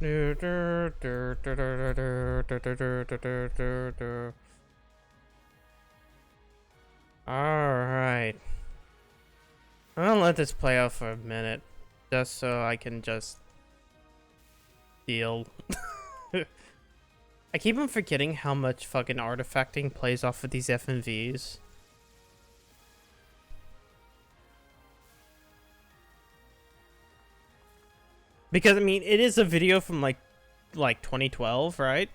Alright. I'm gonna let this play out for a minute. Just so I can just deal. I keep on forgetting how much fucking artifacting plays off of these FMVs. Because, I mean, it is a video from, like 2012, right?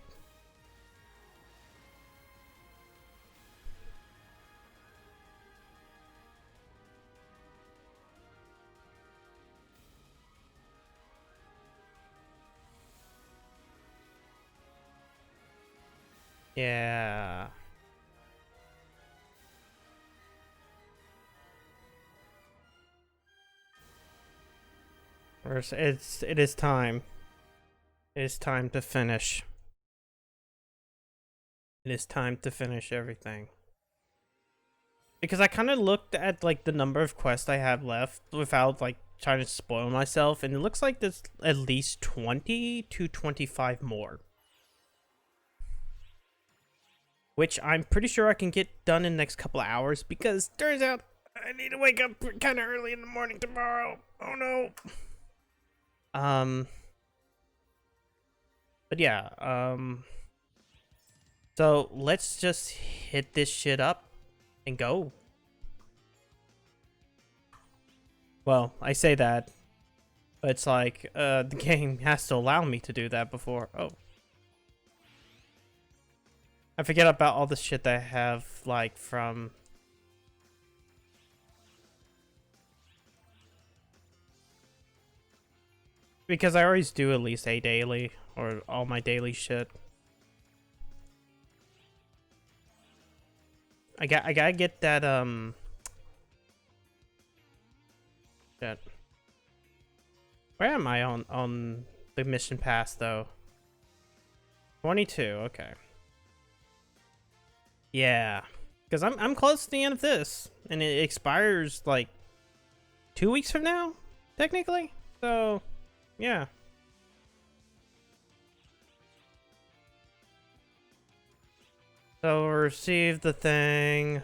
Yeah. It is time. It is time to finish. It is time to finish everything. Because I kind of looked at like the number of quests I have left without like trying to spoil myself, and it looks like there's at least 20 to 25 more. Which I'm pretty sure I can get done in the next couple of hours, because turns out I need to wake up kind of early in the morning tomorrow. Oh no. But yeah, so let's just hit this shit up and go. Well, I say that, but it's like, the game has to allow me to do that before. Oh. I forget about all the shit that I have, like, from... Because I always do at least a daily, or all my daily shit. I gotta get that, that... Where am I on the mission pass, though? 22, okay. Yeah. Because I'm close to the end of this, and it expires, like, 2 weeks from now, technically? So, yeah. So we'll receive the thing.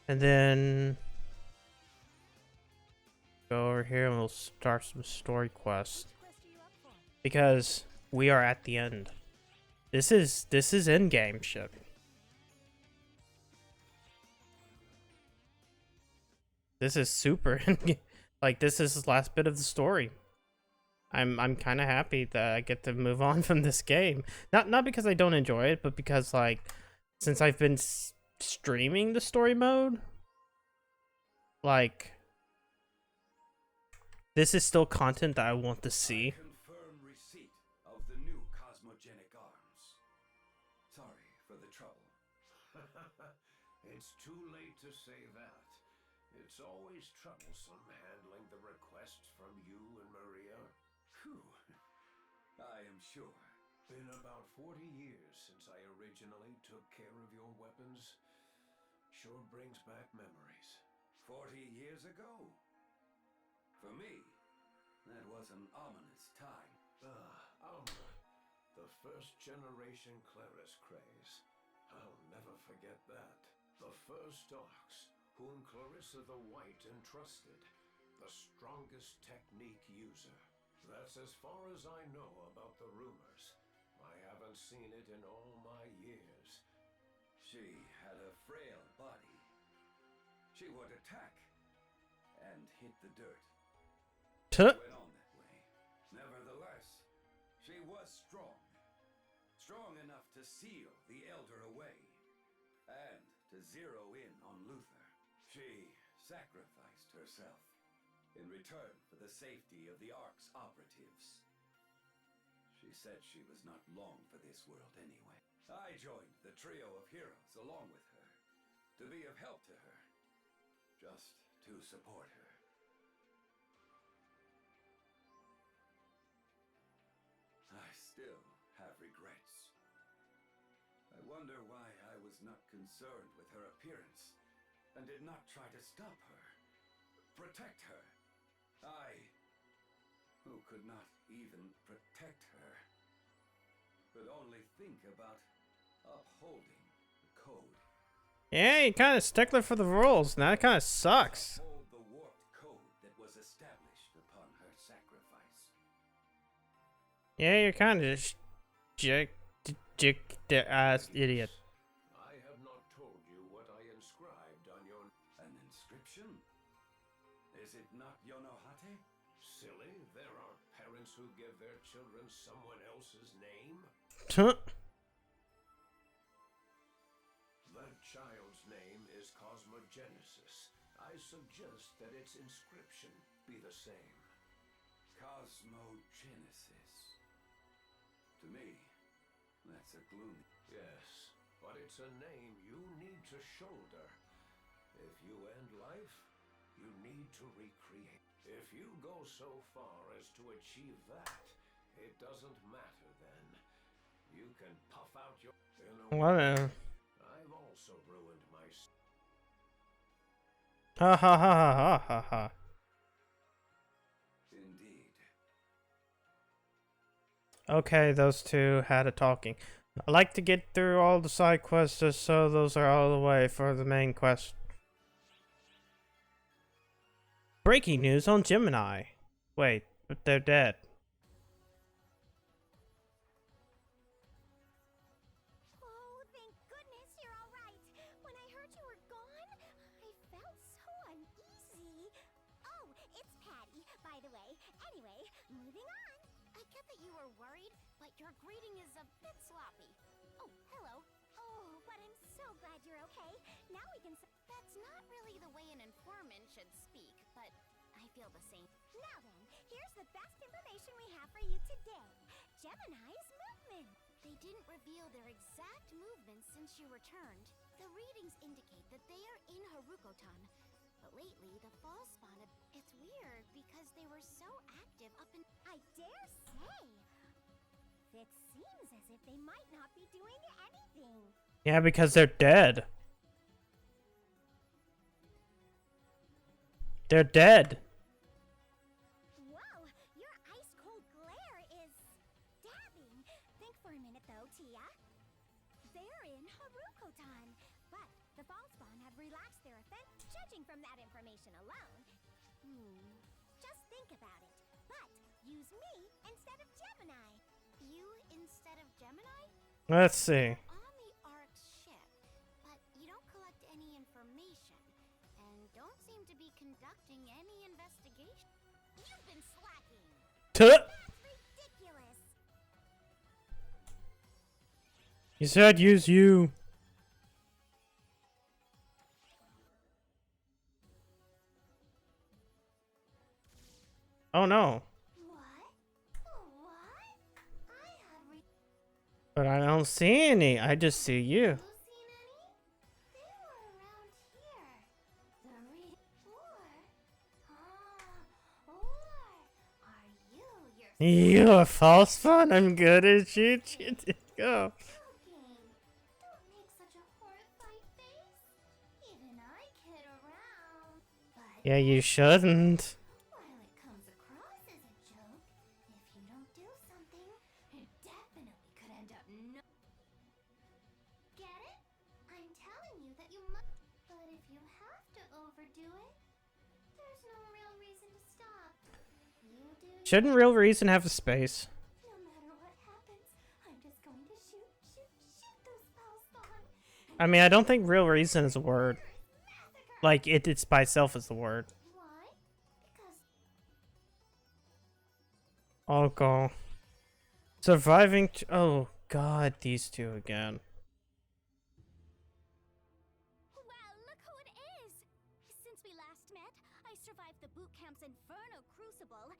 And then go over here and we'll start some story quests. Because we are at the end. This is endgame shit. This is super endgame. Like, this is the last bit of the story. I'm kind of happy that I get to move on from this game. Not because I don't enjoy it, but because, like, since I've been streaming the story mode, like, this is still content that I want to see. Confirm receipt of the new cosmogenic arms. Sorry for the trouble. It's too late to say that. It's always troublesome handling the requests from you and Maria. Whew. I am sure. Been about 40 years since I originally took care of your weapons. Sure brings back memories. 40 years ago. For me, that was an ominous time. Alma. The first generation Claris craze. I'll never forget that. The first Ox, whom Clarissa the White entrusted. The strongest technique user. That's as far as I know about the rumors. I haven't seen it in all my years. She had a frail body. She would attack and hit the dirt. Went on that way. Nevertheless, she was strong. Strong enough to seal the Elder away. And to zero in on Luther. She sacrificed herself in return for the safety of the Ark's operatives. She said she was not long for this world anyway. I joined the trio of heroes along with her, to be of help to her, just to support her. I still have regrets. I wonder why I was not concerned with her appearance and did not try to stop her, protect her. who could not even protect her, could only think about upholding the code. Yeah, you kind of stickler for the rules, and that kind of sucks. Uphold the warped code that was established upon her sacrifice. Yeah, you're kind of idiot. I have not told you what I inscribed on your... An inscription? Is it not Yonohate? Silly, there are parents who give their children someone else's name. Tuh. That child's name is Cosmogenesis. I suggest that its inscription be the same. Cosmogenesis. To me, that's a gloomy... Yes, but it's a name you need to shoulder. If you end life, you need to recreate. If you go so far as to achieve that, it doesn't matter then. You can puff out your... Whatever. I've also ruined my... Ha ha ha ha ha ha ha. Indeed. Okay, those two had a talking. I like to get through all the side quests just so those are out of the way for the main quest. Breaking news on Gemini. Wait, but they're dead. Oh, thank goodness you're all right. When I heard you were gone, I felt so uneasy. Oh, it's Patty, by the way. Anyway, moving on. I get that you were worried, but your greeting is a bit sloppy. Oh, hello. Oh, but I'm so glad you're okay. Now we can... That's not really the way an informant should speak, but I feel the same. Now then, here's the best information we have for you today. Gemini's movement. They didn't reveal their exact movements since you returned. The readings indicate that they are in Harukotan. But lately, the fall spawn... It's weird because they were so active up in... I dare say! It seems as if they might not be doing anything. Yeah, because they're dead. They're dead. Whoa, your ice-cold glare is... stabbing. Think for a minute, though, Tia. They're in Harukotan, but the Ballspawn have relaxed their offense, judging from that information alone. Just think about it. But use me instead of Gemini. You instead of Gemini? Let's see. On the Ark's ship, but you don't collect any information, and don't seem to be conducting any investigation. You've been slacking. Tuh. That's ridiculous. You said use you. Oh no. What? I have But I don't see any. I just see you. seen any? They were around here. The or are you yourself You a false fun. I'm good at you. Go. joking? Don't make such a horrified face. Even I kid around. But Yeah, you shouldn't. while it comes across as a joke, if you don't do something, it definitely could end up no. Get it? I'm telling you that you must. But if you have to overdo it, there's no real reason to stop. You do. Shouldn't real reason have a space? No matter what happens, I'm just going to shoot those foul spawn. I mean, I don't think real reason is a word. Massacre. Like it's by itself is the word. Why? Because Oh god. Surviving. Oh god, these two again. Well, look who it is! Since we last met, I survived the boot camp's Inferno Crucible.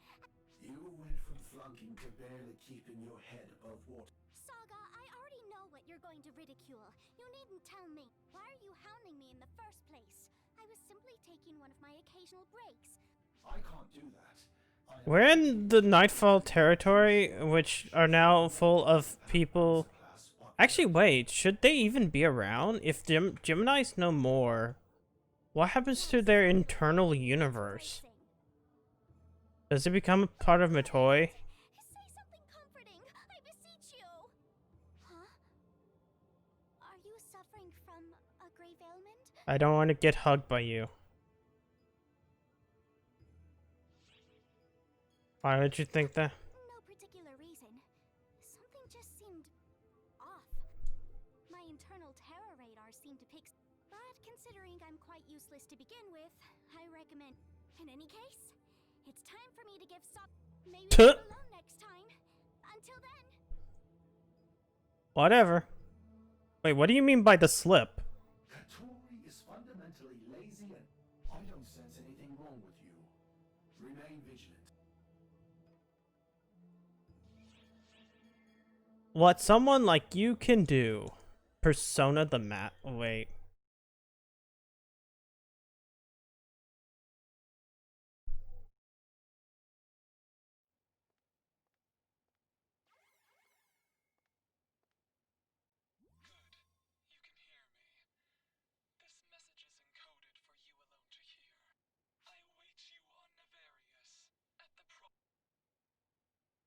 You went from flunking to barely keeping your head above water. Saga, I already know what you're going to ridicule. You needn't tell me. Why are you hounding me in the first place? I was simply taking one of my occasional breaks. I can't do that. We're in the Nightfall territory, which are now full of people. Actually, wait, should they even be around? If Gemini's no more, what happens to their internal universe? Does it become a part of Matoi? Say something comforting, I beseech you. Huh? Are you suffering from a grave ailment? I don't want to get hugged by you. Why would you think that? No particular reason. Something just seemed off. My internal terror radar seemed to pick. But considering I'm quite useless to begin with, I recommend. In any case, it's time for me to give stop. Maybe Tuh. we'll alone next time. Until then. Whatever. Wait, what do you mean by the slip? Katori is fundamentally lazy and I don't sense anything wrong with you. Remain vigilant. What someone like you can do. Persona the Mat. Wait.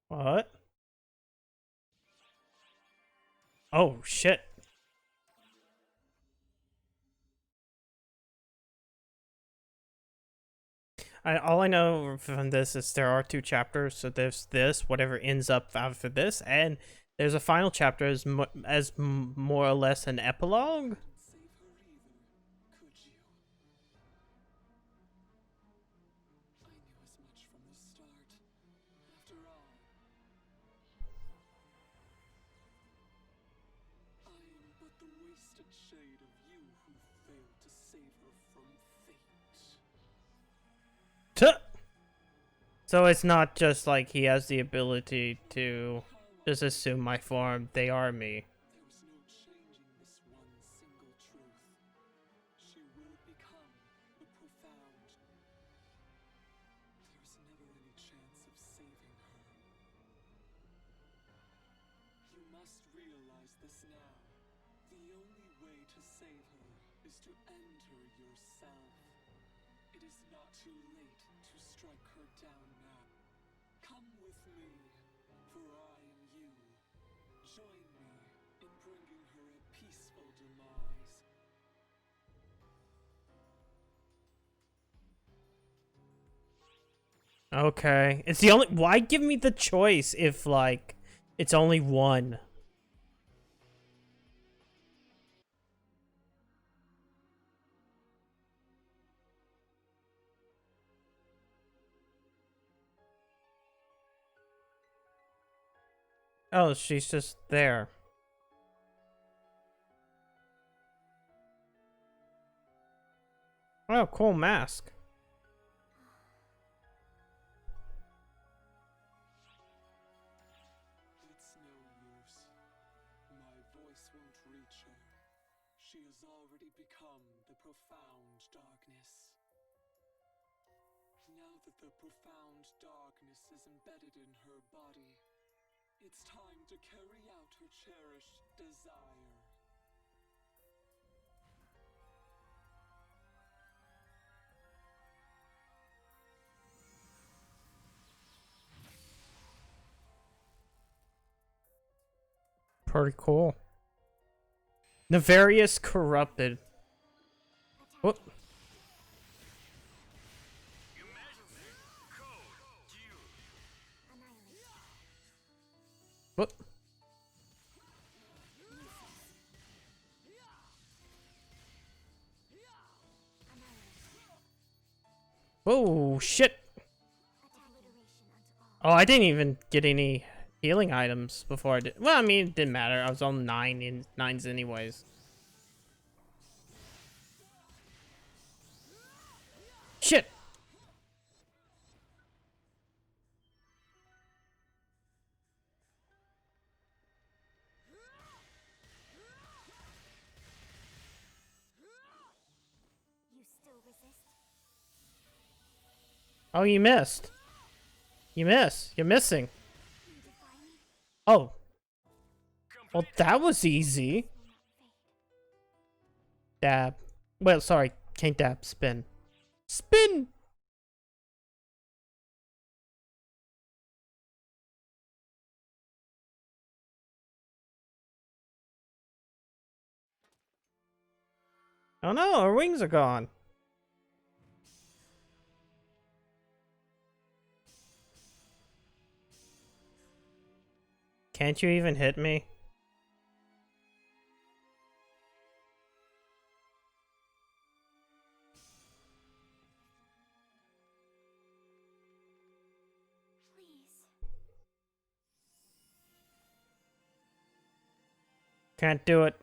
What? Oh, shit. All I know from this is there are 2 chapters, so there's this, whatever ends up after this, and there's a final chapter as more or less an epilogue. Save her either, could you? I knew as much from the start. After all, I am but the wasted shade of you who failed to save her from fate. So it's not just like he has the ability to just assume my form. They are me. There was no changing this one single truth. She will become the profound. There's never any chance of saving her. You must realize this now. The only way to save her is to end her yourself. It is not too late to strike her down now. Come with me, for I am you. Join me in bringing her a peaceful demise. Okay. It's the only. Why give me the choice if, like, it's only one? Oh, she's just there. Oh, cool mask. It's no use. My voice won't reach her. She has already become the profound darkness. Now that the profound darkness is embedded in her body, it's time to carry out her cherished desire. Pretty cool. Nefarious corrupted. Whoop. Whoop. Whoa, shit. Oh, I didn't even get any healing items before I did. Well, I mean, it didn't matter. I was on 9s anyways. Shit. You still resist? Oh, you missed. You miss. You're missing. You defy me? Oh. Well, that was easy. Will not fade. Dab. Well, sorry. Can't dab. Spin. Spin! Oh no, her wings are gone. Can't you even hit me? Please. Can't do it.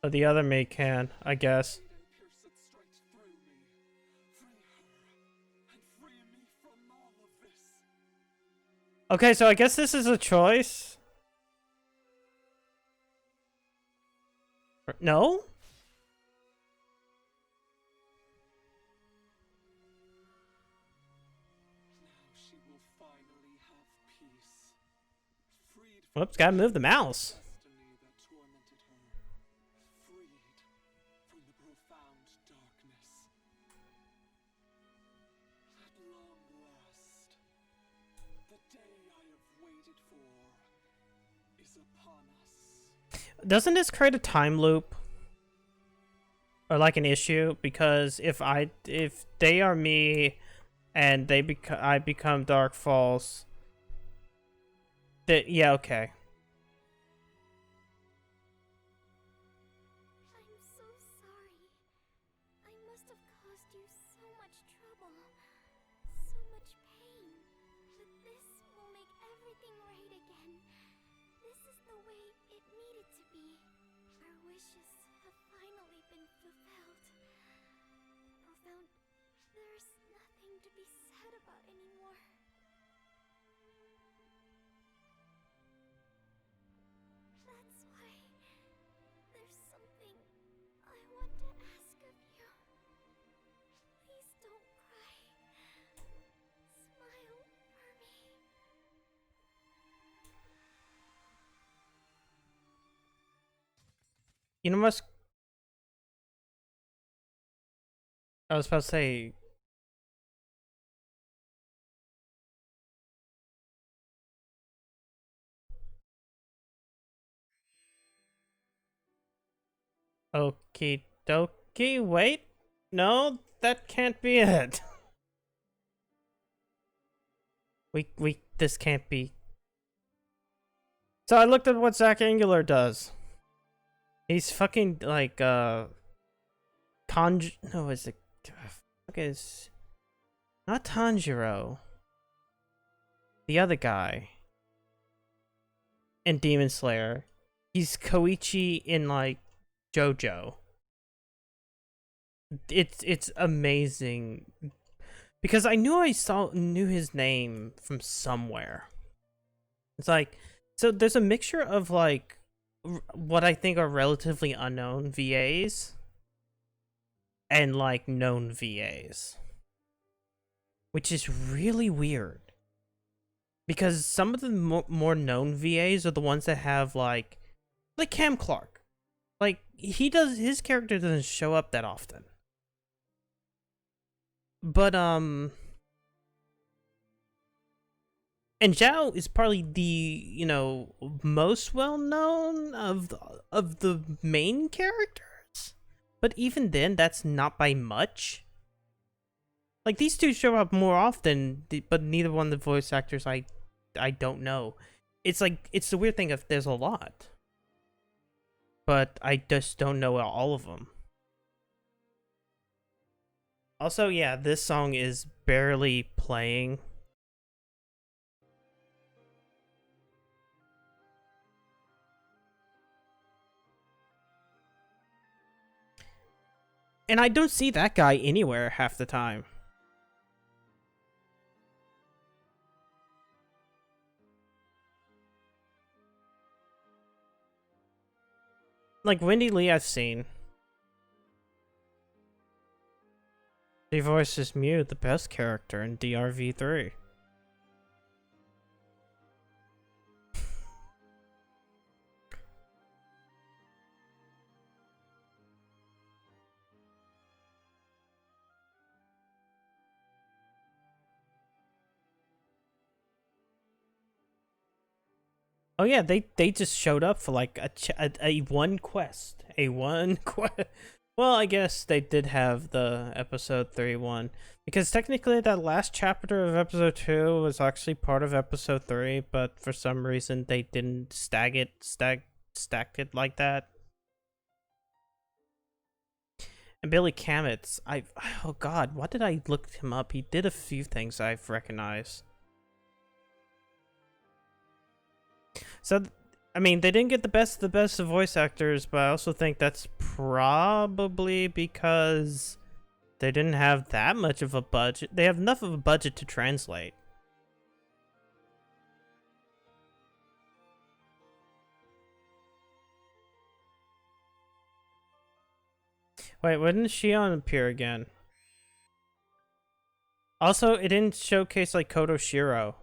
But the other me can, I guess. Blade and pierce it straight through me. Free her, and free me from all of this. Okay, so I guess this is a choice. No? Now she will finally have peace. Freed from Whoops, gotta move the mouse. destiny that tormented her. Freed from the profound darkness. At long last, the day I have waited for is upon us. Doesn't this create a time loop? Or like an issue? Because if they are me and I become Dark Falls, that yeah, okay. I'm so sorry. I must have caused you so much trouble, so much pain. But this will make everything right again. This is the way it needed to be. Our wishes have finally been fulfilled. Profound. There's nothing to be said about anymore. That's why there's something I want to ask of you. Please don't cry. Smile for me. You know what's I was about to say okie dokie, wait. No, that can't be it. This can't be. So I looked at what Zach Angular does. He's fucking like no, is it fuck is not Tanjiro. The other guy in Demon Slayer. He's Koichi in like JoJo. It's amazing because I knew his name from somewhere. It's like so there's a mixture of like what I think are relatively unknown VAs and like known VAs, which is really weird because some of the more known VAs are the ones that have like Cam Clark. Like his character doesn't show up that often. But and Zhao is probably the most well known of the main characters. But even then, that's not by much. Like these two show up more often, but neither one of the voice actors I don't know. It's like it's the weird thing of there's a lot, but I just don't know all of them. Also, yeah, this song is barely playing. And I don't see that guy anywhere half the time. Like Wendy Lee I've seen. She voices Mew, the best character in DRV3. Oh yeah, they just showed up for like a one quest, a one quest. Well, I guess they did have the episode 3 one, because technically that last chapter of episode 2 was actually part of episode 3, but for some reason they didn't stacked it like that. And Billy Kametz, oh god, what did I look him up? He did a few things I've recognized. So, I mean, they didn't get the best of voice actors, but I also think that's probably because they didn't have that much of a budget. They have enough of a budget to translate. Wait, when did Shion appear again? Also, it didn't showcase like Koto Shiro.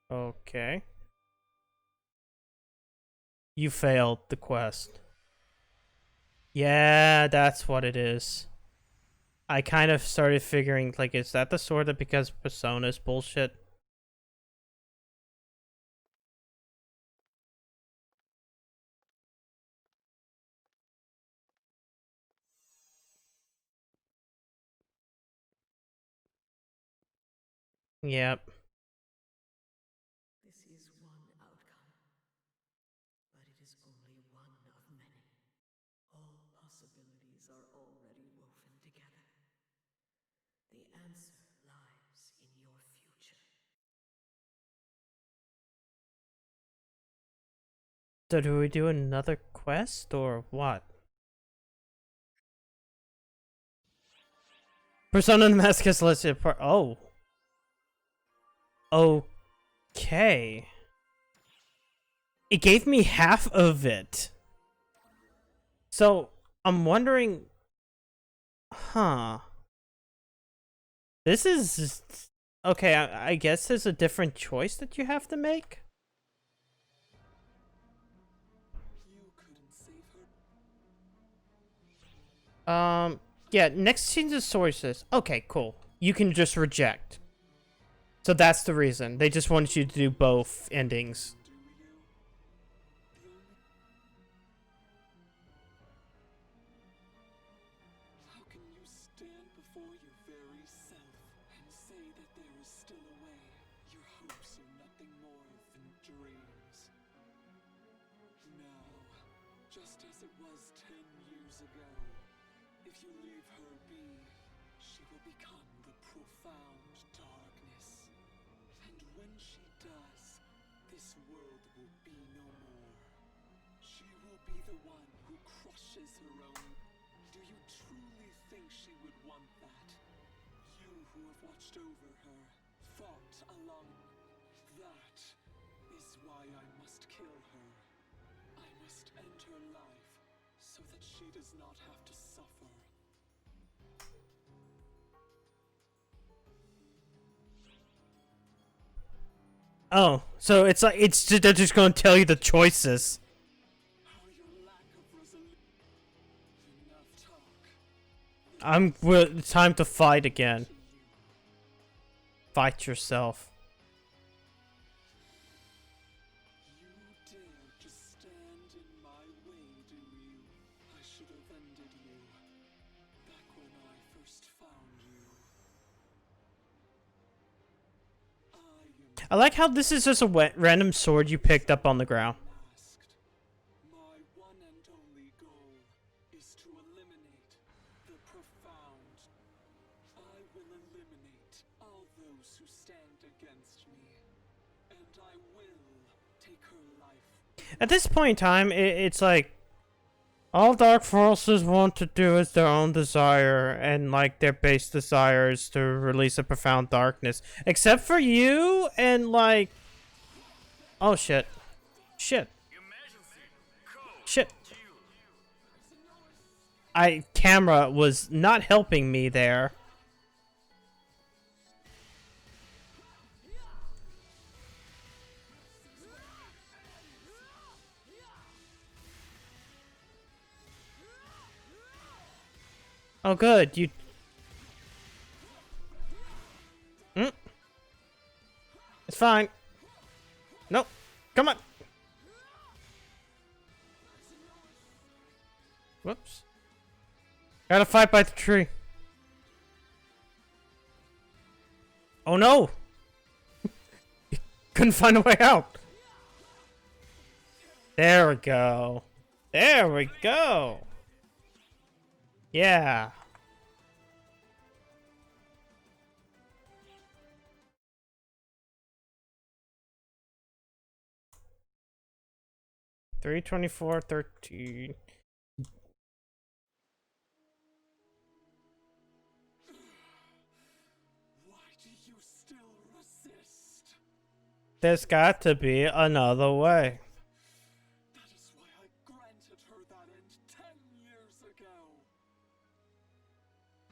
Okay. You failed the quest. Yeah, that's what it is. I kind of started figuring, like, is that the sword that because Persona's bullshit? Yep. This is one outcome, but it is only one of many. All possibilities are already woven together. The answer lies in your future. So do we do another quest or what? Persona Damascus listed part. Oh. Okay. It gave me half of it. So I'm wondering. Huh. This is okay. I guess there's a different choice that you have to make. You couldn't save her. Yeah. Next change of sources. Okay, cool. You can just reject. So that's the reason. They just wanted you to do both endings. Do you? The only... How can you stand before your very self and say that there is still a way? Your hopes are nothing more than dreams. Now, just as it was 10 years ago, if you leave her be, she will become the profound darkness. And when she does, this world will be no more. She will be the one who crushes her own. Do you truly think she would want that? You who have watched over her, fought along. That is why I must kill her. I must end her life so that she does not have to suffer. Oh, so it's like they're just gonna tell you the choices. How your lack of resolution. Enough talk. It's time to fight again. Fight yourself. You dare to stand in my way, do you? I should have ended you back when I first found you. I like how this is just a random sword you picked up on the ground. Asked. My one and only goal is to eliminate the profound. I will eliminate all those who stand against me, and I will take her life. At this point in time, it's like all dark forces want to do is their own desire, and like their base desire is to release a profound darkness. Except for you and like, oh shit, shit, shit. Camera was not helping me there. Oh, good. You. Whoops. Gotta fight by the tree. Oh no! Couldn't find a way out. There we go. There we go. Yeah. $324.13. Why do you still resist? There's got to be another way. That is why I granted her that end 10 years ago.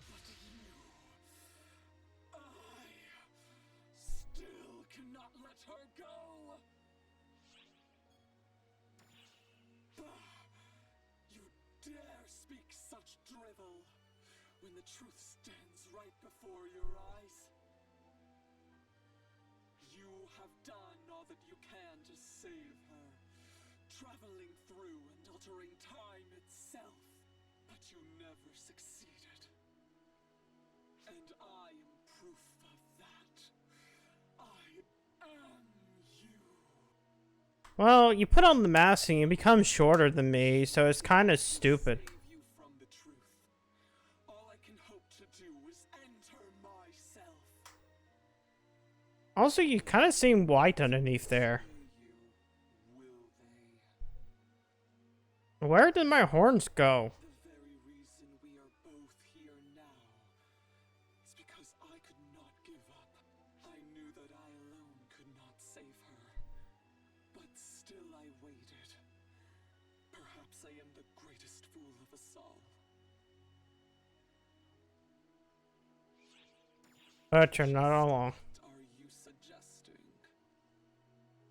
But you, I still cannot let her go. You dare speak such drivel when the truth stands right before your eyes. You have done all that you can to save her, traveling through and altering time itself, but you never succeeded. And I am proof of that. I am you. Well, you put on the mask and you become shorter than me, so it's kind of stupid. Save you from the truth. All I can hope to do is enter myself. Also, you kind of seem white underneath there. Will they? Where did my horns go? The very reason we are both here now is because I could not give up. I knew that I alone could not save her. But still I waited. Perhaps I am the greatest fool of us all. But you're not alone. What are you suggesting?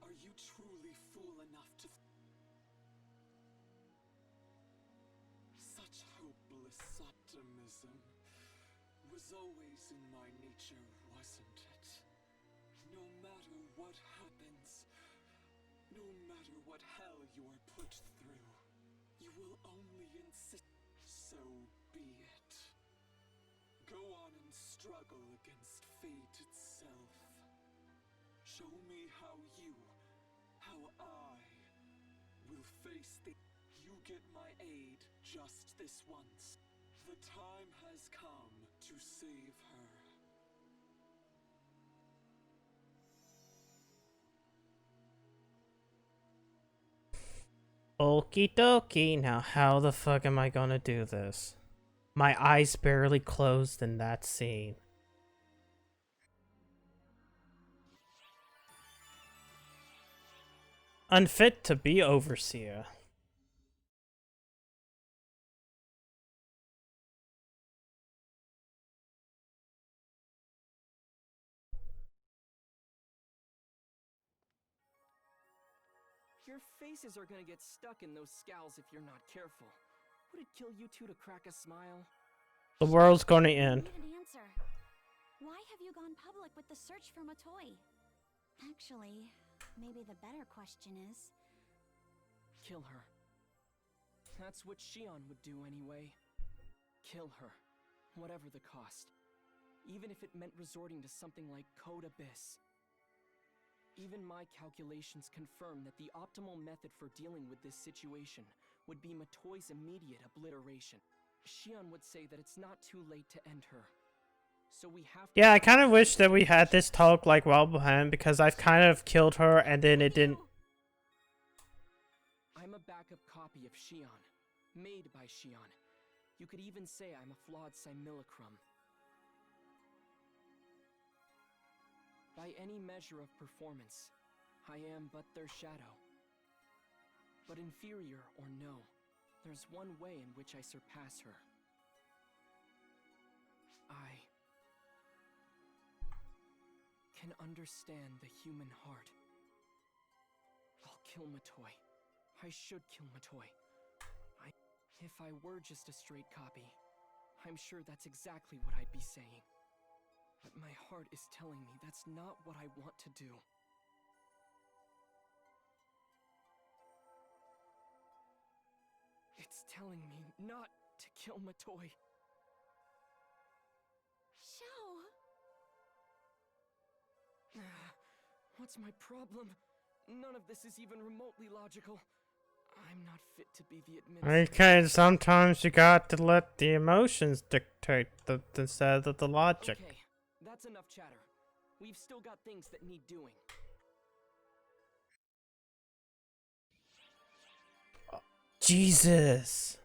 Are you truly fool enough to... Such hopeless optimism was always in my nature, wasn't it? No matter what happens, no matter what hell you are put through, you will only insist. So be it. Go on and struggle against fate itself. Show me how I will face the... You get my aid just this once. The time has come to save her. Okie dokie, now how the fuck am I gonna do this? My eyes barely closed in that scene. Unfit to be overseer. Your faces are gonna get stuck in those scowls if you're not careful. Would it kill you two to crack a smile? The world's gonna I end. need an answer. Why have you gone public with the search for Matoi? Actually, maybe the better question is... Kill her. That's what Shion would do anyway. Kill her. Whatever the cost. Even if it meant resorting to something like Code Abyss. Even my calculations confirm that the optimal method for dealing with this situation would be Matoi's immediate obliteration. Shion would say that it's not too late to end her. So we have to... Yeah, I kind of wish that we had this talk like well behind, because I've kind of killed her and then it didn't... I'm a backup copy of Shion. Made by Shion. You could even say I'm a flawed simulacrum. By any measure of performance, I am but their shadow. But inferior or no, there's one way in which I surpass her. I can understand the human heart. I'll kill Matoi. I should kill Matoi. If I were just a straight copy, I'm sure that's exactly what I'd be saying. But my heart is telling me that's not what I want to do. It's telling me not to kill Matoy. Shao! What's my problem? None of this is even remotely logical. I'm not fit to be the administrator. Okay, sometimes you got to let the emotions dictate instead of the logic. Okay, that's enough chatter. We've still got things that need doing. Jesus.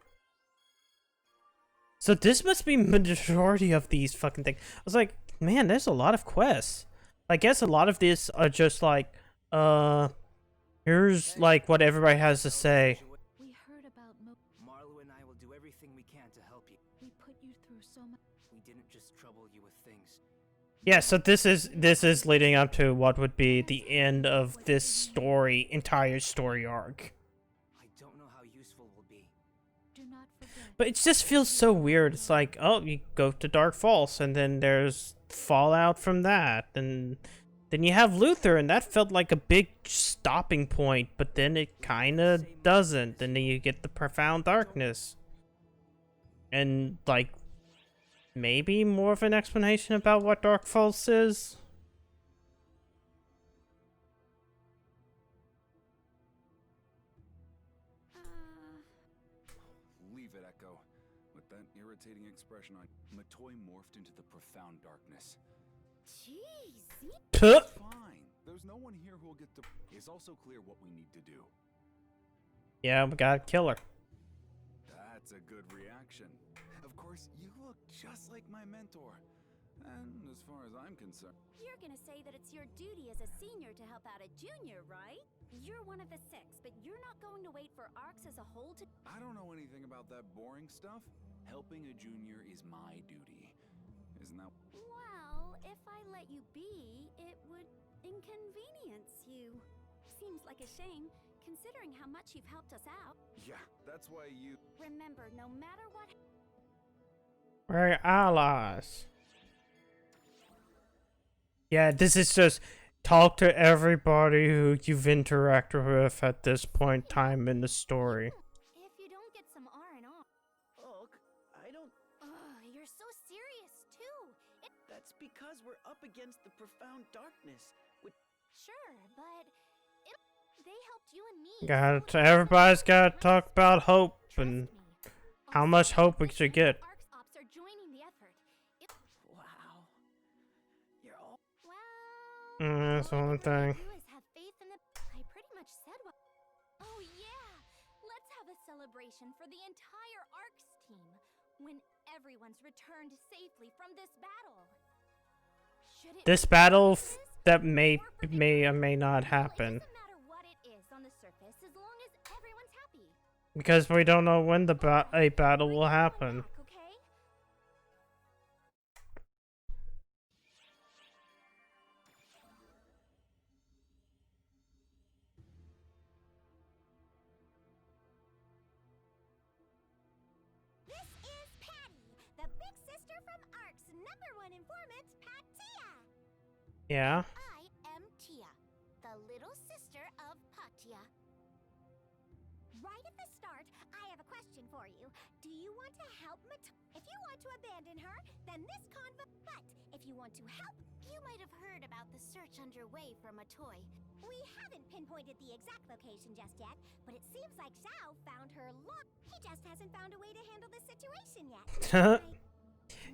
So this must be majority of these fucking things. I was like, man, there's a lot of quests. I guess a lot of these are just like, here's like what everybody has to say. We heard about Marlo and I will do everything we can to help you. We put you through so much. We didn't just trouble you with things. Yeah, so this is leading up to what would be the end of this entire story arc. I don't know how useful will be. Do not forget. But it just feels so weird. It's like, oh, you go to Dark Falls, and then there's fallout from that, and then you have Luther, and that felt like a big stopping point, but then it kind of doesn't. And then you get the Profound Darkness. And, like, maybe more of an explanation about what Dark Falls is? Leave it, Echo. With that irritating expression on Matoy morphed into the Profound Darkness. Jeez. Tuh. Fine. There's no one here who will get to. It's also clear what we need to do. Yeah, we gotta kill her. That's a good reaction. Of course, you look just like my mentor. And as far as I'm concerned, You're gonna say that it's your duty as a senior to help out a junior, right? You're one of the 6, but you're not going to wait for ARCS as a whole to. I don't know anything about that boring stuff. Helping a junior is my duty. Isn't that? Well, if I let you be, it would inconvenience you. Seems like a shame, considering how much you've helped us out. Yeah, that's why you. Remember, no matter what. We're allies. Yeah, this is just talk to everybody who you've interacted with at this point in time in the story. If you don't get some R&R. Look, I don't... Ugh, you're so serious, too. That's because we're up against the Profound Darkness. Sure, but they helped you and me. Everybody's gotta talk about hope Trust and me. how much hope we should get. ARCS ops are joining the effort. Wow. You're all... Well, That's the all only I can thing. do is have faith in the. I pretty much said what. Oh yeah, let's have a celebration for the entire ARCS team when everyone's returned safely from this battle. Should it This be battle this? that may or may not Well, happen. it doesn't matter what it is on the surface as long as everyone's happy. Because we don't know when a battle Bring will everyone happen. back, okay? This is Patty, the big sister from ARC's #1 informant, Patia. Yeah. I am Tia, the little sister of Patia. Right at the start, I have a question for you. Do you want to help If you want to abandon her, then this convo. But if you want to help, you might have heard about the search underway for Matoy. We haven't pinpointed the exact location just yet, but it seems like Xiao found her He just hasn't found a way to handle the situation yet.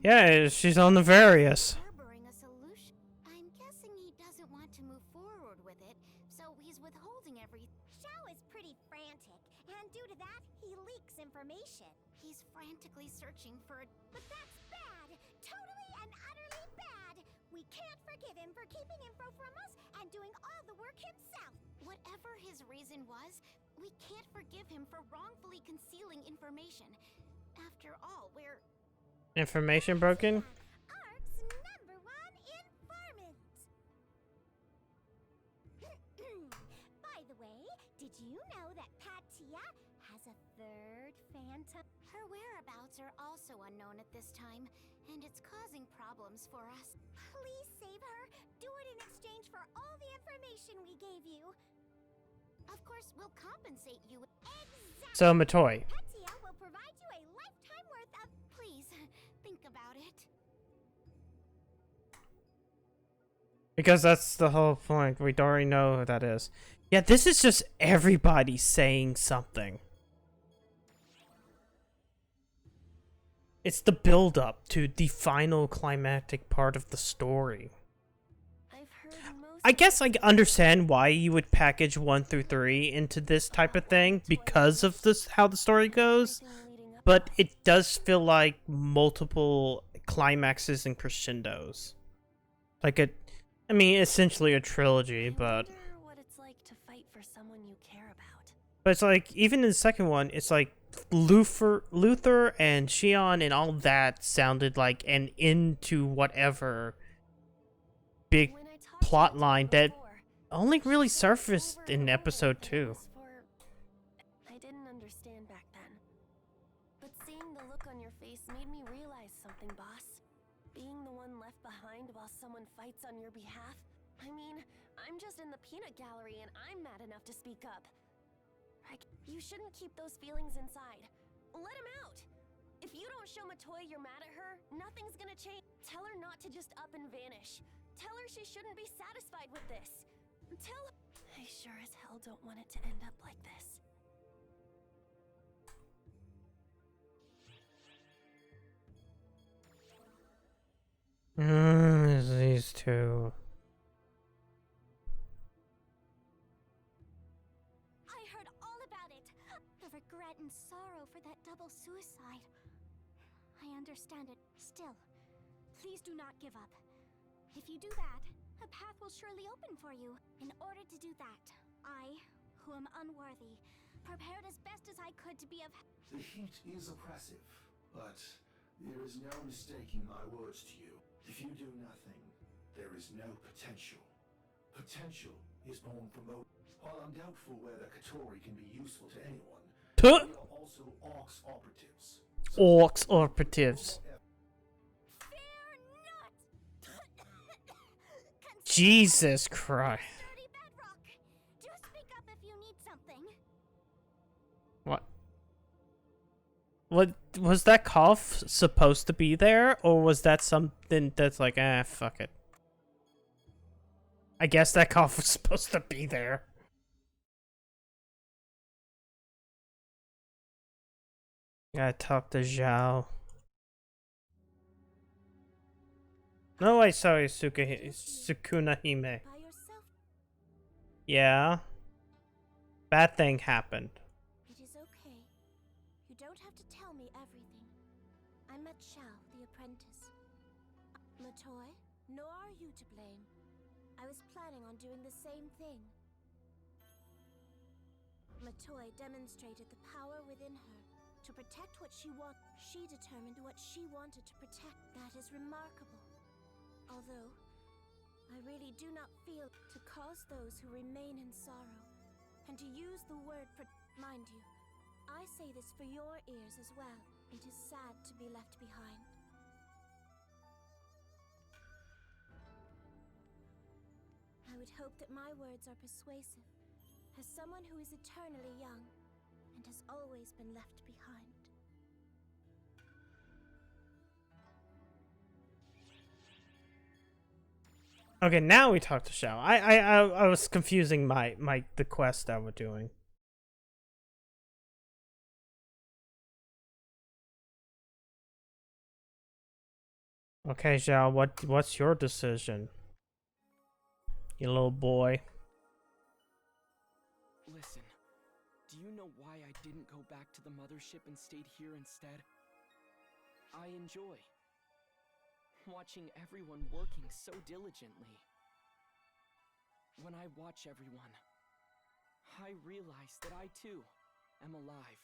Yeah, she's on the various. Harboring a solution. I'm guessing he doesn't want to move forward with it, so he's withholding everything. Xiao is pretty frantic, and due to that, he leaks information. He's frantically searching for a. But that's bad! Totally and utterly bad! We can't forgive him for keeping info from us and doing all the work himself. Whatever his reason was, we can't forgive him for wrongfully concealing information. After all, we're Information broken? ARC's #1 informant. By the way, did you know that Patia has a third phantom? Her whereabouts are also unknown at this time, and it's causing problems for us. Please save her. Do it in exchange for all the information we gave you. Of course, we'll compensate you. Exactly. So, Matoy. Patia will Because that's the whole point. We already know who that is. Yeah, this is just everybody saying something. It's the build-up to the final climactic part of the story. I've heard most I guess I understand why you would package 1 through 3 into this type of thing because of this how the story goes, but it does feel like multiple climaxes and crescendos. Like I mean, essentially a trilogy, but what it's like to fight for someone you care about. it's like even in the second one, it's like Luther and Shion and all that sounded like an into whatever big When I talked to plot Matilda line that before, only really she said over surfaced and in over episode again 2. it was I didn't understand back then. But seeing the look on your face made me realize something, boss. Being the one left behind while someone fights on your behalf. I mean, I'm just in the peanut gallery and I'm mad enough to speak up. You shouldn't keep those feelings inside. Let them out! If you don't show Matoy you're mad at her, nothing's gonna change. Tell her not to just up and vanish. Tell her she shouldn't be satisfied with this. I sure as hell don't want it to end up like this. These two. I heard all about it. The regret and sorrow for that double suicide. I understand it. Still, please do not give up. If you do that, a path will surely open for you. In order to do that, I, who am unworthy, prepared as best as I could to be of... The heat is oppressive, but there is no mistaking my words to you. If you do nothing, there is no potential. Potential is born from While I'm doubtful whether Katori can be useful to anyone, we are also Orcs operatives. Orcs operatives. Fear not! Jesus Christ. Sturdy bedrock. Do speak up if you need something. What? What was that cough supposed to be there, or was that something that's like, fuck it? I guess that cough was supposed to be there. Gotta talk to Zhao. No, I saw Sukuna Hime. By yourself. Yeah. Bad thing happened. It is okay. You don't have to tell me everything. I met Xiao, the apprentice. Matoy, nor are you to blame. I was planning on doing the same thing. Matoy demonstrated the power within her to protect what she wanted. She determined what she wanted to protect. That is remarkable. Although, I really do not feel to cause those who remain in sorrow, and to use the word mind you, I say this for your ears as well. It is sad to be left behind. I would hope that my words are persuasive, as someone who is eternally young, and has always been left behind. Okay, now we talk to Xiao. I was confusing the quest that we're doing. Okay, Xiao, what's your decision? You little boy. Listen, do you know why I didn't go back to the mothership and stayed here instead? I enjoy watching everyone working so diligently. When I watch everyone, I realize that I too am alive.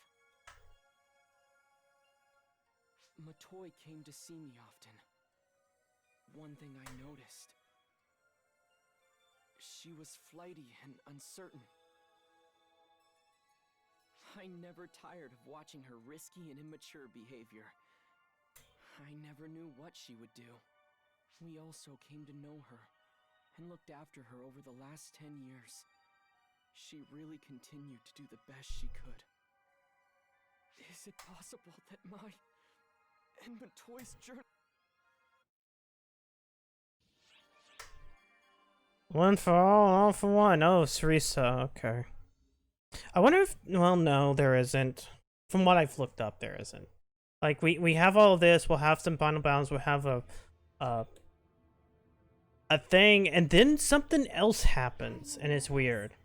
Matoy came to see me often. One thing I noticed: she was flighty and uncertain. I never tired of watching her risky and immature behavior. I never knew what she would do. We also came to know her and looked after her over the last 10 years. She really continued to do the best she could. Is it possible that my and Matoy's journey... One for all for one. Oh, Sarisa. Okay. I wonder if. Well, no, there isn't. From what I've looked up, there isn't. Like we have all this. We'll have some final bounds. We'll have a thing, and then something else happens, and it's weird.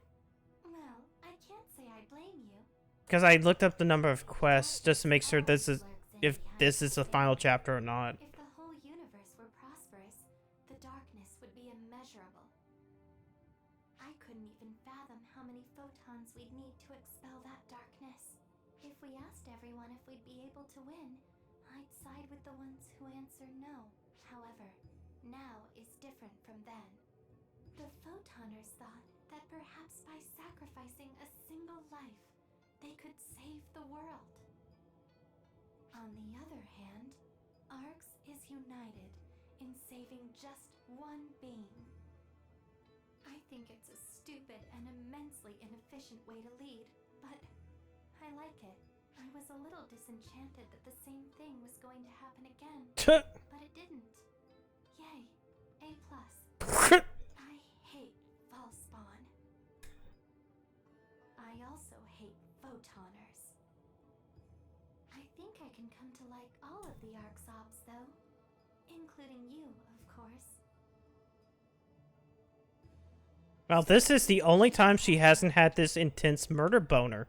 Well, I can't say I blame you. Because I looked up the number of quests just to make sure this is if this is the final chapter or not. If the whole universe were prosperous, the darkness would be immeasurable. I couldn't even fathom how many photons we'd need to expel that darkness. If we asked everyone if we'd be able to win, I'd side with the ones who answer no. However, now is different from then. The Photoners thought that perhaps by sacrificing a single life, they could save the world. On the other hand, Arx is united in saving just one being. I think it's a stupid and immensely inefficient way to lead, but I like it. I was a little disenchanted that the same thing was going to happen again, but it didn't. Yay, A+. I hate false spawn. I also hate Photoners. I think I can come to like all of the Arxops, though. Including you, of course. Well, this is the only time she hasn't had this intense murder boner.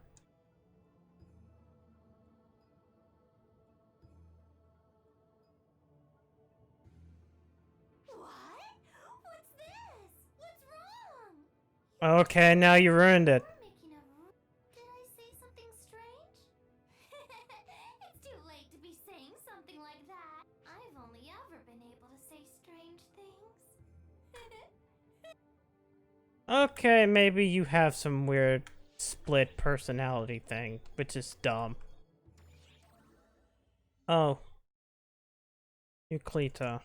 What? What's this? What's wrong? Okay, now you ruined it. You're making a... Did I say something strange? It's too late to be saying something like that. I've only ever been able to say strange things. Okay, maybe you have some weird split personality thing, which is dumb. Oh. Euclita.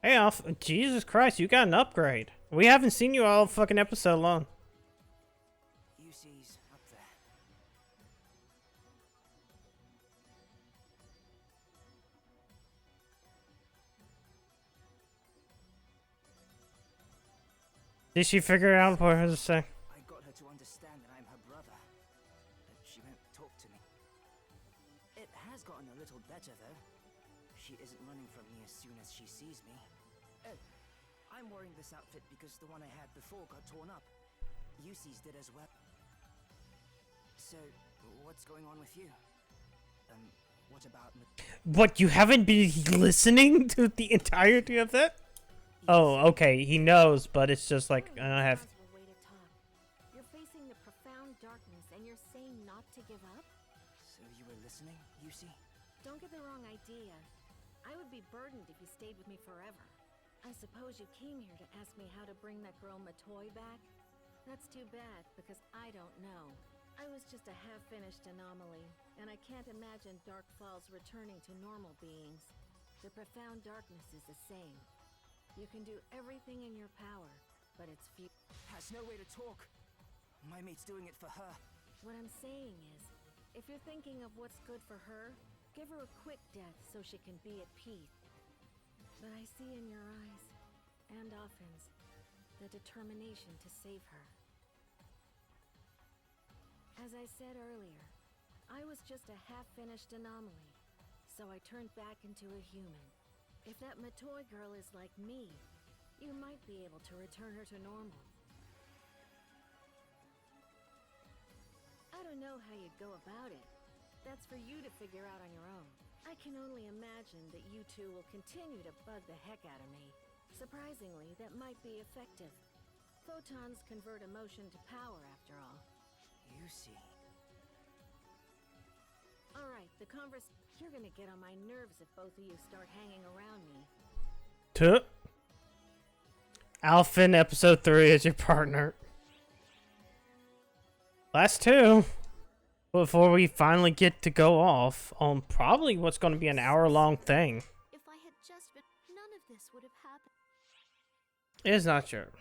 Hey, Alf. Jesus Christ, you got an upgrade. We haven't seen you all fucking episode long. UC's up there. Did she figure out what her to say? I got her to understand that I'm her brother, but she won't talk to me. It has gotten a little better, though. She isn't running from me as soon as she sees me. Oh, I'm wearing this outfit because the one I had before got torn up. Yusi's did as well. So, what's going on with you? What about... What, you haven't been listening to the entirety of that? Oh, okay, he knows, but it's just like, I don't have... Way to talk. You're facing the profound darkness and you're saying not to give up? So you were listening, Yusi? Don't get the wrong idea. I would be burdened if you stayed with me forever. I suppose you came here to ask me how to bring that girl Matoy back? That's too bad, because I don't know. I was just a half-finished anomaly, and I can't imagine Dark Falls returning to normal beings. The profound darkness is the same. You can do everything in your power, but it's few. Has no way to talk. My mate's doing it for her. What I'm saying is, if you're thinking of what's good for her, give her a quick death so she can be at peace. But I see in your eyes, and Offen's, the determination to save her. As I said earlier, I was just a half-finished anomaly, so I turned back into a human. If that Matoy girl is like me, you might be able to return her to normal. I don't know how you'd go about it. That's for you to figure out on your own. I can only imagine that you two will continue to bug the heck out of me. Surprisingly, that might be effective. Photons convert emotion to power, after all. Yusi. Alright, you're gonna get on my nerves if both of you start hanging around me. Tuh. Alphen, episode 3 is your partner. Last two. Before we finally get to go off on probably what's going to be an hour-long thing. If I had just been... None of this would have happened. It is not sure.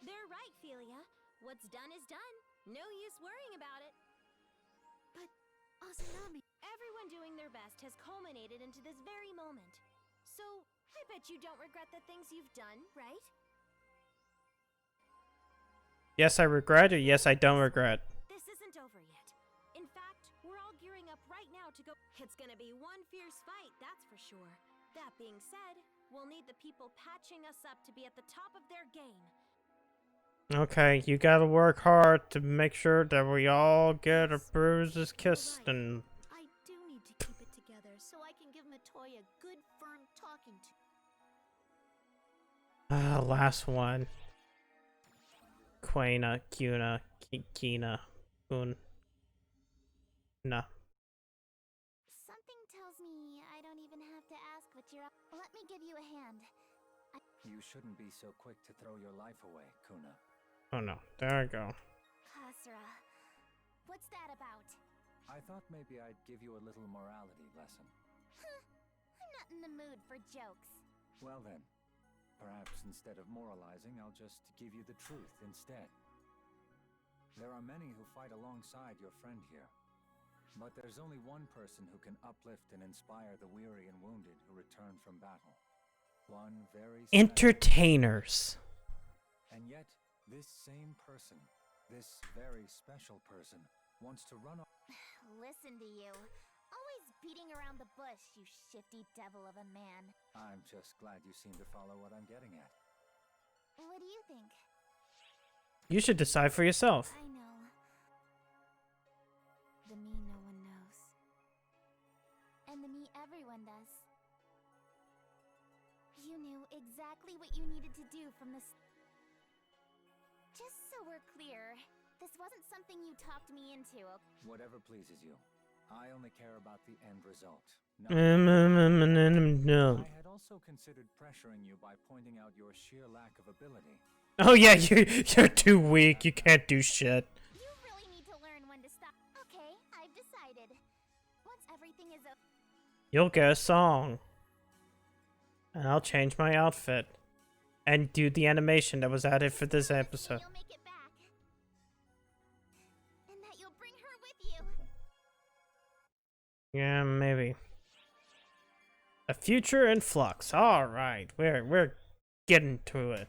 They're right, Philia. What's done is done. No use worrying about it. But best has culminated into this very moment. So, I bet you don't regret the things you've done, right? Yes, I regret, or yes, I don't regret. This isn't over yet. In fact, we're all gearing up right now to go. It's gonna be one fierce fight, that's for sure. That being said, we'll need the people patching us up to be at the top of their game. Okay, you gotta work hard to make sure that we all get our bruises You're kissed right. and... I do need to keep it together so I can give Matoy a good, firm talking to. last one. Quena, Cuna, Kina, Un. Nah. Something tells me I don't even have to ask what you're up. Let me give you a hand. You shouldn't be so quick to throw your life away, Kuna. Oh no, there I go. Kasra. What's that about? I thought maybe I'd give you a little morality lesson. I'm not in the mood for jokes. Well then, perhaps instead of moralizing, I'll just give you the truth instead. There are many who fight alongside your friend here. But there's only one person who can uplift and inspire the weary and wounded who return from battle. One very special Entertainers. And yet, this same person, this very special person, wants to run off. Listen to you. Always beating around the bush, you shifty devil of a man. I'm just glad you seem to follow what I'm getting at. What do you think? You should decide for yourself. I know. The me no one knows. And the me everyone does. You knew exactly what you needed to do from the Just so we're clear, this wasn't something you talked me into. Whatever pleases you. I only care about the end result. No. I had also considered pressuring you by pointing out your sheer lack of ability. Oh yeah, you're too weak. You can't do shit. You really need to learn when to stop. Okay, I've decided. Once everything is over. You'll get a song. And I'll change my outfit. And do the animation that was added for this episode. You'll make it back. And that you'll bring her with you. Yeah, maybe. A future in flux. All right, we're getting to it.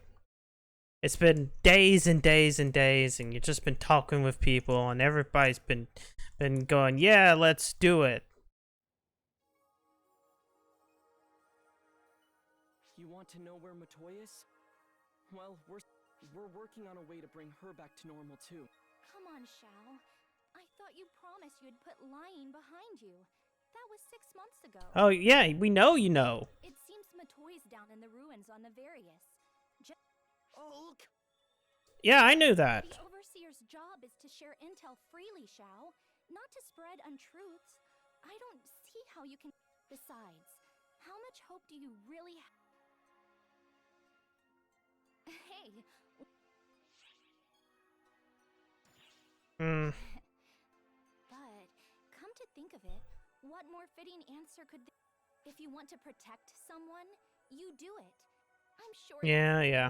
It's been days and days and days, and you've just been talking with people, and everybody's been going, yeah, let's do it. You want to know where Matoy is? Well, we're working on a way to bring her back to normal too. Come on, Shao. I thought you promised you'd put lying behind you. That was 6 months ago. Oh yeah, we know you know. It seems Matoy's down in the ruins on the Various. Hulk! Yeah, I knew that. The Overseer's job is to share intel freely, Shao, not to spread untruths. I don't see how you can. Besides, how much hope do you really have? Hey. But come to think of it, what more fitting answer could if you want to protect someone, you do it. I'm sure. Yeah.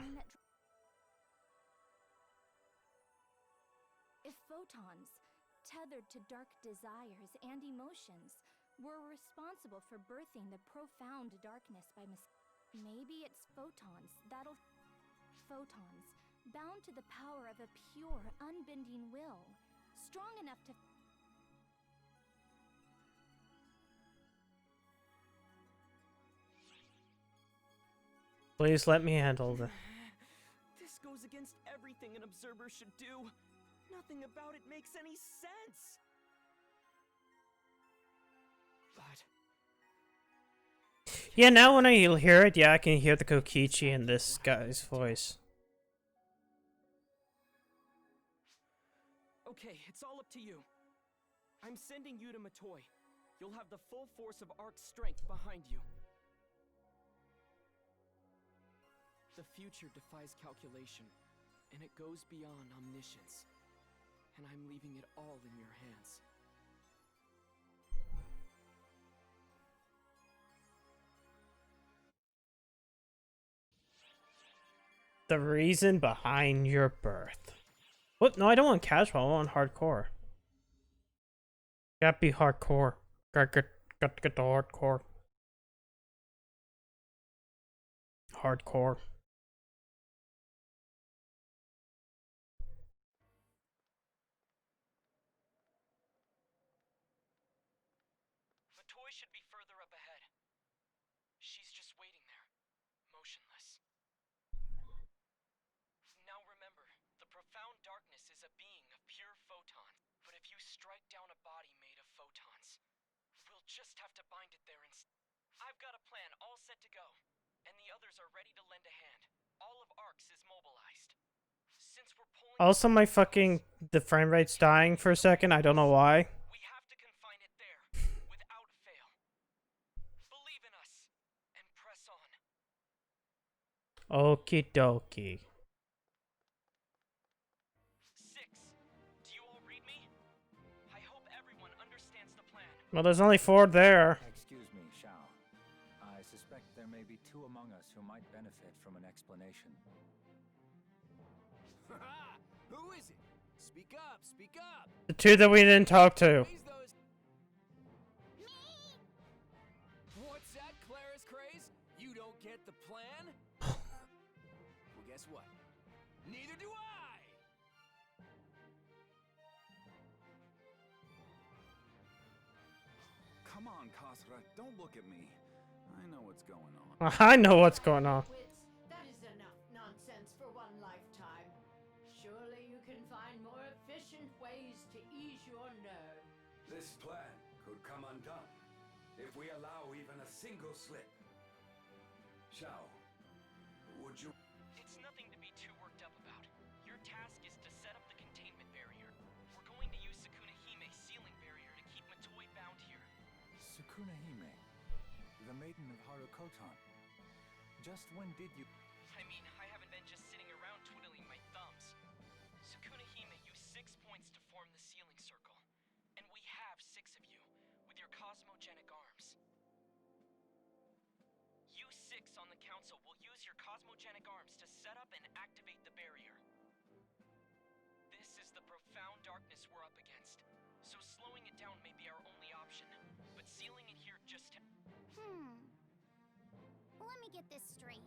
If photons, tethered to dark desires and emotions, were responsible for birthing the profound darkness by maybe it's photons that'll. Photons, bound to the power of a pure, unbending will, strong enough to. Please let me handle this. This goes against everything an observer should do. Nothing about it makes any sense. But Yeah, now when I hear it, yeah, I can hear the Kokichi in this guy's voice. okay, it's all up to you. I'm sending you to Matoy. You'll have the full force of Ark's strength behind you. The future defies calculation, and it goes beyond omniscience. And I'm leaving it all in your hands. The reason behind your birth. What? No, I don't want casual. I want hardcore. Gotta be hardcore. Got to get the hardcore. Hardcore. Matoy should be further up ahead. She's just waiting there, motionless. Now remember, the profound darkness is a being of pure photons. But if you strike down a body made of photons, we'll just have to bind it there instead. I've got a plan all set to go, and the others are ready to lend a hand. All of ARX is mobilized. Since we're pulling Also, my fucking the frame rate's dying for a second. I don't know why. we have to confine it there, without fail. Believe in us, and press on. Okie dokie. 6. Do you all read me? I hope everyone understands the plan. Well, there's only 4 there. Excuse me, Shao. I suspect there may be 2 among us who might benefit from an explanation. Who is it? Speak up, speak up! The 2 that we didn't talk to. Raise those... What's that, Clara's craze? You don't get the plan? Well, guess what? Neither do I! Come on, Kasra, don't look at me. I know what's going on. I know what's going on. That is enough nonsense for one lifetime. Surely you can find more efficient ways to ease your nerves. This plan could come undone if we allow even a single slip. Shao, would you... It's nothing to be too worked up about. Your task is to set up the containment barrier. We're going to use Sukuna Hime's sealing barrier to keep Matoy bound here. Sukuna Hime, the maiden of Harukotan. Just when did you... I mean, I haven't been just sitting around twiddling my thumbs. Sukuna Hime used 6 points to form the sealing circle. And we have 6 of you, with your cosmogenic arms. You 6 on the council will use your cosmogenic arms to set up and activate the barrier. This is the profound darkness we're up against, so slowing it down may be our only option. But sealing it here just... Let me get this straight.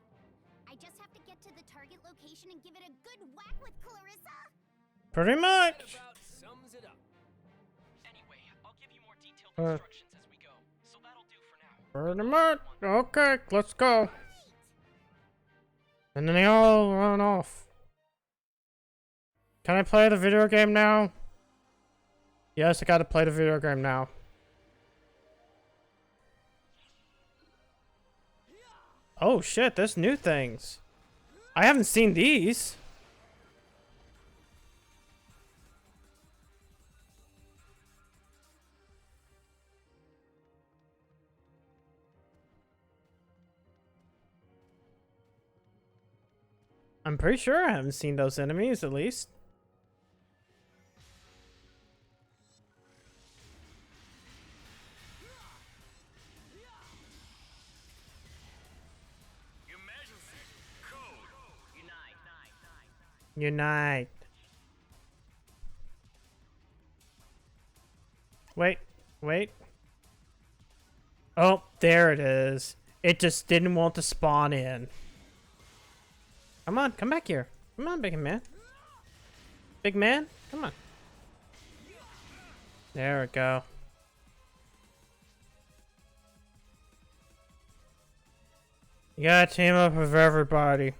I just have to get to the target location and give it a good whack with Clarissa? Pretty That much. about sums it up. Anyway, I'll give you more detailed instructions as we go, so that'll do for now. Pretty much. Okay, let's go. And then they all run off. Can I play the video game now? Yes, I gotta play the video game now. Oh shit, there's new things. I haven't seen these. I'm pretty sure I haven't seen those enemies, at least. Unite. Wait, wait. Oh, there it is. It just didn't want to spawn in. Come on, come back here. Come on, big man. Big man, come on. There we go. You gotta team up with everybody.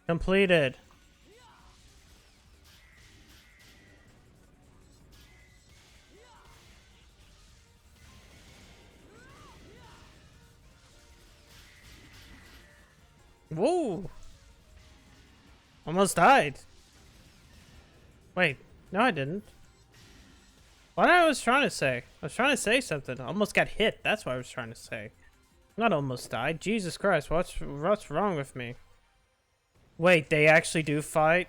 Completed. Whoa. Almost died. Wait, no I didn't. What I was trying to say? I was trying to say something. I almost got hit. That's what I was trying to say. Not almost died. Jesus Christ, what's wrong with me? Wait, they actually do fight?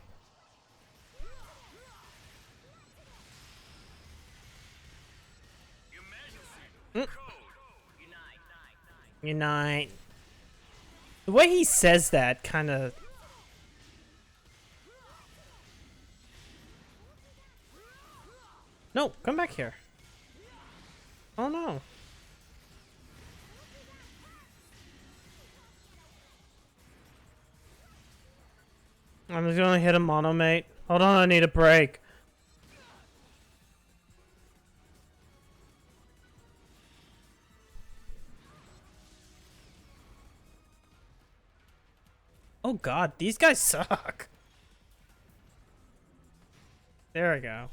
Unite. The way he says that kind of... No, No, come back here. Oh no. I'm just gonna hit a mono, mate. Hold on, I need a break. Oh god, these guys suck. There we go.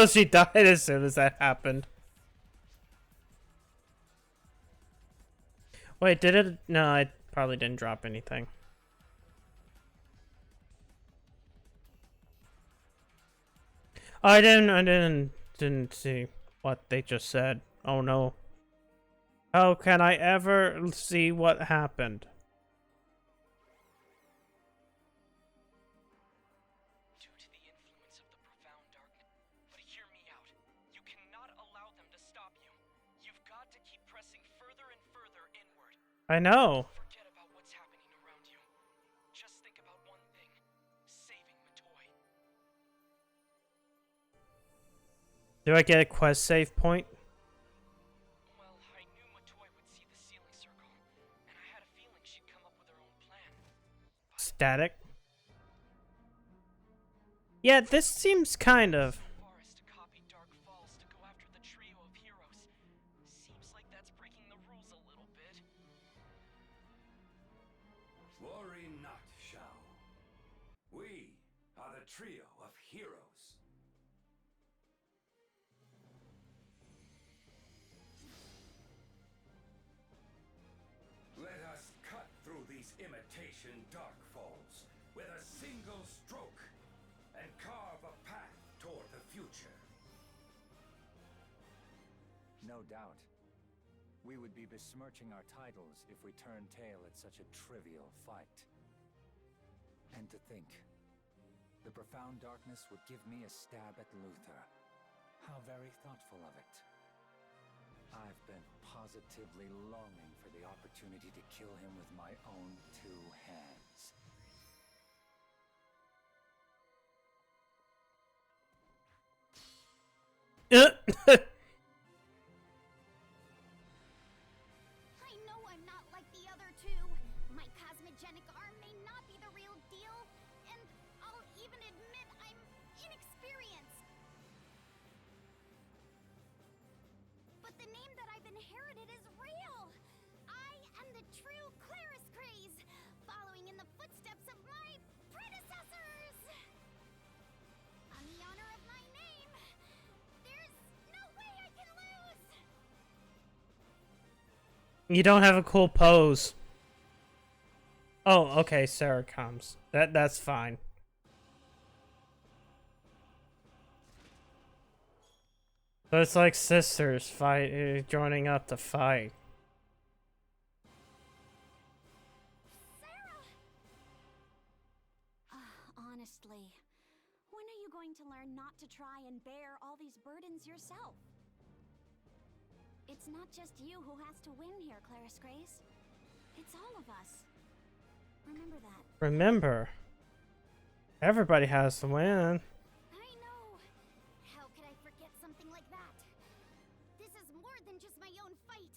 She died as soon as that happened. Wait, did it? No, I probably didn't drop anything. I didn't see what they just said. Oh no. How can I ever see what happened? Due to the influence of the profound darkness. But hear me out. You cannot allow them to stop you. You've got to keep pressing further and further inward. I know. Forget about what's happening around you. Just think about one thing. Saving Matoy. Do I get a quest save point? Well, I knew Matoy would see the ceiling circle, and I had a feeling she'd come up with her own plan. Static. Yeah, this seems kind of. Forest to copy Dark Falls to go after the trio of heroes. Seems like that's breaking the rules a little bit. Worry not, Shao. We are the trio of heroes. Let us cut through these imitation dark falls with a single stroke and carve a path toward the future. No doubt. We would be besmirching our titles if we turned tail at such a trivial fight. And to think, the profound darkness would give me a stab at Luther. How very thoughtful of it. I've been positively longing for the opportunity to kill him with my own two hands. I know I'm not like the other two. My cosmogenic arm may not be the real deal, and I'll even admit I'm inexperienced. But the name that I've inherited is real. I am the true Claris Craze, following in the footsteps of my predecessors. On the honor of my name, there's no way I can lose. You don't have a cool pose. Oh, okay, Sarah comes. That's fine. So it's like sisters fight, joining up to fight. Sarah! Honestly, when are you going to learn not to try and bear all these burdens yourself? It's not just you who has to win here, Claris Grace. It's all of us. Remember that. Remember, everybody has to win. I know. How could I forget something like that? This is more than just my own fight.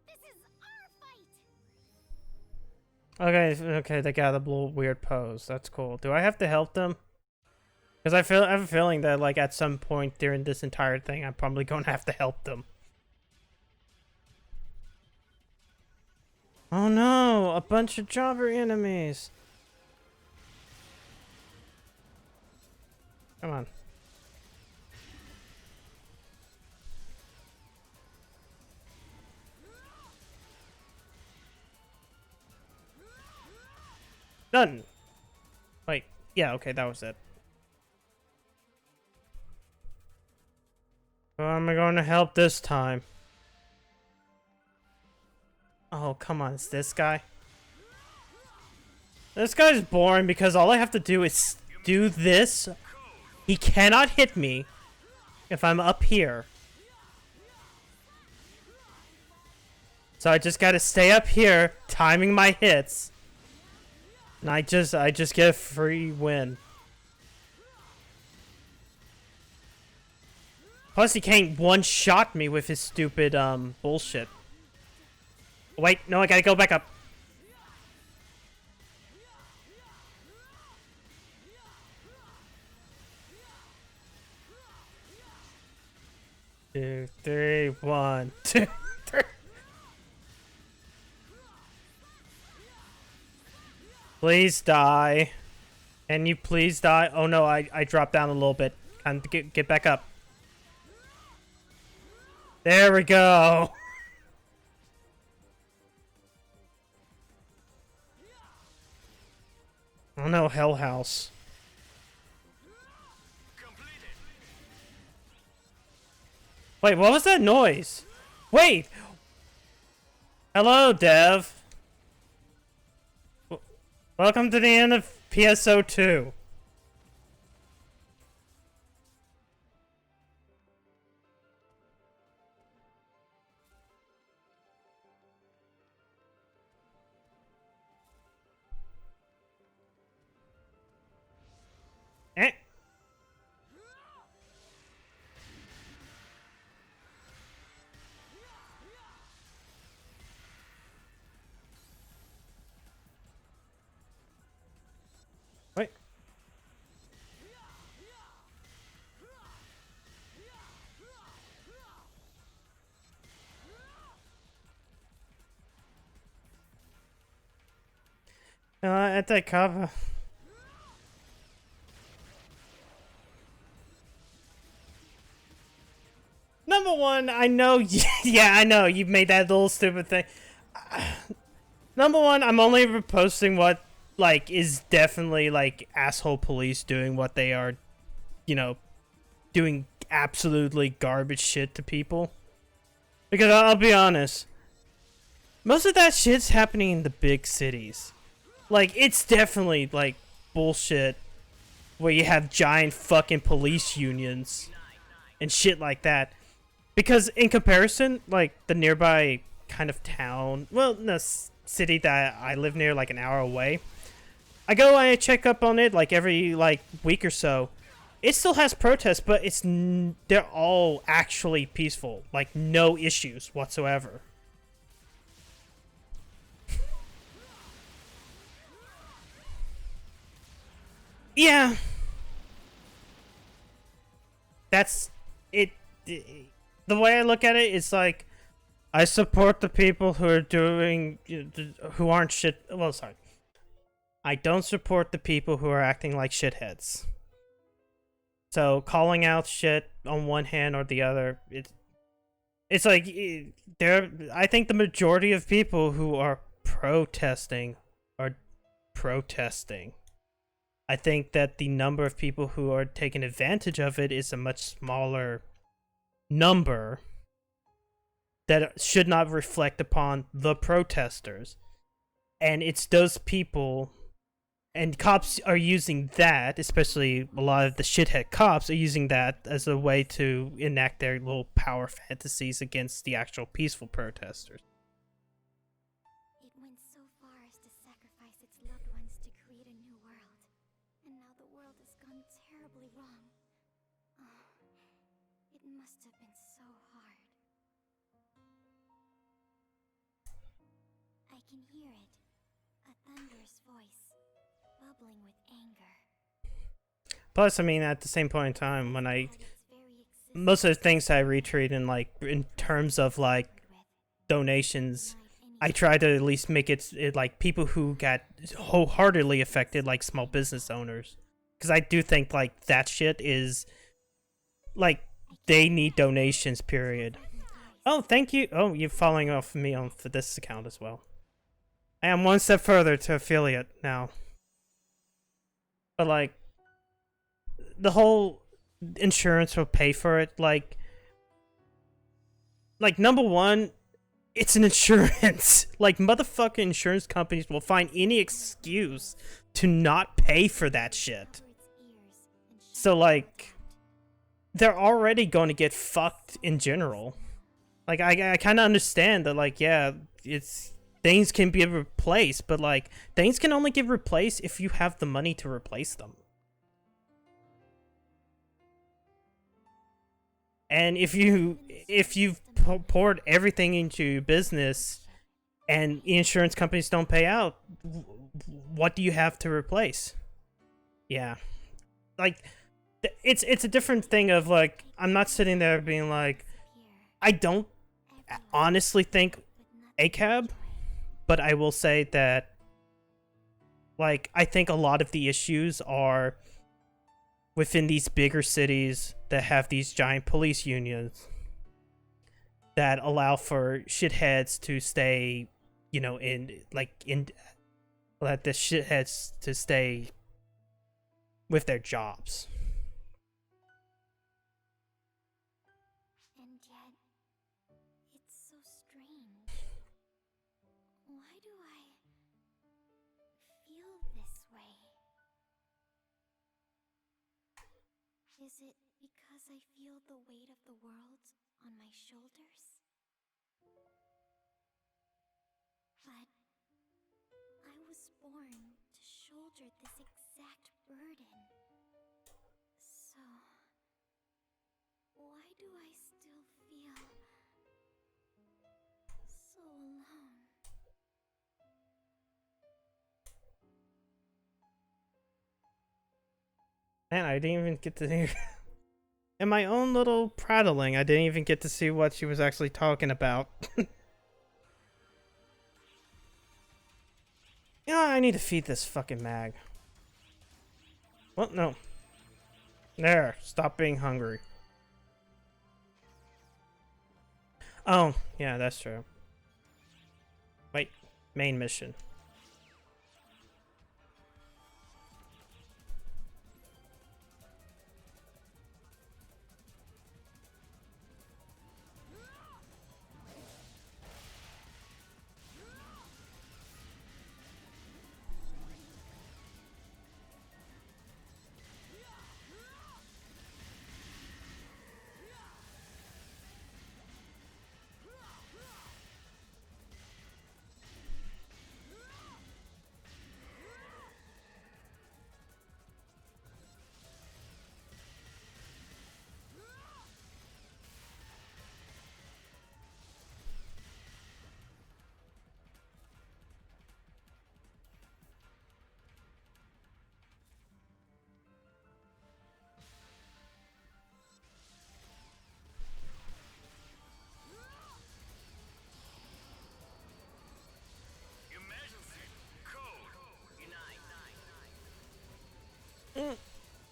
This is our fight. Okay, they got a little weird pose. That's cool. Do I have to help them? Because I have a feeling that like at some point during this entire thing, I'm probably going to have to help them. Oh no, a bunch of jobber enemies. Come on. Done. Wait, yeah, okay, that was it. Who am I going to help this time? Oh, come on, it's this guy. This guy's boring because all I have to do is do this. He cannot hit me if I'm up here. So I just gotta stay up here, timing my hits. And I just get a free win. Plus he can't one-shot me with his stupid, bullshit. Wait, no, I gotta go back up. Two, three, 1, 2, 3. Please die. Can you please die? Oh no, I dropped down a little bit. Time to get back up. There we go. Oh no, Hell House. Wait, what was that noise? Wait! Hello, Dev. Welcome to the end of PSO 2. Eh? Wait. At that cover. Number one, I know, yeah, I know, you made that little stupid thing. Number one, I'm only reposting what, like, is definitely, like, asshole police doing what they are, you know, doing absolutely garbage shit to people. Because I'll be honest, most of that shit's happening in the big cities. Like, it's definitely, like, bullshit where you have giant fucking police unions and shit like that. Because in comparison, like, the nearby kind of town, well, no, city that I live near, like, an hour away, I go and I check up on it, like, every, like, week or so. It still has protests, but they're all actually peaceful. Like, no issues whatsoever. Yeah. That's it. The way I look at it, it's like I support the people who are who aren't shit. Well, sorry. I don't support the people who are acting like shitheads. So calling out shit on one hand or the other, it's like I think the majority of people who are protesting are protesting. I think that the number of people who are taking advantage of it is a much smaller number that should not reflect upon the protesters. And it's those people, and cops are using that, especially a lot of the shithead cops are using that as a way to enact their little power fantasies against the actual peaceful protesters. It went so far as to sacrifice its loved ones to create a new world. And now the world has gone terribly wrong. Oh, it must have been so hard. I can hear it. A thunderous voice, bubbling with anger. Plus, I mean, at the same point in time, when most of the things I retweet in terms of, like, donations, I try to at least make it like people who got wholeheartedly affected, like small business owners. Because I do think, like, that shit is, like, they need donations, period. Oh, thank you. Oh, you're following off me on for this account as well. I am one step further to affiliate now. But, like, the whole insurance will pay for it. Like, number one, it's an insurance. Like, motherfucking insurance companies will find any excuse to not pay for that shit. So, like, they're already going to get fucked in general. Like, I kind of understand that, like, yeah, it's things can be replaced, but like things can only get replaced if you have the money to replace them. And if you've poured everything into your business and insurance companies don't pay out, what do you have to replace? Yeah, like it's a different thing of like I'm not sitting there being like I don't honestly think ACAB, but I will say that like I think a lot of the issues are within these bigger cities that have these giant police unions that allow for shitheads to stay, you know, let the shitheads to stay with their jobs. And yet, it's so strange. Why do I feel this way? Is it because I feel the weight of the world on my shoulders? But I was born to shoulder this exact burden. So, why do I still feel so alone? Man, I didn't even get to hear. In my own little prattling, I didn't even get to see what she was actually talking about. Yeah, I need to feed this fucking mag. Well, no. There, stop being hungry. Oh, yeah, that's true. Wait, main mission.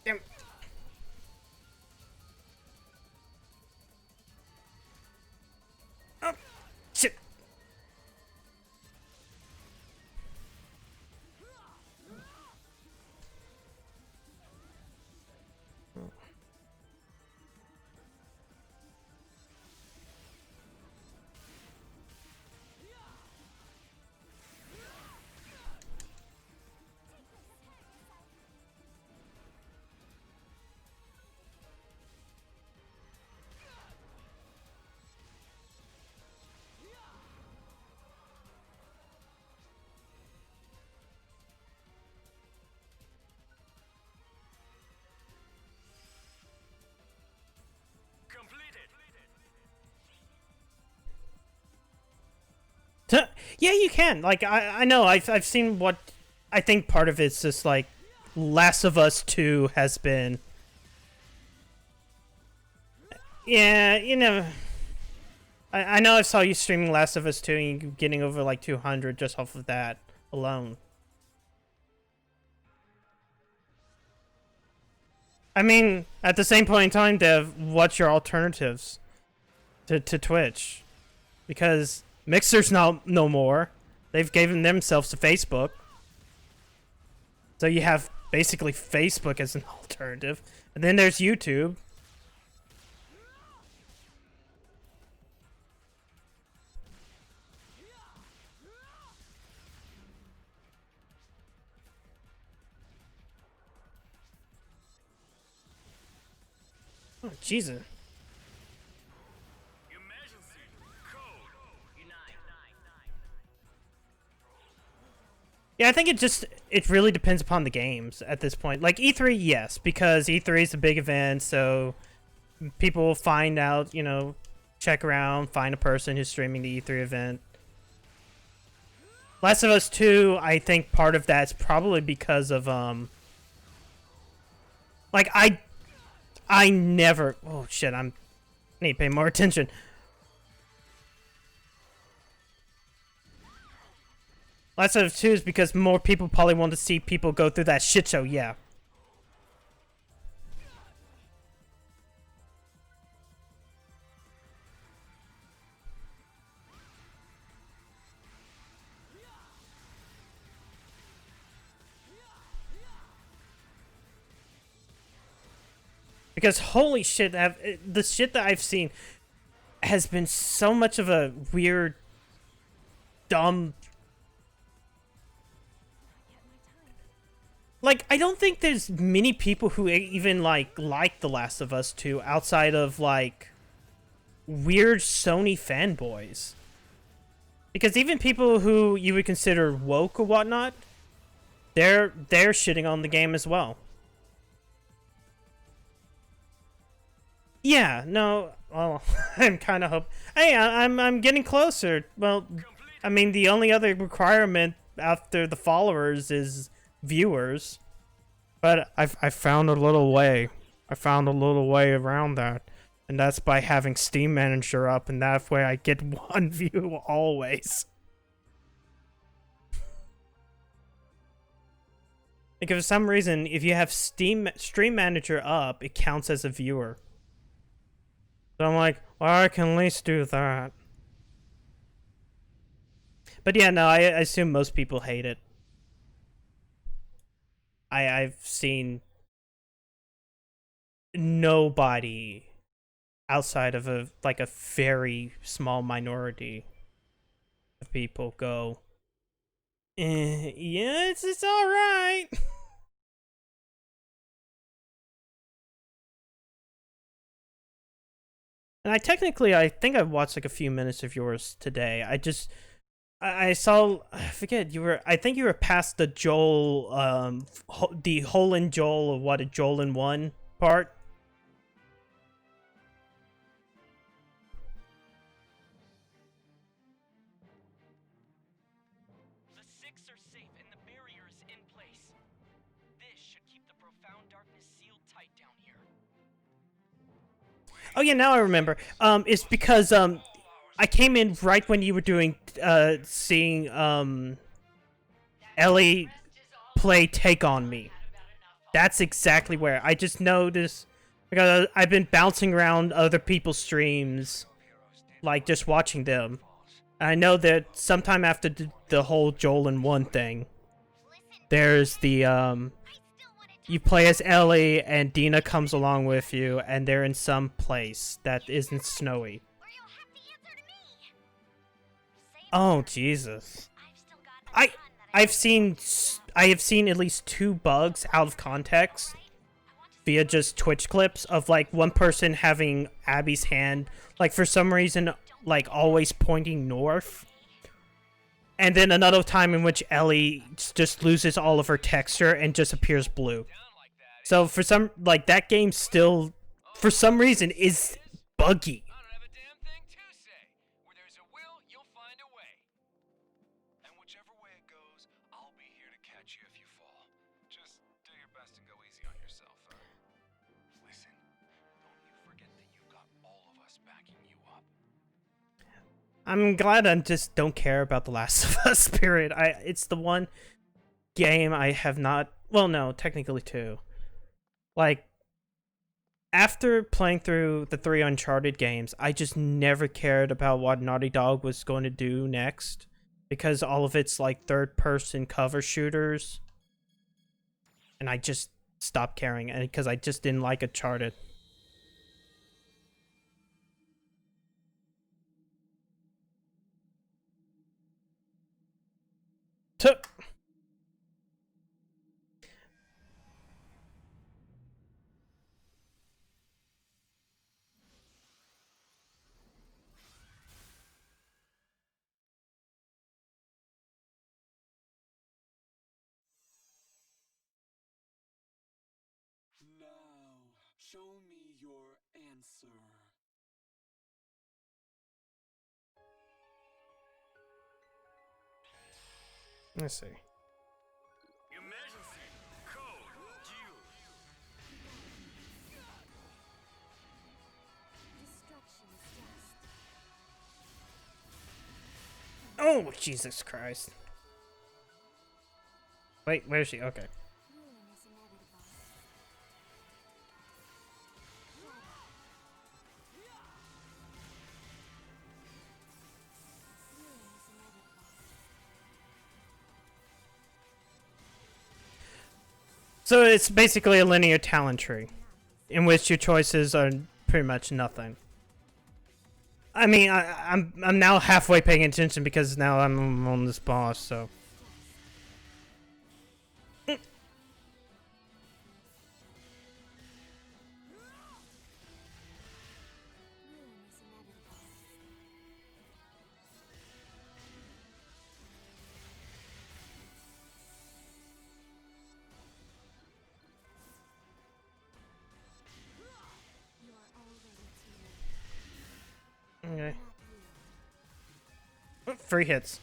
Damn. Oh, shit. Yeah, you can. Like, I know. I've seen what. I think part of it's just like Last of Us 2 has been. Yeah, you know. I know I saw you streaming Last of Us 2 and you getting over like 200 just off of that alone. I mean, at the same point in time, Dev, what's your alternatives to Twitch? Because Mixer's no more. They've given themselves to Facebook. So you have basically Facebook as an alternative. And then there's YouTube. Oh, Jesus. Yeah, I think it really depends upon the games at this point. Like E3, yes, because E3 is a big event, so people will find out, check around, find a person who's streaming the E3 event. Last of Us 2, I think part of that's probably because of like I never, oh shit, I need to pay more attention. Last of Us 2 is because more people probably want to see people go through that shit show, yeah. Because holy shit, the shit that I've seen has been so much of a weird, dumb. Like, I don't think there's many people who even like The Last of Us 2 outside of like weird Sony fanboys. Because even people who you would consider woke or whatnot, they're shitting on the game as well. Yeah, no, well, I'm kind of Hey, I'm getting closer. Well, I mean, the only other requirement after the followers is viewers, but I found a little way. I found a little way around that, and that's by having Steam Manager up, and that way I get one view always. Like, for some reason, if you have Stream Manager up, it counts as a viewer. So I'm like, well, I can at least do that. But yeah, no, I assume most people hate it. I've seen nobody outside of a very small minority of people go, yeah, it's all right. And I think I watched like a few minutes of yours today. I saw, I forget, I think you were past the Joel, the hole in Joel, or what, a Joel in one part. The Six are safe and the barrier is in place. This should keep the profound darkness sealed tight down here. Oh yeah, now I remember. It's because I came in right when you were doing seeing Ellie play Take on Me. That's exactly where I just noticed, because I've been bouncing around other people's streams, like just watching them. And I know that sometime after the whole Joel in one thing, there's the you play as Ellie and Dina comes along with you, and they're in some place that isn't snowy. Oh Jesus! I have seen at least 2 bugs out of context via just Twitch clips of like one person having Abby's hand, like for some reason, like always pointing north. And then another time in which Ellie just loses all of her texture and just appears blue. So for some, like, that game still, for some reason, is buggy. I don't have a damn thing to say. Where there's a will, you'll find a way. And whichever way it goes, I'll be here to catch you if you fall. Just do your best and go easy on yourself. Listen, don't you forget that you've got all of us backing you up. I'm glad I just don't care about The Last of Us, period. It's the one game I have not, well, no, technically 2. Like, after playing through the 3 Uncharted games, I just never cared about what Naughty Dog was going to do next, because all of it's like third-person cover shooters, and I just stopped caring, and because I just didn't like Uncharted. Show me your answer. Let's see. Emergency code due. Oh, Jesus Christ. Wait, where is she? Okay. So it's basically a linear talent tree, in which your choices are pretty much nothing. I mean, I'm now halfway paying attention because now I'm on this boss, so. Okay. Oh, free hits.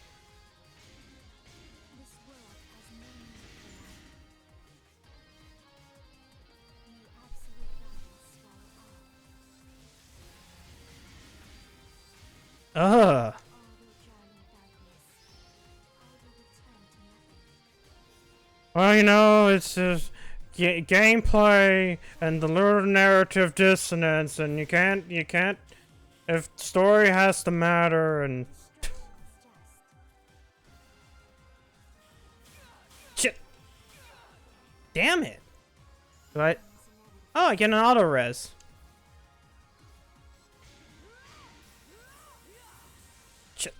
Ugh. Well, you know, it's just gameplay and the little narrative dissonance, and you can't, if story has to matter, and shit. Damn it. Right? Oh, I get an auto res. Shit.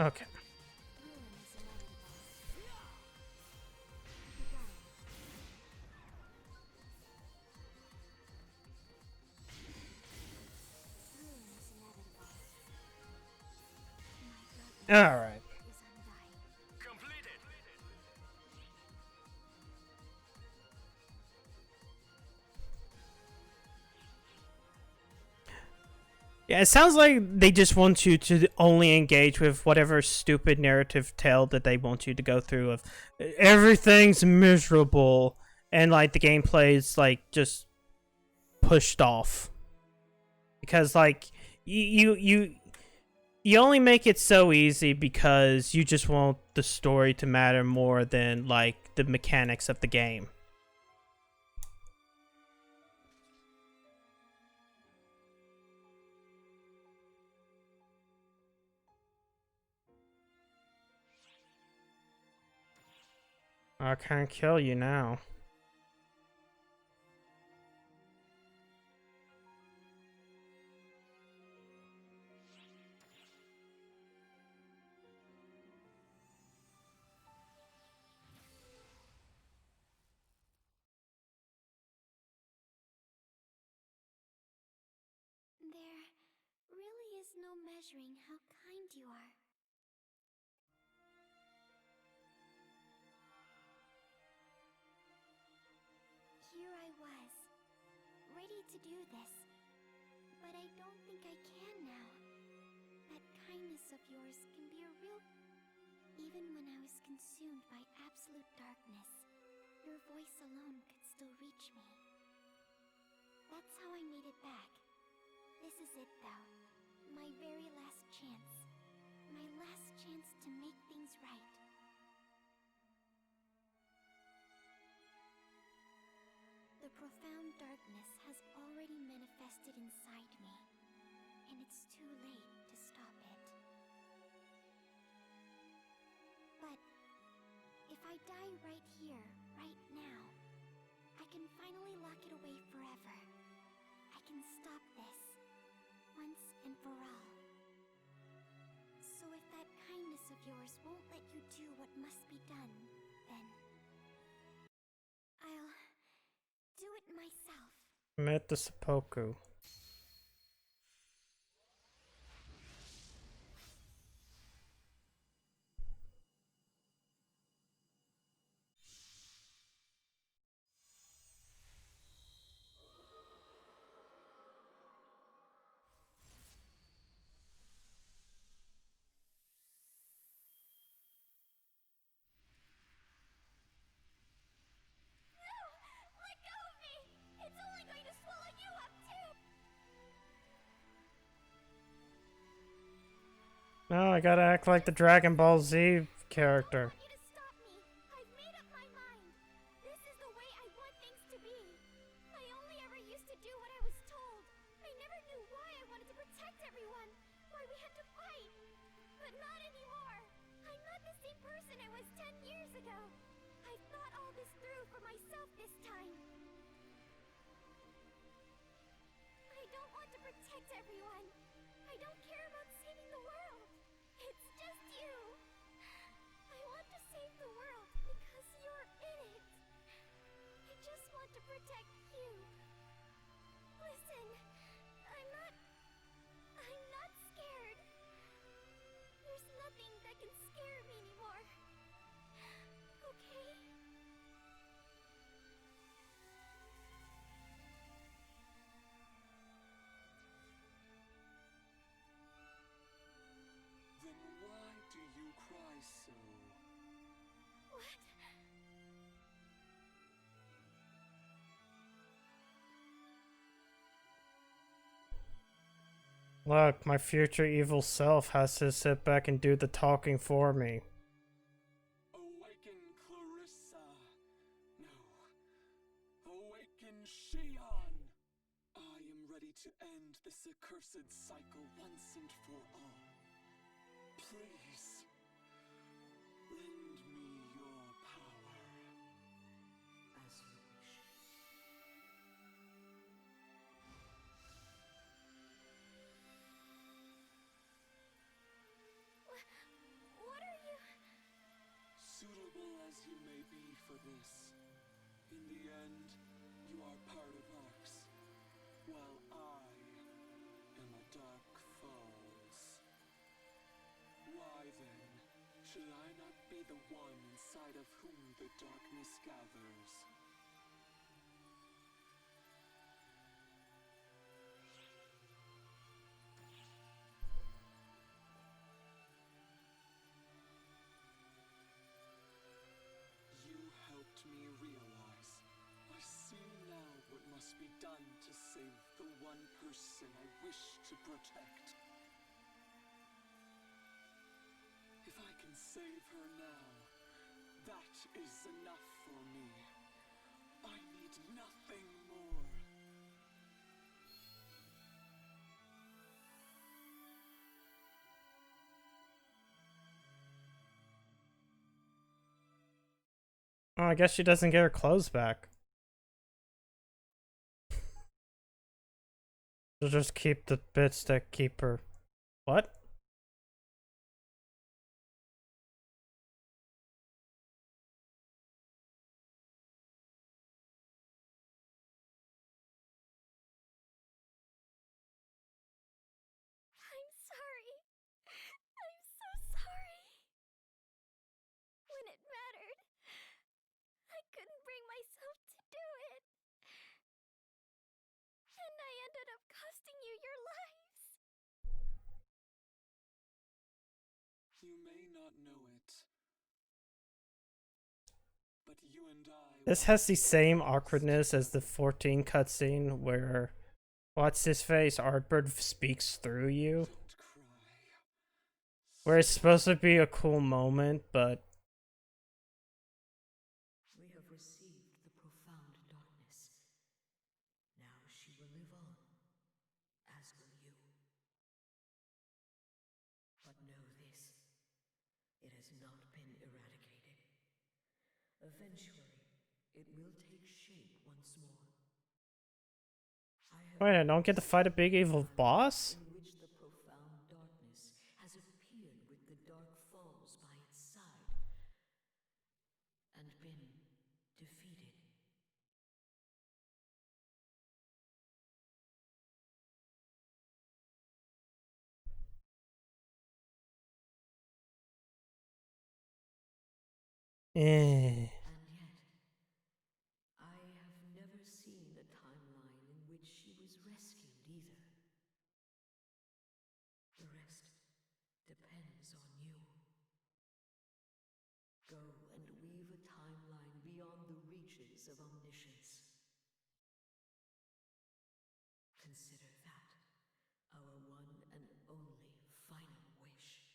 Okay. All right. Completed. Yeah, it sounds like they just want you to only engage with whatever stupid narrative tale that they want you to go through of everything's miserable and like the gameplay is like just pushed off. Because like you only make it so easy because you just want the story to matter more than like the mechanics of the game. I can't kill you now. There really is no measuring how kind you are. Here I was, ready to do this, but I don't think I can now. That kindness of yours can be a real... Even when I was consumed by absolute darkness, your voice alone could still reach me. That's how I made it back. This is it, though. My very last chance. My last chance to make things right. The profound darkness has already manifested inside me, and it's too late to stop it. But if I die right here, right now, I can finally lock it away forever. I can stop this, once and for all. So if that kindness of yours won't let you do what must be done, then I'll do it myself. Met the seppuku. Let go of me! It's only going to swallow you up, too! No, I gotta act like the Dragon Ball Z character. I want you to stop me. I've made up my mind. This is the way I want things to be. I only ever used to do what I was told. I never knew why I wanted to protect everyone, why we had to fight. But not anymore. I'm not the same person I was 10 years ago. I've thought all this through for myself this time. I don't want to protect everyone. I don't care about saving the world. It's just you. I want to save the world because you're in it. I just want to protect you. Listen, I'm not scared. There's nothing that can scare me anymore. Okay? Then why do you cry so? What? Look, my future evil self has to sit back and do the talking for me. Awaken, Clarissa! No. Awaken, Shion! I am ready to end this accursed cycle once and for all. Please, lend me your power. As you wish. What are you? Suitable as you may be for this, in the end, you are part of Arx, while I am a Dark Falls. Why then, should I not be the one inside of whom the darkness gathers? You helped me realize. I see now what must be done to save the one person I wish to protect. If I can save her now, that is enough for me. I need nothing more. Oh, I guess she doesn't get her clothes back. She'll just keep the bits that keep her... What? I'm sorry. I'm so sorry. When it mattered, I couldn't bring myself to do it. And I ended up costing you your lives. You may not know it, but you and I... This has the same awkwardness as the 14 cutscene where... What's his face? Artbird speaks through you. Don't cry. Where it's supposed to be a cool moment, but... We have received the profound darkness. Now she will live on, as will you. But know this, it has not been eradicated. Eventually, it will take shape once more. I have Wait, I don't get to fight a big evil boss? in which the profound darkness has appeared maiden with the Dark Falls by its side and been defeated. Eh. And yet, I have never seen a timeline in which she was rescued either. The rest depends on you. Go and weave a timeline beyond the reaches of omniscience. Consider that our one and only final wish.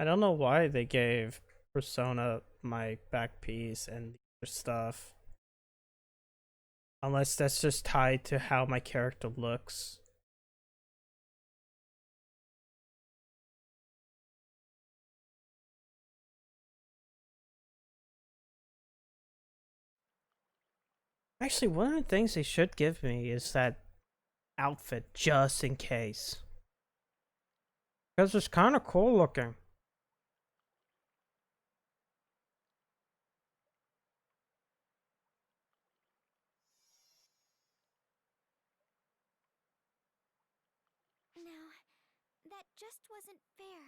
I don't know why they gave Persona my back piece and the other stuff. Unless that's just tied to how my character looks. Actually, one of the things they should give me is that outfit just in case. Because it's kind of cool looking. No, that just wasn't fair.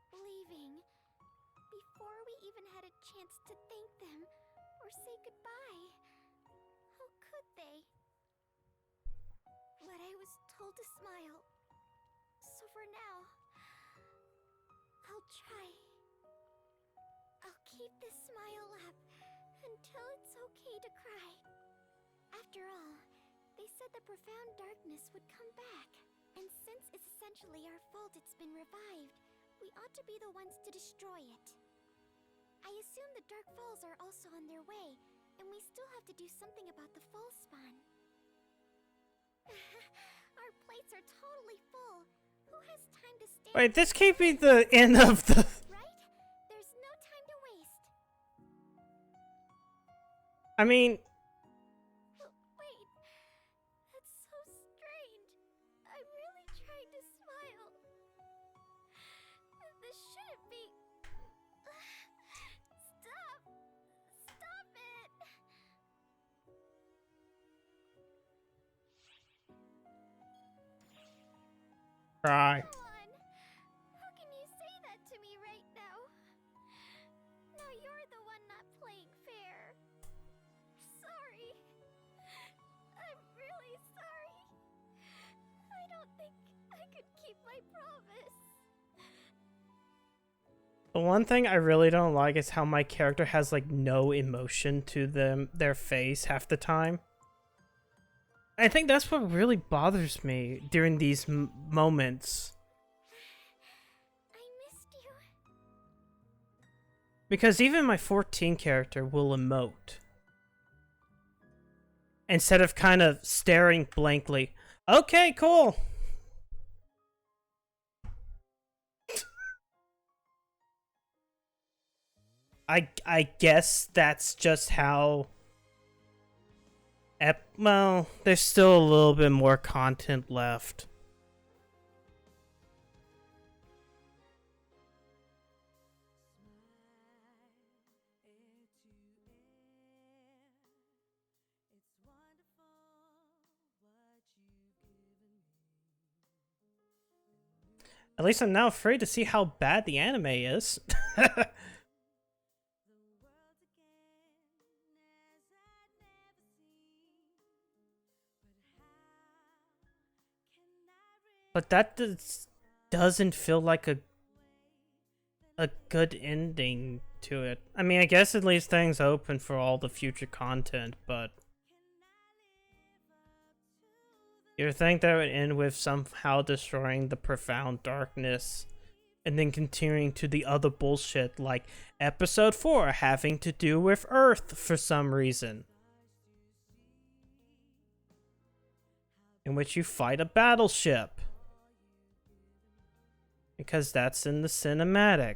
Leaving before we even had a chance to thank them or say goodbye. How could they? But I was told to smile. So for now, I'll try. I'll keep this smile up until it's okay to cry. After all, they said the profound darkness would come back. And since it's essentially our fault it's been revived, we ought to be the ones to destroy it. I assume the Dark Falls are also on their way, and we still have to do something about the fall spawn. Our plates are totally full. Who has time to stand? Wait, this can't be the end of the... Right? There's no time to waste. I mean... Wait, that's so strange. I'm really trying to smile. This shouldn't be... Stop! Stop it! Cry. Come on. How can you say that to me right now? Now you're the one not playing fair. Sorry. I'm really sorry. I don't think I could keep my promise. The one thing I really don't like is how my character has like no emotion to their face half the time. I think that's what really bothers me during these moments. I missed you. Because even my 14 character will emote. Instead of kind of staring blankly. Okay, cool. I guess that's just how... well, there's still a little bit more content left. At least I'm now afraid to see how bad the anime is. But that doesn't feel like a good ending to it. I mean, I guess it leaves things open for all the future content, but you'd think that would end with somehow destroying the profound darkness and then continuing to the other bullshit like episode 4 having to do with Earth for some reason. In which you fight a battleship. Because that's in the cinematic.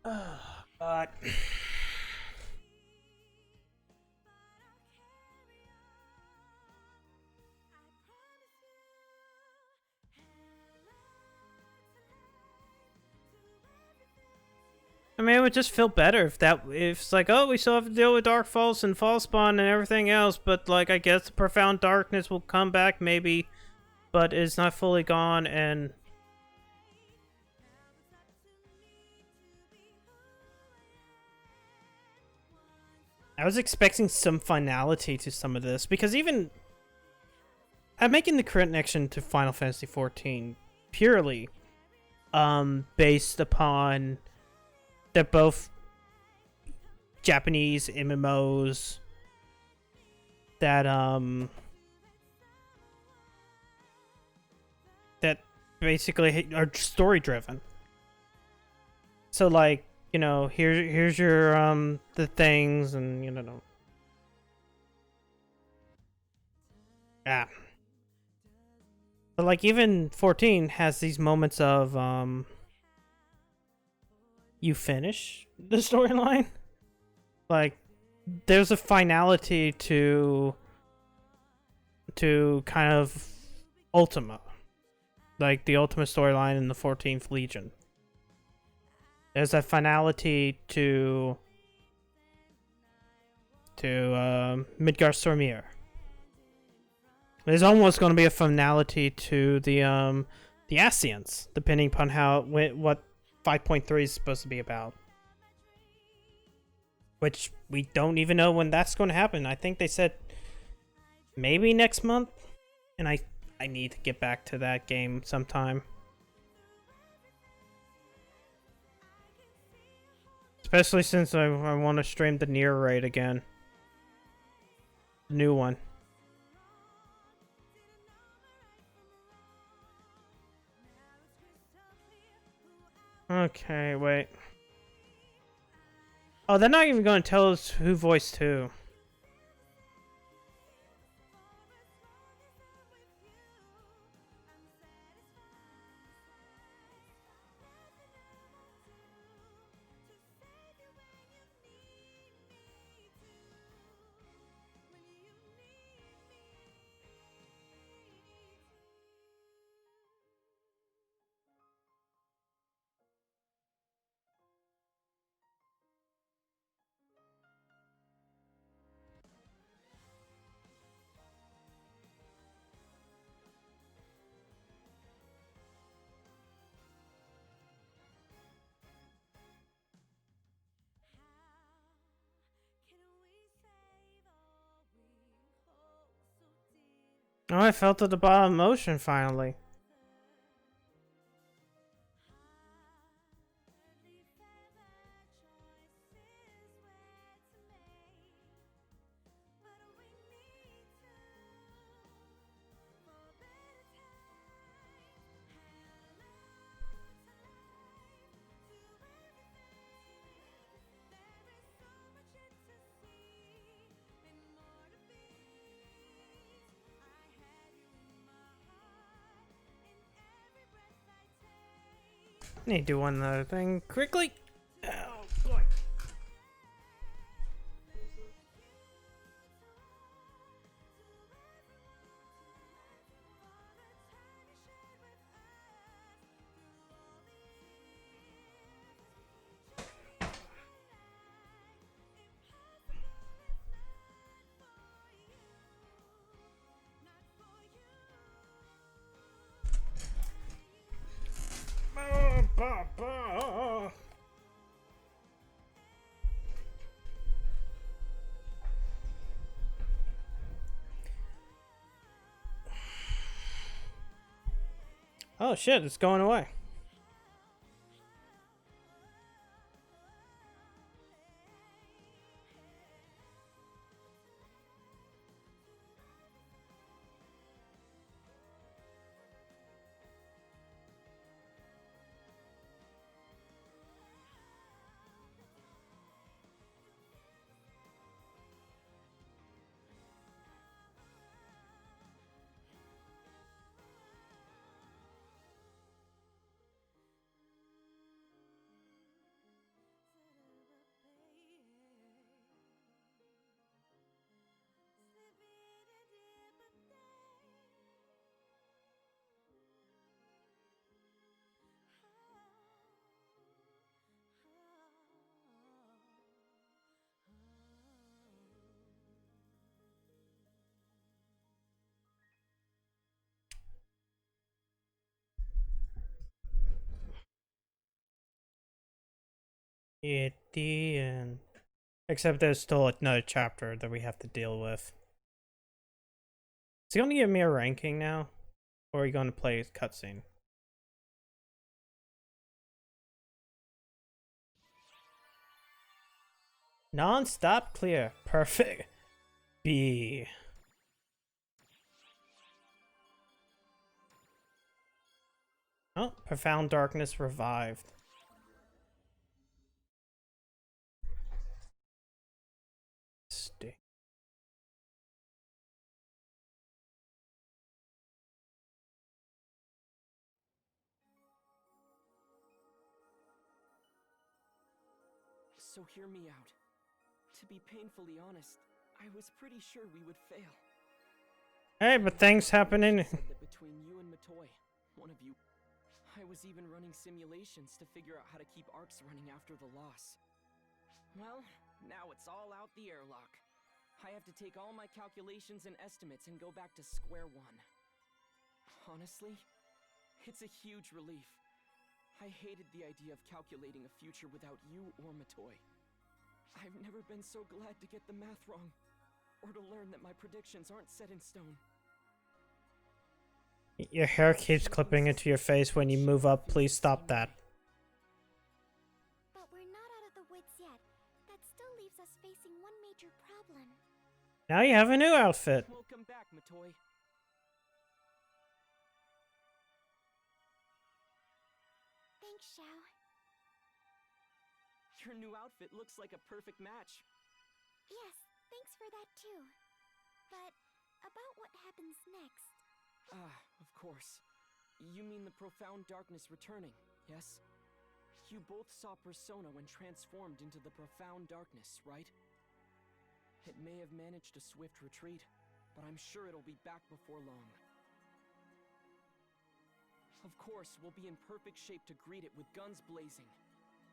Oh, God. I mean, it would just feel better if it's like, oh, we still have to deal with Dark Falls and Fallspawn and everything else, but like, I guess the Profound Darkness will come back maybe, but it's not fully gone, and I was expecting some finality to some of this, because even I'm making the connection to Final Fantasy XIV purely based upon they're both Japanese MMOs that that basically are story driven. So like, you know, here's your the things, and you know. Yeah. But like even 14 has these moments of you finish the storyline. Like there's a finality to kind of Ultima. Like the Ultima storyline in the 14th Legion. There's a finality to Midgar Stormir. There's almost going to be a finality to the Ascians, depending upon what 5.3 is supposed to be about. Which we don't even know when that's going to happen. I think they said maybe next month, and I need to get back to that game sometime. Especially since I want to stream the Nier raid again. New one. Okay, wait. Oh, they're not even going to tell us who voiced who. Oh, I felt at the bottom motion finally. Need to do one other thing quickly. Oh boy. Oh shit, it's going away. At the end. Except there's still another chapter that we have to deal with. Is he gonna give me a ranking now? Or are you gonna play his cutscene? Non-stop clear. Perfect. B. Oh, profound darkness revived. Stay. So hear me out. To be painfully honest, I was pretty sure we would fail. Hey, but things happening. Said that between you and Matoy, one of you, I was even running simulations to figure out how to keep arcs running after the loss. Well, now it's all out the airlock. I have to take all my calculations and estimates and go back to square one. Honestly, it's a huge relief. I hated the idea of calculating a future without you or Matoy. I've never been so glad to get the math wrong, or to learn that my predictions aren't set in stone. Your hair keeps clipping into your face when you move up. Please stop that. But we're not out of the woods yet. That still leaves us facing one major problem. Now you have a new outfit. Welcome back, Matoy. Thanks, Xiao. Your new outfit looks like a perfect match. Yes, thanks for that too. But about what happens next? Ah, of course. You mean the profound darkness returning, yes? You both saw Persona when transformed into the profound darkness, right? It may have managed a swift retreat, but I'm sure it'll be back before long. Of course, we'll be in perfect shape to greet it with guns blazing.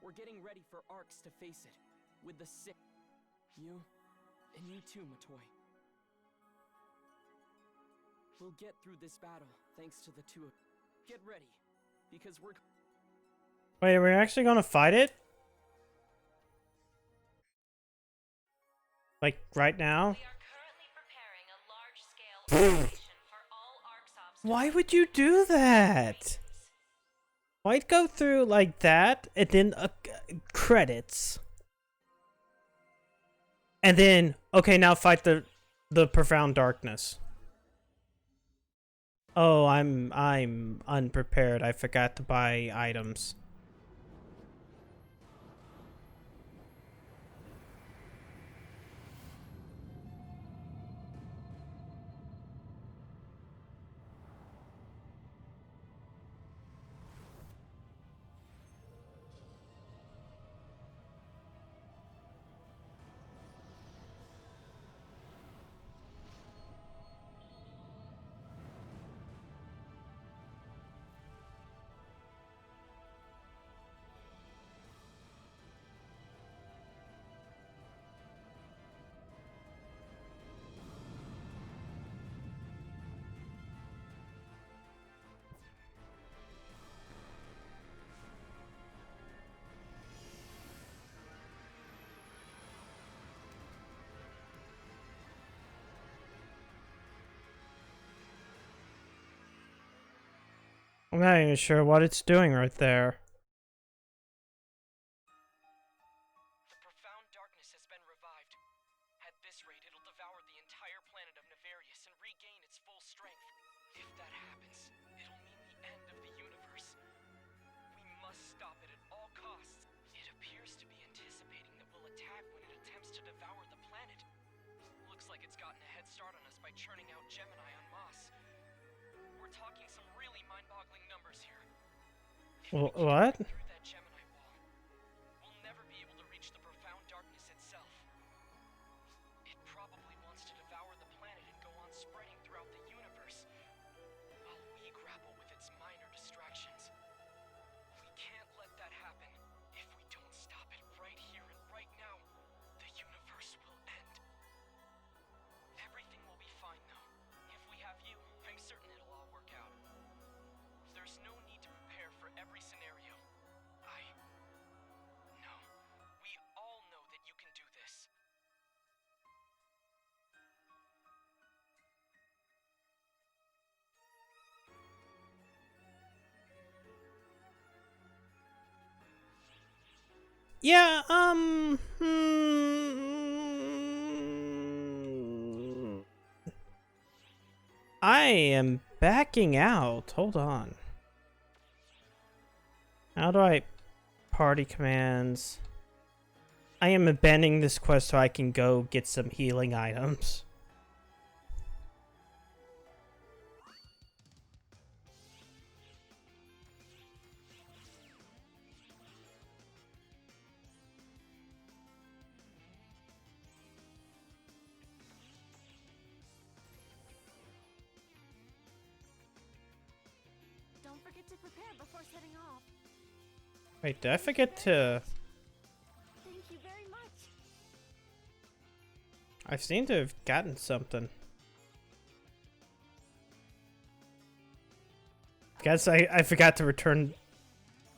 We're getting ready for arcs to face it, with the sick. You, and you too, Matoy. We'll get through this battle, thanks to the two of you. Get ready, because we're... Wait, are we actually gonna fight it? Like, right now? We are currently preparing a large-scale operation for all ARCSOPs. Why would you do that? Why'd go through like that, and then credits? And then, okay, now fight the profound darkness. Oh, I'm unprepared. I forgot to buy items. I'm not even sure what it's doing right there. The profound darkness has been revived. At this rate, it'll devour the entire planet of Nefarious and regain its full strength. If that happens, it'll mean the end of the universe. We must stop it at all costs. It appears to be anticipating that we'll attack when it attempts to devour the planet. Looks like it's gotten a head start on us by churning out Gemini on Moss. We're talking some really mind-boggling numbers here. If we can't What? break through that Gemini wall, we'll never be able to reach the profound darkness itself. It probably wants to devour the planet and go on spreading throughout the universe, while we grapple with its minor distractions. We can't let that happen. If we don't stop it right here and right now, the universe will end. Everything will be fine, though. If we have you, I'm certain it'll all work out. There's no need to prepare for every scenario. Yeah, I am backing out. Hold on. How do I party commands? I am abandoning this quest so I can go get some healing items. Don't forget to prepare before setting off. Wait, did I forget to... Thank you very much. I seem to have gotten something. Guess I forgot to return...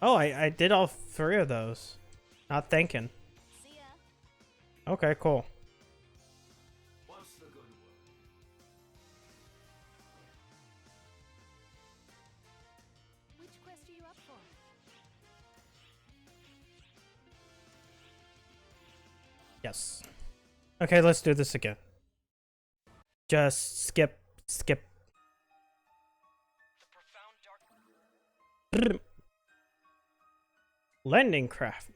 Oh, I did all 3 of those. Not thinking. See ya. Okay, cool. What's the good word? Which quest are you up for? Yes. Okay, let's do this again. Just skip. The profound dark. Landing craft.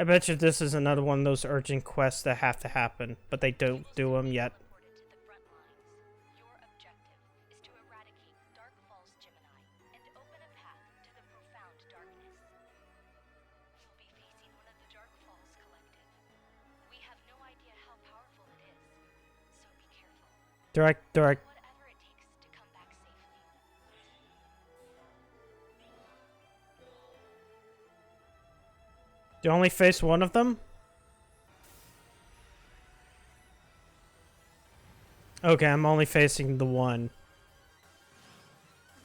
I bet you this is another one of those urgent quests that have to happen, but they don't do them yet. Reported to the front lines. Your objective is to eradicate Dark Falls Gemini and open a path to the profound darkness. You'll be facing one of the Dark Falls Collective. We have no idea how powerful it is, so be careful. Do I Whatever it takes to come back safely. do you only face one of them? Okay, I'm only facing the one.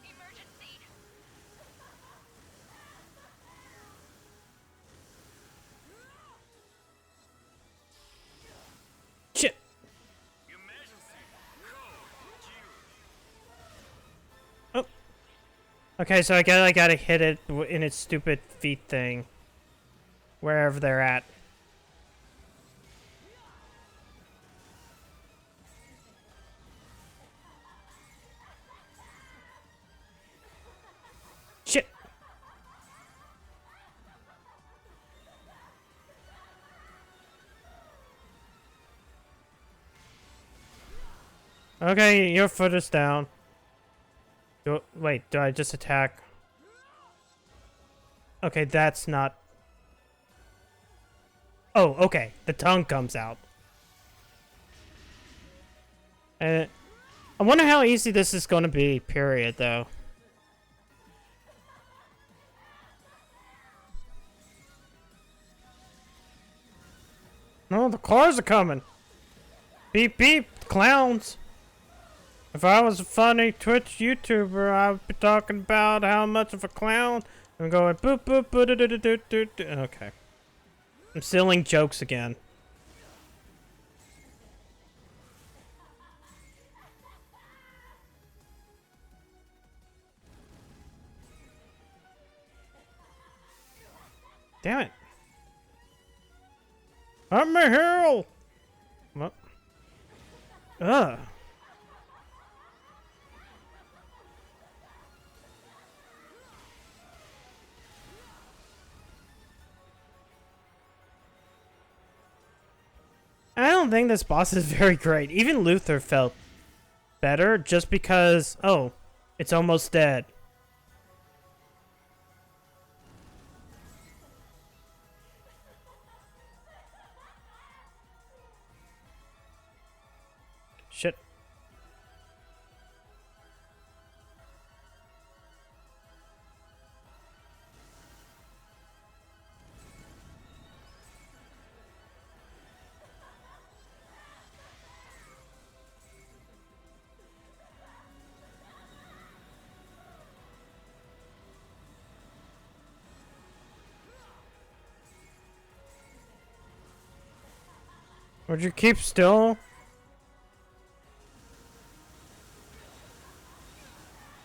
Emergency! Shit. Oh. Okay, so I gotta hit it in its stupid feet thing. Wherever they're at. Shit. Okay, your foot is down. Wait, do I just attack? Okay, that's not... Oh, okay. The tongue comes out. I wonder how easy this is going to be, period, though. No, the cars are coming. Beep, beep, clowns. If I was a funny Twitch YouTuber, I'd be talking about how much of a clown. I'm going boop, boop, boop, do, do, do, do, do, do. Okay. I'm stealing jokes again. Damn it. Let me heal! What? Ugh. I don't think this boss is very great. Even Luther felt better just because, oh, it's almost dead. Shit. Would you keep still?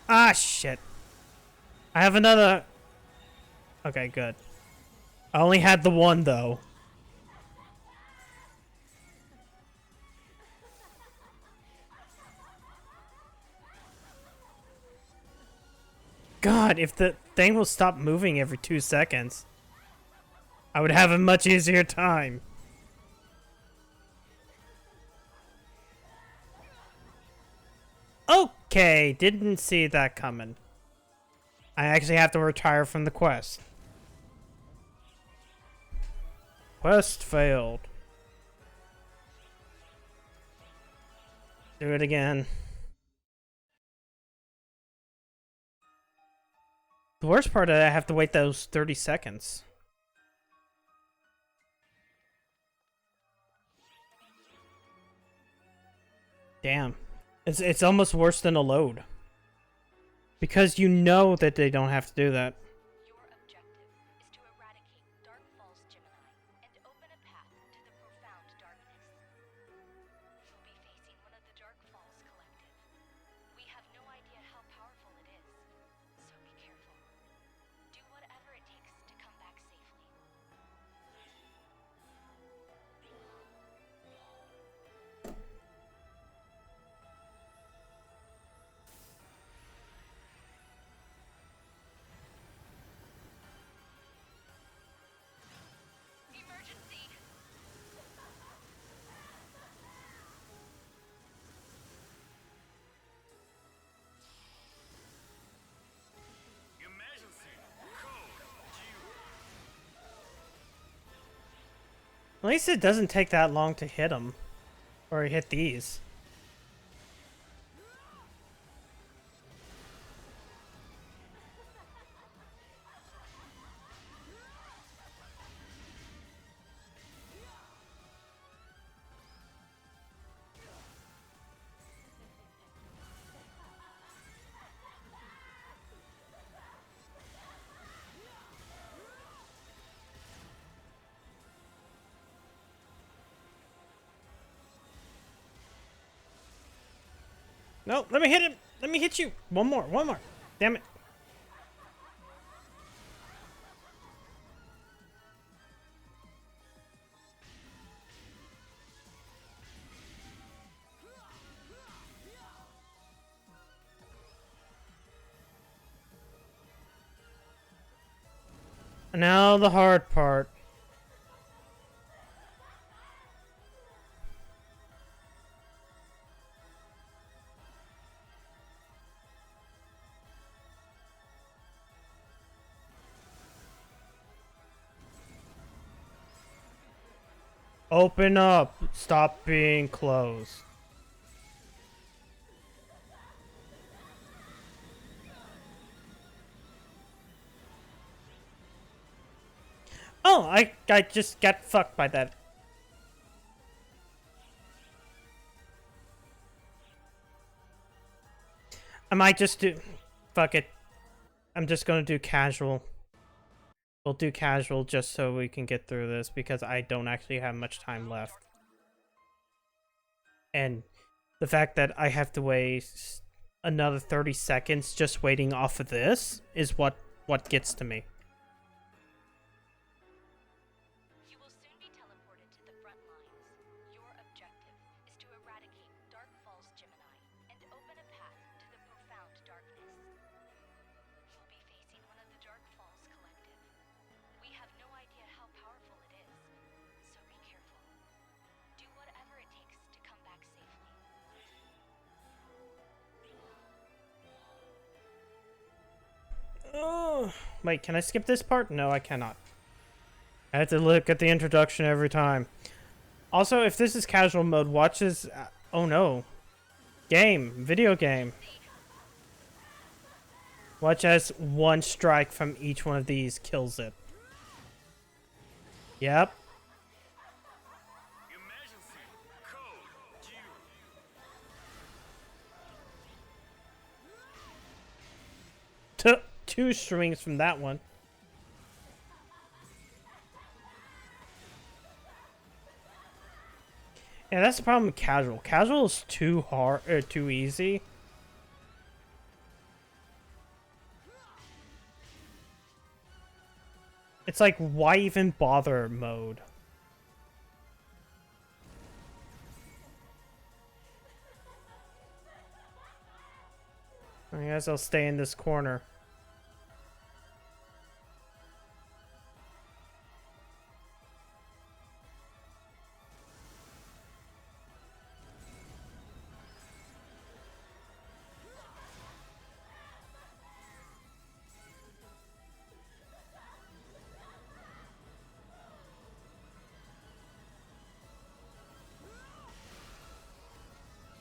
Ah, shit. I have another. Okay, good. I only had the one though. God, if the thing will stop moving every 2 seconds, I would have a much easier time. Okay, didn't see that coming. I actually have to retire from the quest. Quest failed. Do it again. The worst part is I have to wait those 30 seconds. Damn. It's almost worse than a load. Because you know that they don't have to do that. Your objective is to eradicate Dark Falls Gemini and open a path to the profound darkness. You'll be facing one of the Dark Falls Collective. We have no idea how powerful it is, so be careful. Do whatever it takes to come back safely. Emergency! At least it doesn't take that long to hit them. Or hit these. No, let me hit him. Let me hit you. One more. One more. Damn it. Now the hard part. Open up. Stop being closed. Oh, I just got fucked by that. I might just do... Fuck it. I'm just gonna do casual. We'll do casual just so we can get through this because I don't actually have much time left. And the fact that I have to waste another 30 seconds just waiting off of this is what gets to me. You will soon be teleported to the front lines. Your objective is to eradicate Dark Falls Gemini and open a path to the profound darkness. You'll be facing one of the Dark Falls Collective. We have no idea how powerful it is, so be careful. Do whatever it takes to come back safely. Oh, wait, can I skip this part? No, I cannot. I have to look at the introduction every time. Also, if this is casual mode, watch this... oh no. Video game. Watch as one strike from each one of these kills it. Yep. Two strings from that one. Yeah, that's the problem with casual. Casual is too hard or too easy. It's like, why even bother mode? I guess I'll stay in this corner.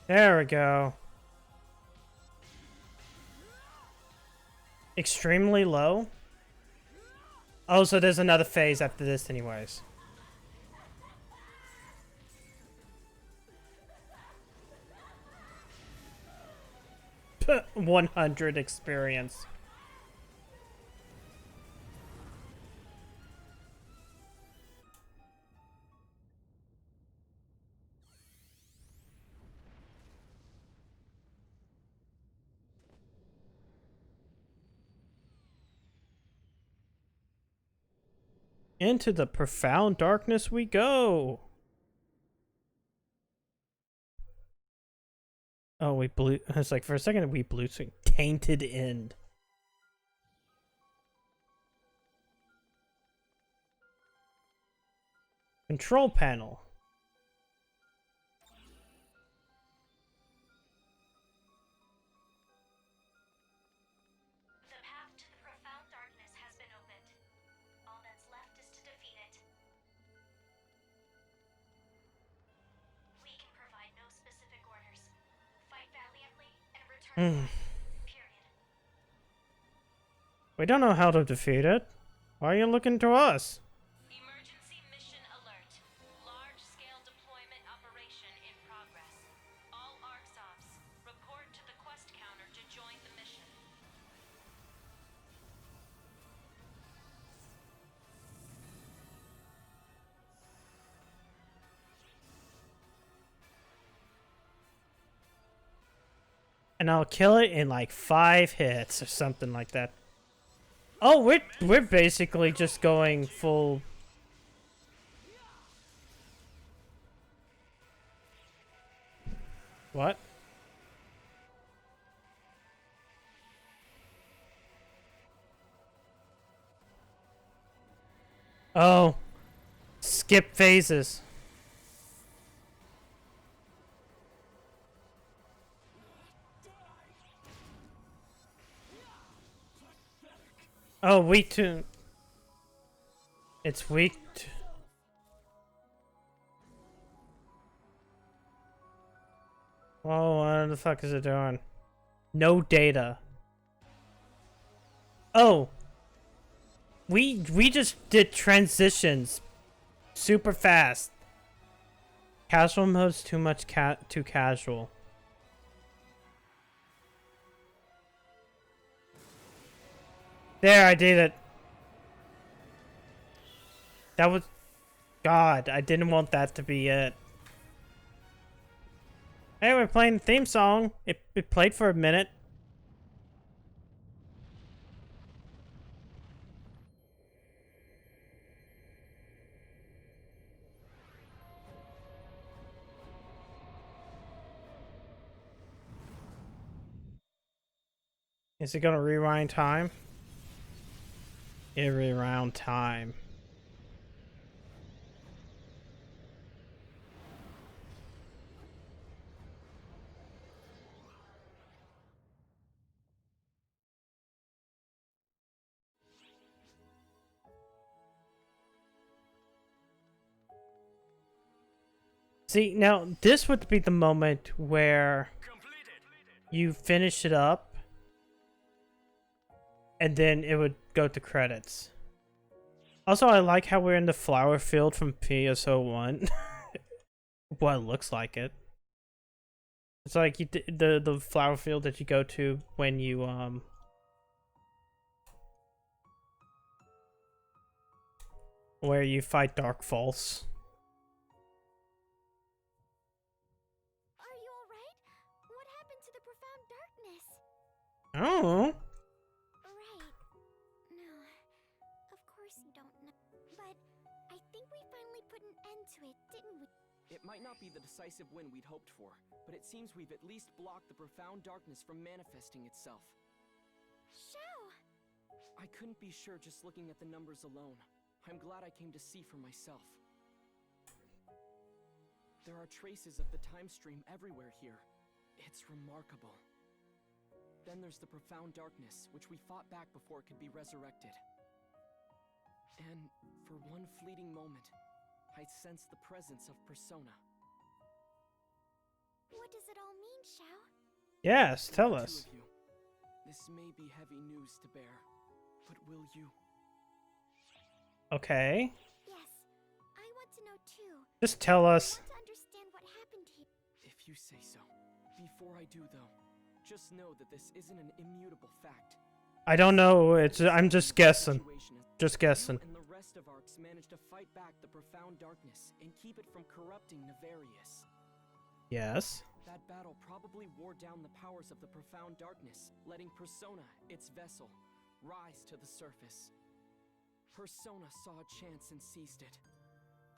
There we go. Extremely low? Oh, so there's another phase after this anyways. 100 experience. Into the profound darkness we go. Oh, we blew. It's like for a second we blew. Tainted end. Control panel. The path to the profound darkness has been opened. All that's left is to defeat it. We can provide no specific orders. Fight valiantly and return. Period. We don't know how to defeat it. Why are you looking to us? Emergency mission alert. Large-scale deployment operation in progress. All ARCSOPs, report to the quest counter to join the mission. And I'll kill it in like 5 hits or something like that. Oh, we're basically just going full. What? Oh, skip phases. Oh, weak to. It's weak to. Oh, what the fuck is it doing? No data. Oh. We just did transitions super fast. Casual mode's too much too casual. There, I did it. That was... God, I didn't want that to be it. Hey, we're playing the theme song. It played for a minute. Is it gonna rewind time? It rewound time. See, now this would be the moment where you finish it up and then it would go to credits. Also, I like how we're in the flower field from PSO1. Well, it looks like it. It's like the flower field that you go to when you where you fight Dark False. Are you alright? What happened to the profound darkness? Oh. Right. No. Of course you don't put an end to it, didn't we? It might not be the decisive win we'd hoped for, but it seems we've at least blocked the profound darkness from manifesting itself. Shao! I couldn't be sure just looking at the numbers alone. I'm glad I came to see for myself. There are traces of the time stream everywhere here. It's remarkable. Then there's the profound darkness, which we fought back before it could be resurrected. And for one fleeting moment, I sensed the presence of Persona. What does it all mean, Shao? Yes, tell The us. two of you. This may be heavy news to bear, but will you? Okay. Yes, I want to know too. Just tell us. I want to understand what happened here. If you say so. Before I do, though, just know that this isn't an immutable fact. I don't know. I'm just guessing. Just guessing. You and the rest of Arcs managed to fight back the profound darkness and keep it from corrupting Nefarious. Yes. That battle probably wore down the powers of the profound darkness, letting Persona, its vessel, rise to the surface. Persona saw a chance and seized it.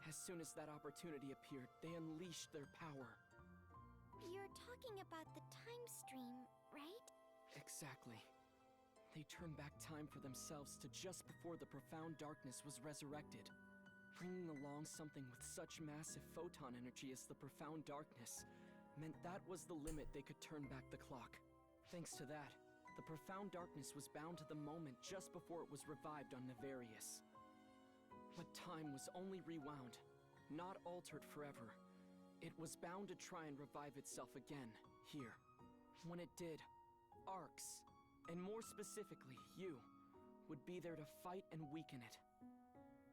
As soon as that opportunity appeared, they unleashed their power. You're talking about the time stream, right? Exactly. They turned back time for themselves to just before the profound darkness was resurrected. Bringing along something with such massive photon energy as the profound darkness meant that was the limit they could turn back the clock. Thanks to that, the profound darkness was bound to the moment just before it was revived on Nefarious. But time was only rewound, not altered forever. It was bound to try and revive itself again, here. When it did, Arcs, and more specifically, you, would be there to fight and weaken it.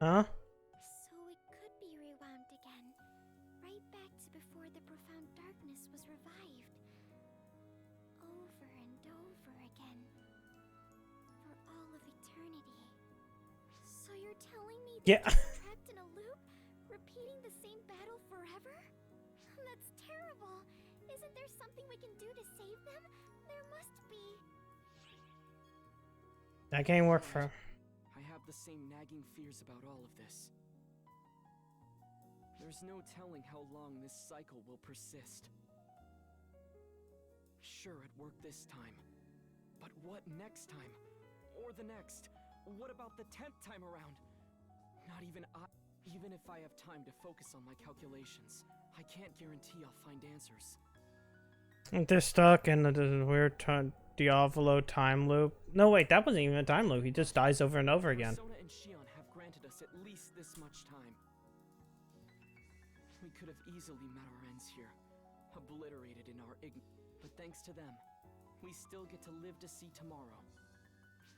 Huh? So it could be rewound again, right back to before the profound darkness was revived. Over and over again. For all of eternity. So you're telling me Yeah. they're just trapped in a loop, repeating the same battle forever? That's terrible. Isn't there something we can do to save them? There must be. That can't work for. I have the same nagging fears about all of this. There's no telling how long this cycle will persist. Sure, it worked this time. But what next time? Or the next? What about the 10th time around? Not even even if I have time to focus on my calculations, I can't guarantee I'll find answers. They're stuck in the weird Diavolo time loop. No, wait, that wasn't even a time loop. He just dies over and over again. Persona and Shion have granted us at least this much time. We could have easily met our ends here, obliterated in our but thanks to them, we still get to live to see tomorrow.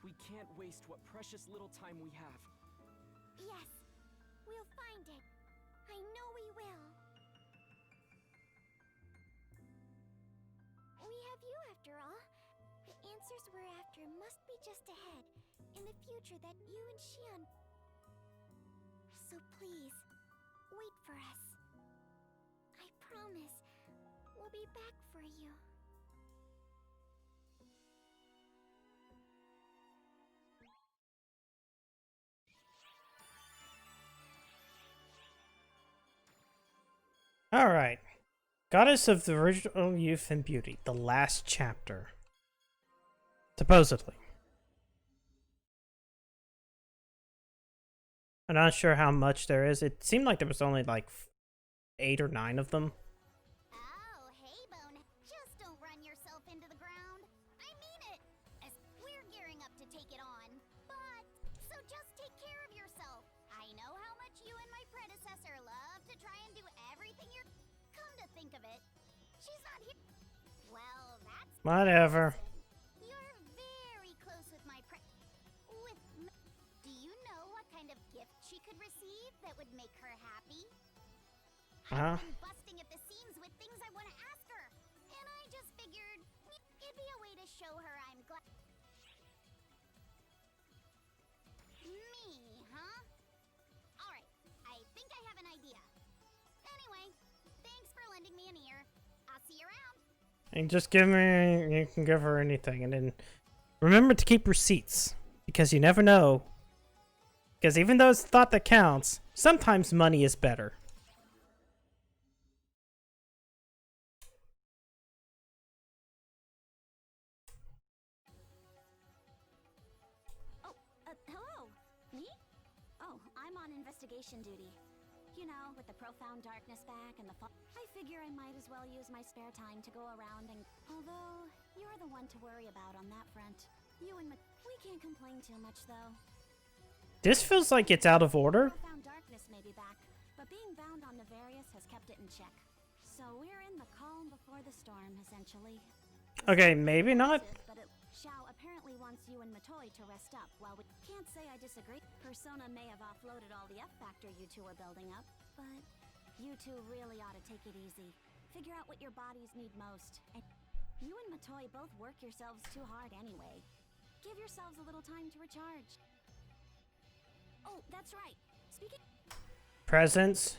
We can't waste what precious little time we have. Yes, we'll find it. I know we will. We have you after all. The answers we're after must be just ahead, in the future that you and Shion. So please, wait for us. I promise, we'll be back for you. Alright. Goddess of the Original Youth and Beauty. The last chapter. Supposedly. I'm not sure how much there is. It seemed like there was only like 8 or 9 of them. Oh, hey, Bone. Just don't run yourself into the ground. I mean it. As we're gearing up to take it on. But, so just take care of yourself. I know how much you and my predecessor love to try and do everything you're... Come to think of it, she's not here. Well, that's... Whatever. You're very close with my Do you know what kind of gift she could receive that would make her happy? Huh? I've been busting at the seams with things I want to ask her, and I just figured it'd be a way to show her I'm glad. Me, huh? Alright, I think I have an idea. Anyway, thanks for lending me an ear. I'll see you around. And just give me, you can give her anything. And then remember to keep receipts. Because you never know. Because even though it's thought that counts, Sometimes money is better. Oh, hello. Me? Oh, I'm on investigation duty. You know, with the profound darkness back and the I figure I might as well use my spare time to go around and... Although, you're the one to worry about on that front. You and we can't complain too much, though. This feels like it's out of order. Profound darkness may be back, but being bound on Nefarious has kept it in check. So we're in the calm before the storm, essentially. Okay, maybe not. But Xiao apparently wants you and Matoy to rest up while we can't say I disagree. Persona may have offloaded all the F factor you two are building up, but you two really ought to take it easy. Figure out what your bodies need most. And you and Matoy both work yourselves too hard anyway. Give yourselves a little time to recharge. Oh, that's right. Speaking Presents.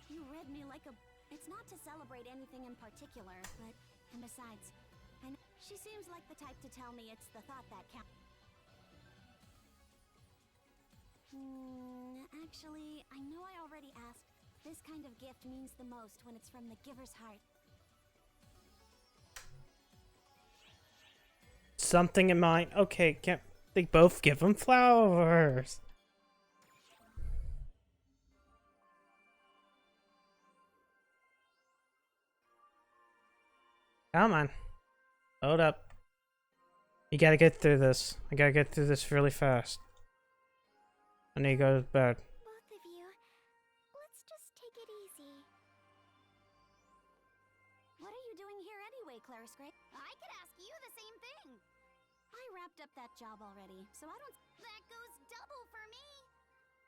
You read me like a... It's not to celebrate anything in particular, but... And besides, she seems like the type to tell me it's the thought that counts. Actually, I know I already asked. This kind of gift means the most when it's from the giver's heart. Something in mind. Okay, can't they both give him flowers? Come on. Hold up. You gotta get through this. I gotta get through this really fast. I need to go to bed. Both of you, let's just take it easy. What are you doing here anyway, Clarice Gray? I could ask you the same thing. I wrapped up that job already, so I don't... That goes double for me.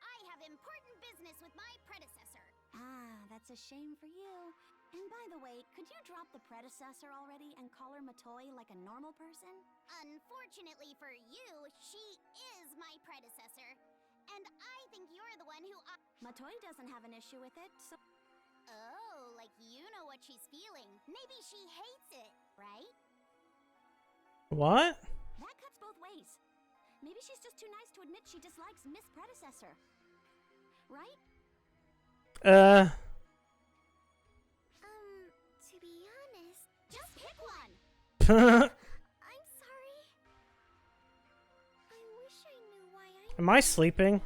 I have important business with my predecessor. Ah, that's a shame for you. And by the way, could you drop the predecessor already and call her Matoy like a normal person? Unfortunately for you, she is my predecessor. And I think you're the one who... Matoy doesn't have an issue with it, so... Oh, like you know what she's feeling. Maybe she hates it, right? What? That cuts both ways. Maybe she's just too nice to admit she dislikes Miss Predecessor. Right? To be honest, just pick one. I'm sorry. I wish I knew why I... Am I sleeping?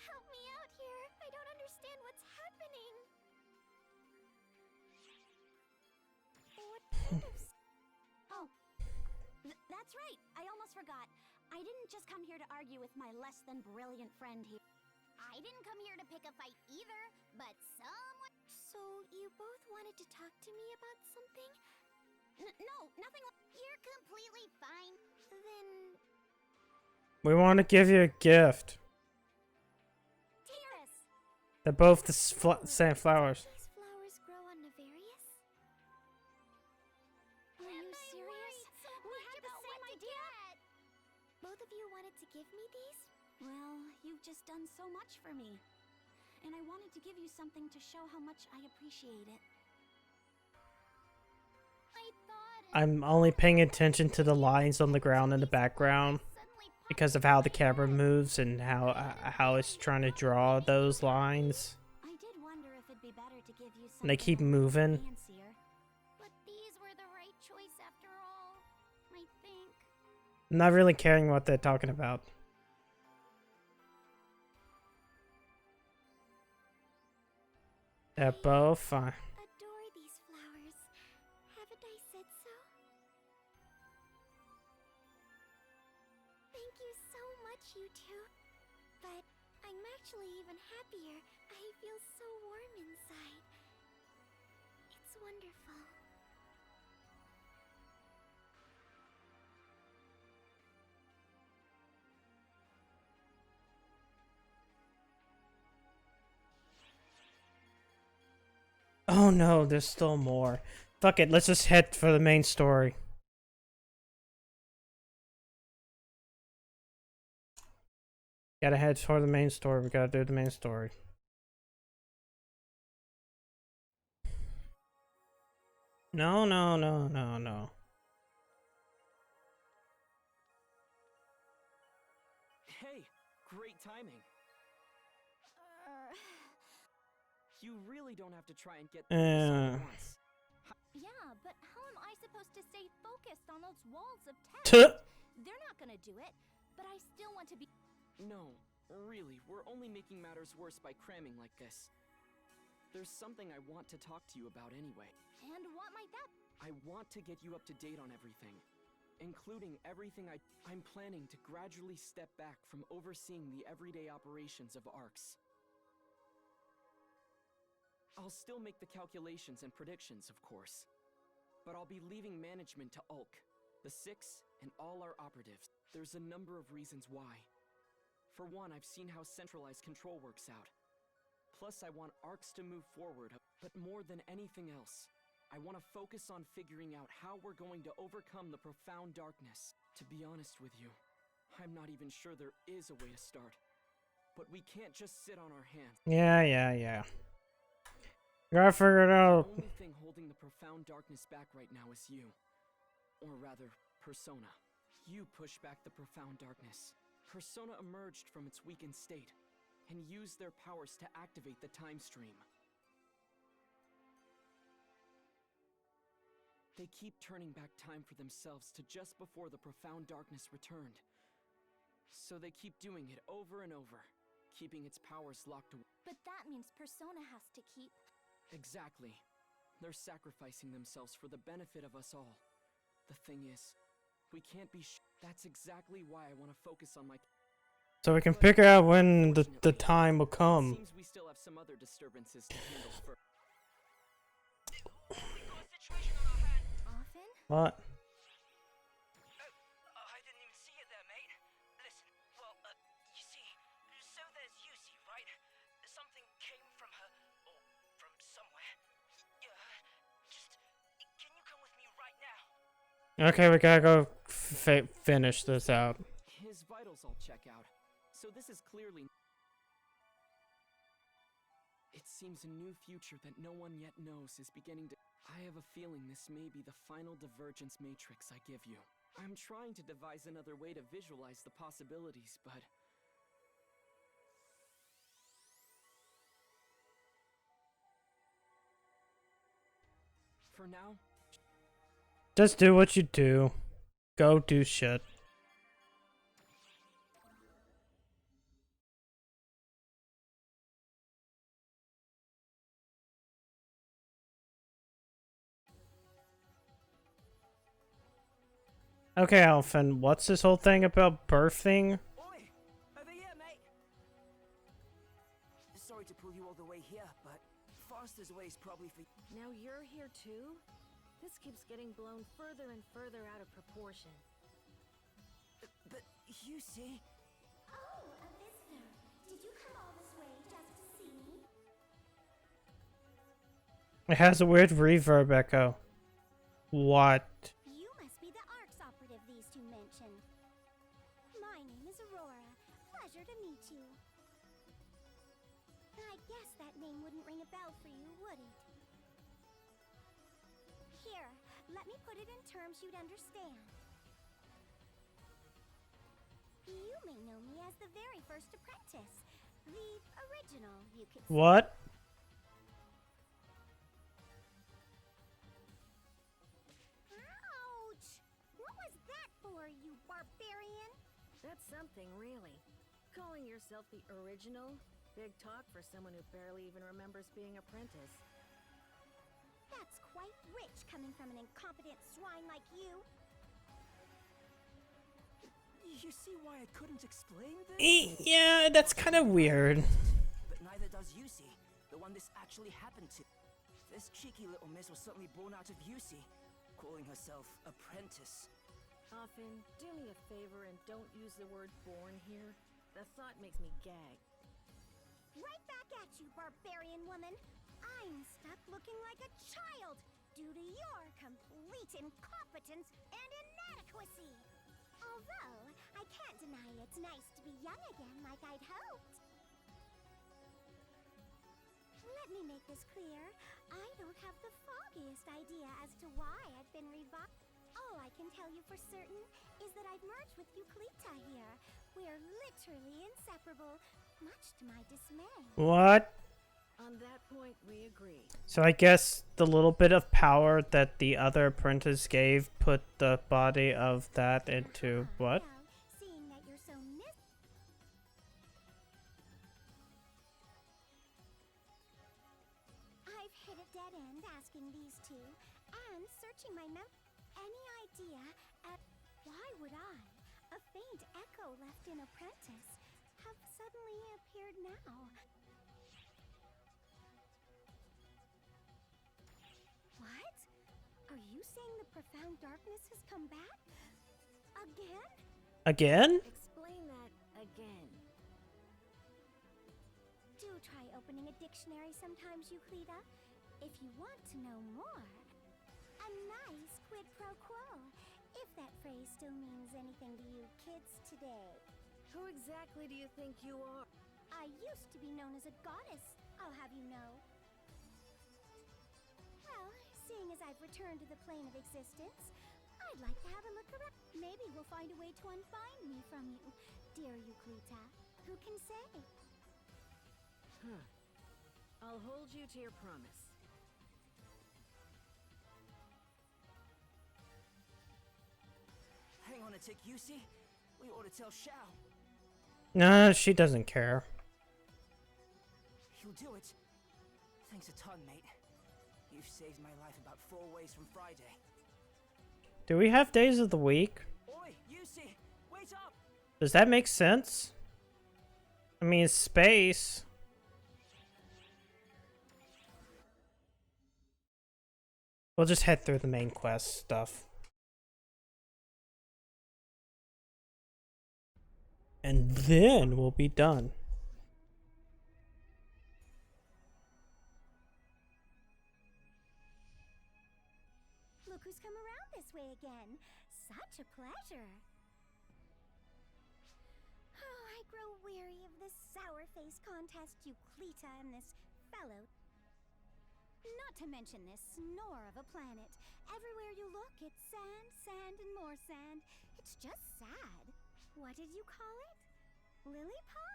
Help me out here. I don't understand what's happening. What kind of... Oh, that's right. I almost forgot. I didn't just come here to argue with my less than brilliant friend here. I didn't come here to pick a fight either, but someone... So you both wanted to talk to me about something? No, nothing. You're completely fine. Then... We want to give you a gift. Tiras! They're both the same flowers. These flowers grow on Nefarious? Are you serious? We had the same idea! Both of you wanted to give me these? Well, you've just done so much for me. And I wanted to give you something to show how much I appreciate it. I thought... I'm only paying attention to the lines on the ground in the background because of how the camera moves and how it's trying to draw those lines. I did wonder if it'd be better to give you And they keep something moving. fancier. But these were the right choice after all, I think. I'm not really caring what they're talking about. They're both fine. Adore these flowers. Haven't I said so? Thank you so much, you two. But I'm actually even happier. I feel so warm inside. It's wonderful. Oh no, there's still more. Fuck it, let's just head for the main story. Gotta head for the main story. We gotta do the main story. No, no, no, no, no. Hey, great timing. You really don't have to try and get through this all at once. Yeah, but how am I supposed to stay focused on those walls of Tuh. text? They're not gonna do it, but I still want to be. No, really, we're only making matters worse by cramming like this. There's something I want to talk to you about anyway. And what might that? I want to get you up to date on everything, including everything I'm planning to gradually step back from overseeing the everyday operations of ARCS. I'll still make the calculations and predictions, of course, but I'll be leaving management to Ulk, the Six, and all our operatives. There's a number of reasons why. For one, I've seen how centralized control works out. Plus, I want ARCS to move forward, but more than anything else, I want to focus on figuring out how we're going to overcome the profound darkness. To be honest with you, I'm not even sure there is a way to start. But we can't just sit on our hands. Yeah. Gotta figure it out. The only thing holding the profound darkness back right now is you. Or rather, Persona. You push back the profound darkness. Persona emerged from its weakened state and used their powers to activate the time stream. They keep turning back time for themselves to just before the profound darkness returned. So they keep doing it over and over, keeping its powers locked away. But that means Persona has to keep. Exactly. They're sacrificing themselves for the benefit of us all. The thing is, we can't be that's exactly why I want to focus on my... So we can figure out when the time will come. Seems we still have some other disturbances to handle first. Often? What? I didn't even see it there, mate. Listen, well, you see, so there's Yusi, right? Something came from her, or from somewhere. Just, can you come with me right now? Okay, we gotta go finish this out. His vitals I'll check out. So this is clearly... It seems a new future that no one yet knows is beginning to... I have a feeling this may be the final divergence matrix I give you. I'm trying to devise another way to visualize the possibilities, but... For now... Just do what you do. Go do shit. Okay, Alphen, what's this whole thing about birthing? Oi! Over here, mate! Sorry to pull you all the way here, but fastest way is probably for... Now you're here too? This keeps getting blown further and further out of proportion. But you see... Oh, a visitor. Did you come all this way just to see me? It has a weird reverb echo. What? You must be the ARCS operative these two mentioned. My name is Aurora. Pleasure to meet you. I guess that name wouldn't ring a bell for you, would it? Here, let me put it in terms you'd understand. You may know me as the very first apprentice. The original, you could say. What? Ouch! What was that for, you barbarian? That's something, really. Calling yourself the original? Big talk for someone who barely even remembers being apprentice. That's quite rich coming from an incompetent swine like you. You see why I couldn't explain this? Yeah, that's kind of weird. But neither does Yusi, the one this actually happened to. This cheeky little miss was certainly born out of Yusi, calling herself apprentice. Often, do me a favor and don't use the word born here. The thought makes me gag. Right back at you, barbarian woman. I'm stuck looking like a child due to your complete incompetence and inadequacy. Although, I can't deny it's nice to be young again like I'd hoped. Let me make this clear. I don't have the foggiest idea as to why I've been revived. All I can tell you for certain is that I've merged with Euclita here, We're literally inseparable, much to my dismay. What? On that point, we agree. So I guess the little bit of power that the other apprentice gave put the body of that into what? Well, seeing that you're so I've hit a dead end asking these two, and searching my any idea at why would I, a faint echo left in Apprentice, have suddenly appeared now? What? Are you saying the profound darkness has come back? Again? Again? Explain that again. Do try opening a dictionary sometimes, Euclida, if you want to know more. A nice quid pro quo, if that phrase still means anything to you kids today. Who exactly do you think you are? I used to be known as a goddess, I'll have you know. Well, seeing as I've returned to the plane of existence, I'd like to have a look around. Maybe we'll find a way to unbind me from you, dear Euclida. Who can say? Huh. I'll hold you to your promise. Hang on a tick, Yusi. We ought to tell Shao. Nah, she doesn't care. You'll do it. Thanks a ton, mate. You've saved my life about 4 ways from Friday. Do we have days of the week? Oi, Yusi, wait up! Does that make sense? I mean, space. We'll just head through the main quest stuff. And then we'll be done. Look who's come around this way again. Such a pleasure. Oh, I grow weary of this sour-faced contest, Euclida and this fellow. Not to mention this snore of a planet. Everywhere you look, it's sand, sand, and more sand. It's just sad. What did you call it? Lilypaw?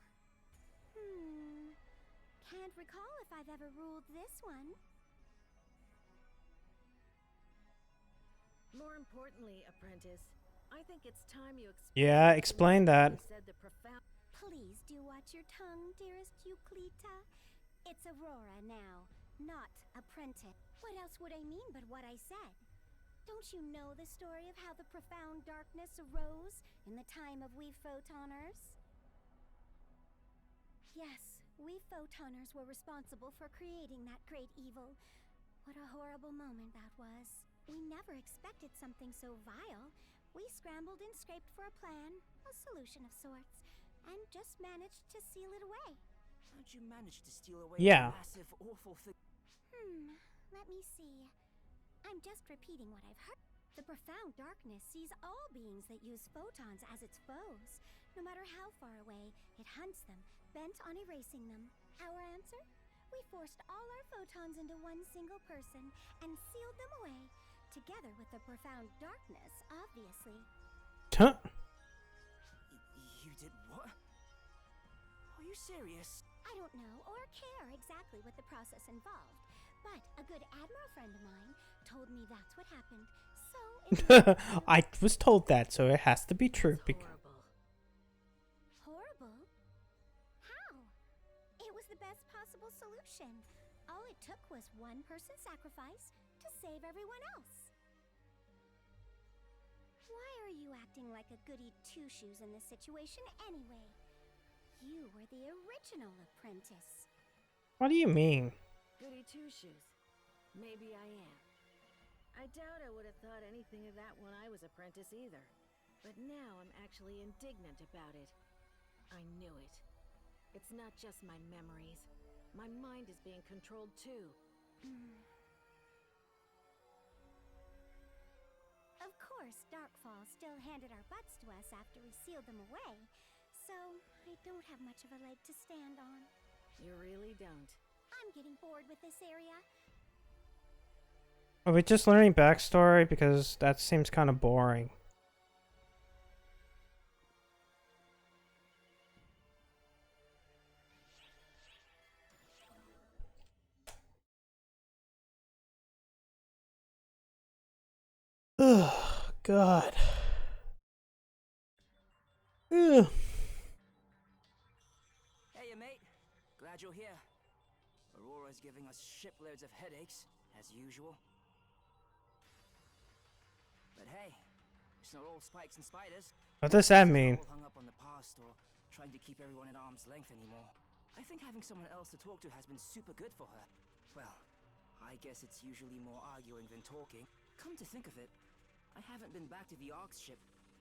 Can't recall if I've ever ruled this one. More importantly, Apprentice, I think it's time you explain. Yeah, explain that. You said the profound. Please do watch your tongue, dearest Euclida. It's Aurora now, not Apprentice. What else would I mean but what I said? Don't you know the story of how the profound darkness arose in the time of we photoners? Yes, we photoners were responsible for creating that great evil. What a horrible moment that was. We never expected something so vile. We scrambled and scraped for a plan, a solution of sorts, and just managed to seal it away. How'd you manage to steal away Yeah. a massive, awful thing? Let me see. I'm just repeating what I've heard. The profound darkness sees all beings that use photons as its foes. No matter how far away, it hunts them, bent on erasing them. Our answer? We forced all our photons into one single person and sealed them away, together with the profound darkness, obviously. Huh? You did what? Are you serious? I don't know or care exactly what the process involved, but a good Admiral friend of mine told me that's what happened. So it I was told that, so it has to be true. Horrible. horrible? How? It was the best possible solution. All it took was one person's sacrifice to save everyone else. Why are you acting like a goody two-shoes in this situation anyway? You were the original apprentice. What do you mean? Goody two-shoes. Maybe I am. I doubt I would have thought anything of that when I was apprentice either. But now I'm actually indignant about it. I knew it. It's not just my memories. My mind is being controlled too. Of course, Darkfall still handed our butts to us after we sealed them away, so I don't have much of a leg to stand on. You really don't. I'm getting bored with this area. Are we just learning backstory? Because that seems kind of boring. God. Ugh. Hey, mate. Glad you're here. Aurora's giving us shiploads of headaches, as usual. But hey, it's not all spikes and spiders. What does that She's mean? not all hung up on the past or trying to keep everyone at arm's length anymore. I think having someone else to talk to has been super good for her. Well, I guess it's usually more arguing than talking. Come to think of it, I haven't been back to the Ark's ship.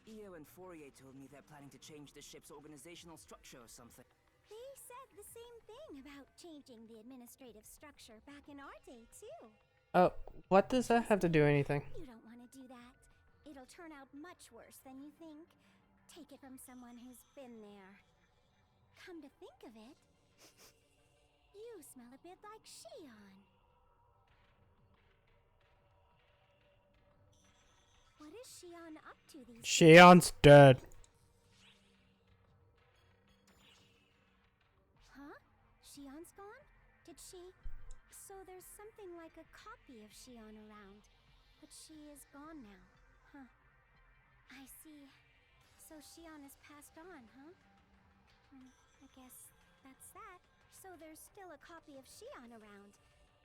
Io and Fourier told me they're planning to change the ship's organizational structure or something. They said the same thing about changing the administrative structure back in our day, too. Oh, what does that have to do anything? You don't want to do that. It'll turn out much worse than you think. Take it from someone who's been there. Come to think of it, you smell a bit like Shion. What is Shion up to these days? Shion's dead. Huh? Shion's gone? Did she? So there's something like a copy of Shion around, but she is gone now. Huh. I see. So Shion has passed on, huh? I guess that's that. So there's still a copy of Shion around,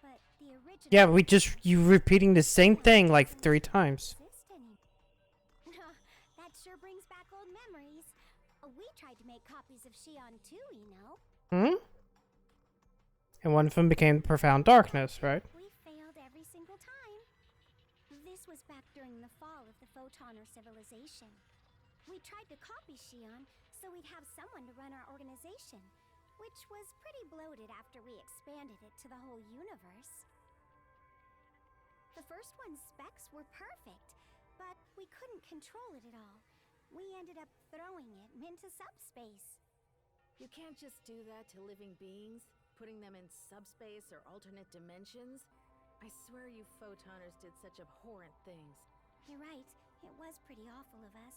but the original... Yeah, you repeating the same thing like 3 times. That sure brings back old memories. We tried to make copies of Shion too, you know. Hmm? And one of them became Profound Darkness, right? We failed every single time. This was back during the fall of the Photoner civilization. We tried to copy Shion so we'd have someone to run our organization, which was pretty bloated after we expanded it to the whole universe. The first one's specs were perfect, but we couldn't control it at all. We ended up throwing it into subspace. You can't just do that to living beings, putting them in subspace or alternate dimensions. I swear you photoners did such abhorrent things. You're right, it was pretty awful of us.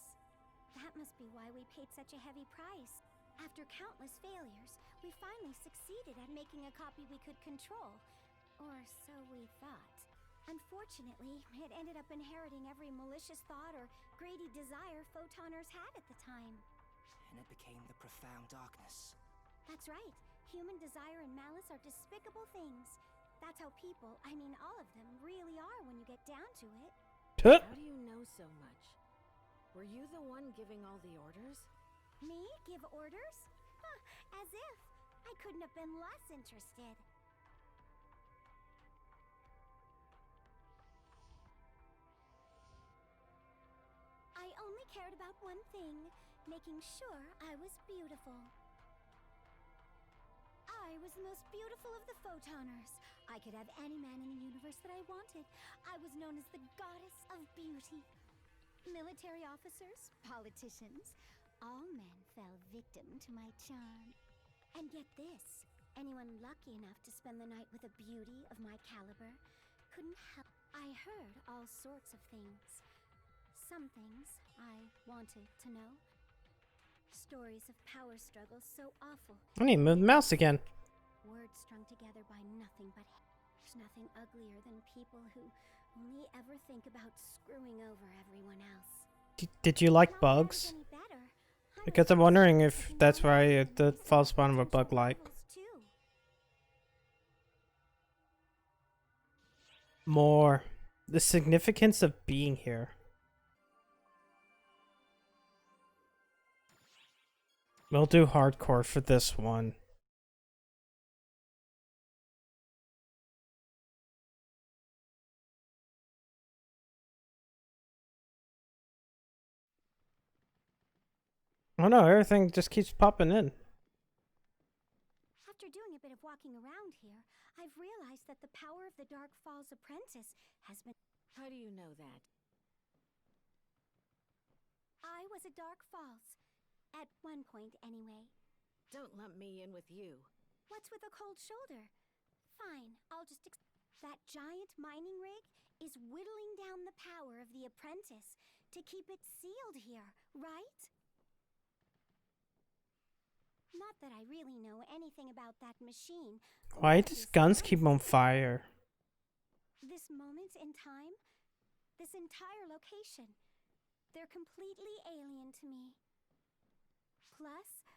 That must be why we paid such a heavy price. After countless failures, we finally succeeded at making a copy we could control. Or so we thought. Unfortunately, it ended up inheriting every malicious thought or greedy desire photoners had at the time. And it became the Profound Darkness. That's right. Human desire and malice are despicable things. That's how people, I mean all of them, really are when you get down to it. How do you know so much? Were you the one giving all the orders? Me? Give orders? Huh, as if. I couldn't have been less interested. I only cared about one thing, making sure I was beautiful. I was the most beautiful of the Photoners. I could have any man in the universe that I wanted. I was known as the goddess of beauty. Military officers, politicians, all men fell victim to my charm. And get this, anyone lucky enough to spend the night with a beauty of my caliber couldn't help. I heard all sorts of things. Some things I wanted to know. Stories of power struggles so awful. I need to move the mouse again. Words strung together by nothing but hate. There's nothing uglier than people who only ever think about screwing over everyone else. Did you like bugs? Because I'm wondering if that's why the false spawn of a bug like. More. The significance of being here. We'll do hardcore for this one. Oh no, everything just keeps popping in. After doing a bit of walking around here, I've realized that the power of the Dark Falls apprentice has been... How do you know that? I was a Dark Falls. At one point, anyway. Don't lump me in with you. What's with a cold shoulder? Fine, I'll just... That giant mining rig is whittling down the power of the apprentice to keep it sealed here, right? Not that I really know anything about that machine. Why does guns keep on fire? This moment in time, this entire location, They're completely alien to me. Plus,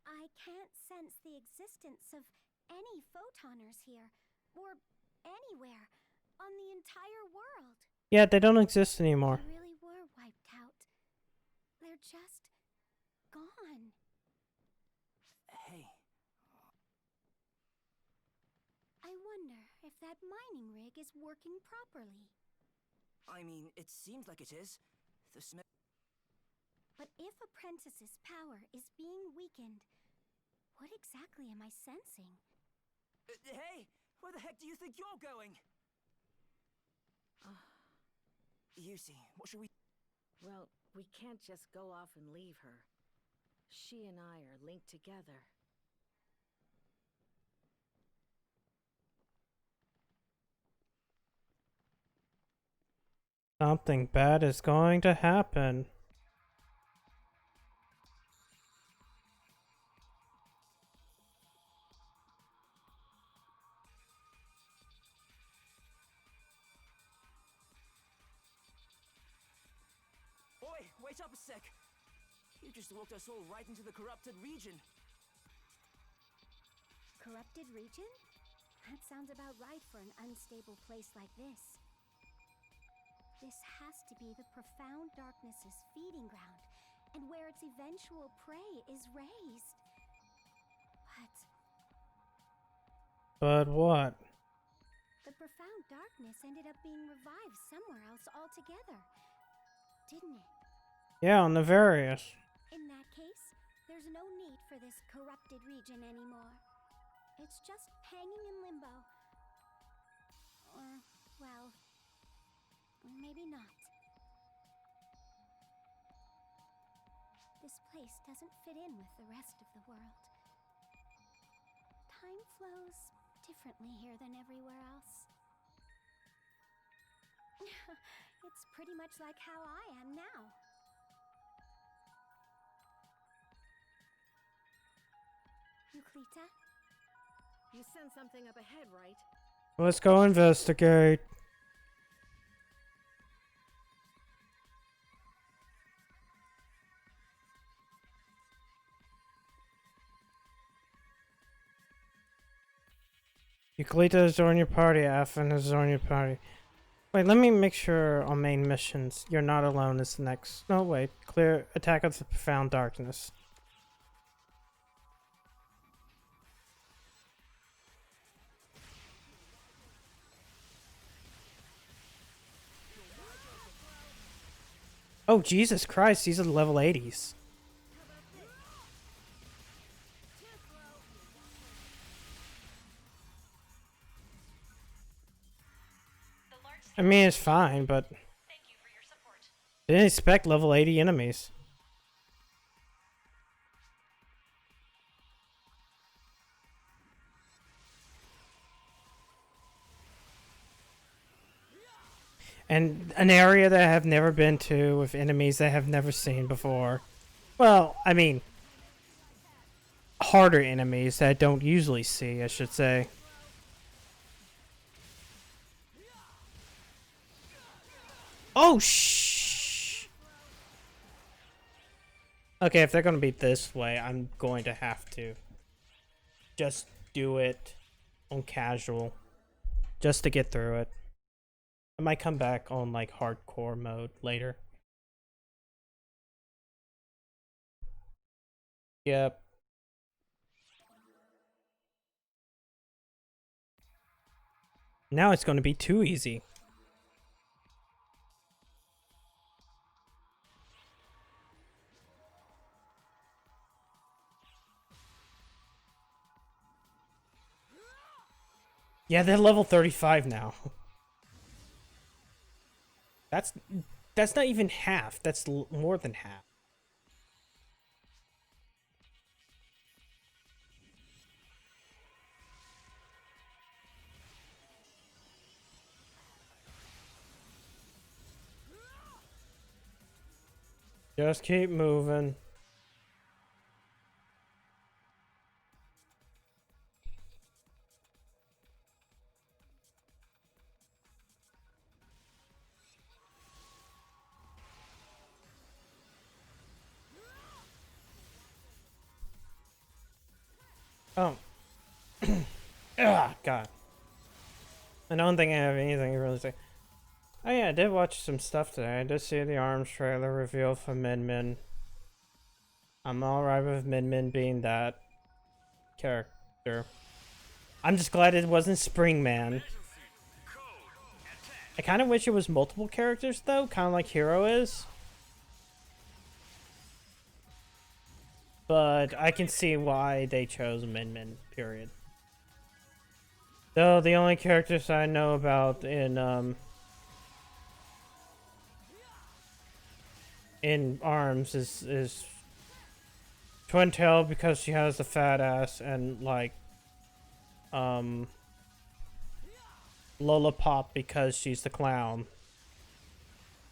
I can't sense the existence of any photoners here, or anywhere, on the entire world. Yeah, they don't exist anymore. They really were wiped out. They're just gone. Hey, I wonder if that mining rig is working properly. I mean, it seems like it is. The Smith. But if Apprentice's power is being weakened, what exactly am I sensing? Hey, where the heck do you think you're going? Yusi, what should we... Well, we can't just go off and leave her. She and I are linked together. Something bad is going to happen. Oi, wait up a sec! You just walked us all right into the corrupted region. Corrupted region? That sounds about right for an unstable place like this. This has to be the profound darkness's feeding ground, and where its eventual prey is raised. But what? The profound darkness ended up being revived somewhere else altogether, didn't it? Yeah, on the various. In that case, there's no need for this corrupted region anymore. It's just hanging in limbo. Or, well, maybe not. This place doesn't fit in with the rest of the world. Time flows differently here than everywhere else. It's pretty much like how I am now. Euclita? You sent something up ahead, right? Let's go investigate. Euclita has joined your party. Afin has joined your party. Wait, let me make sure on main missions. You're not alone is the next. No, wait. Clear attack of the profound darkness. Oh, Jesus Christ, these are level 80s. I mean, it's fine, but didn't expect level 80 enemies. And an area that I have never been to with enemies that I have never seen before. Well, I mean, harder enemies that I don't usually see, I should say. Oh, shh. Okay, if they're going to be this way, I'm going to have to just do it on casual just to get through it. I might come back on like hardcore mode later. Yep. Now it's going to be too easy. Yeah, they're level 35 now. That's not even half. That's more than half. Just keep moving. Oh. Ah, God. I don't think I have anything to really say. Oh yeah, I did watch some stuff today. I did see the ARMS trailer reveal for Min Min. I'm alright with Min Min being that character. I'm just glad it wasn't Spring Man. I kind of wish it was multiple characters though, kind of like Hero is. But I can see why they chose Min Min, period. Though the only characters I know about in ARMS is Twin Tail because she has the fat ass, and like Lola Pop because she's the clown.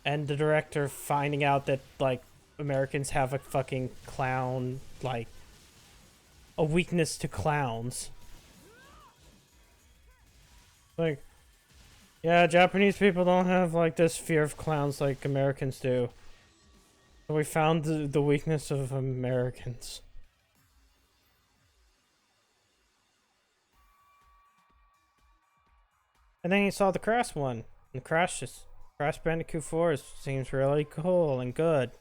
And the director finding out that like Americans have a fucking clown, like a weakness to clowns. Like, yeah, Japanese people don't have like this fear of clowns like Americans do. So we found the weakness of Americans. And then you saw the Crash one. And Crash Bandicoot 4 seems really cool and good.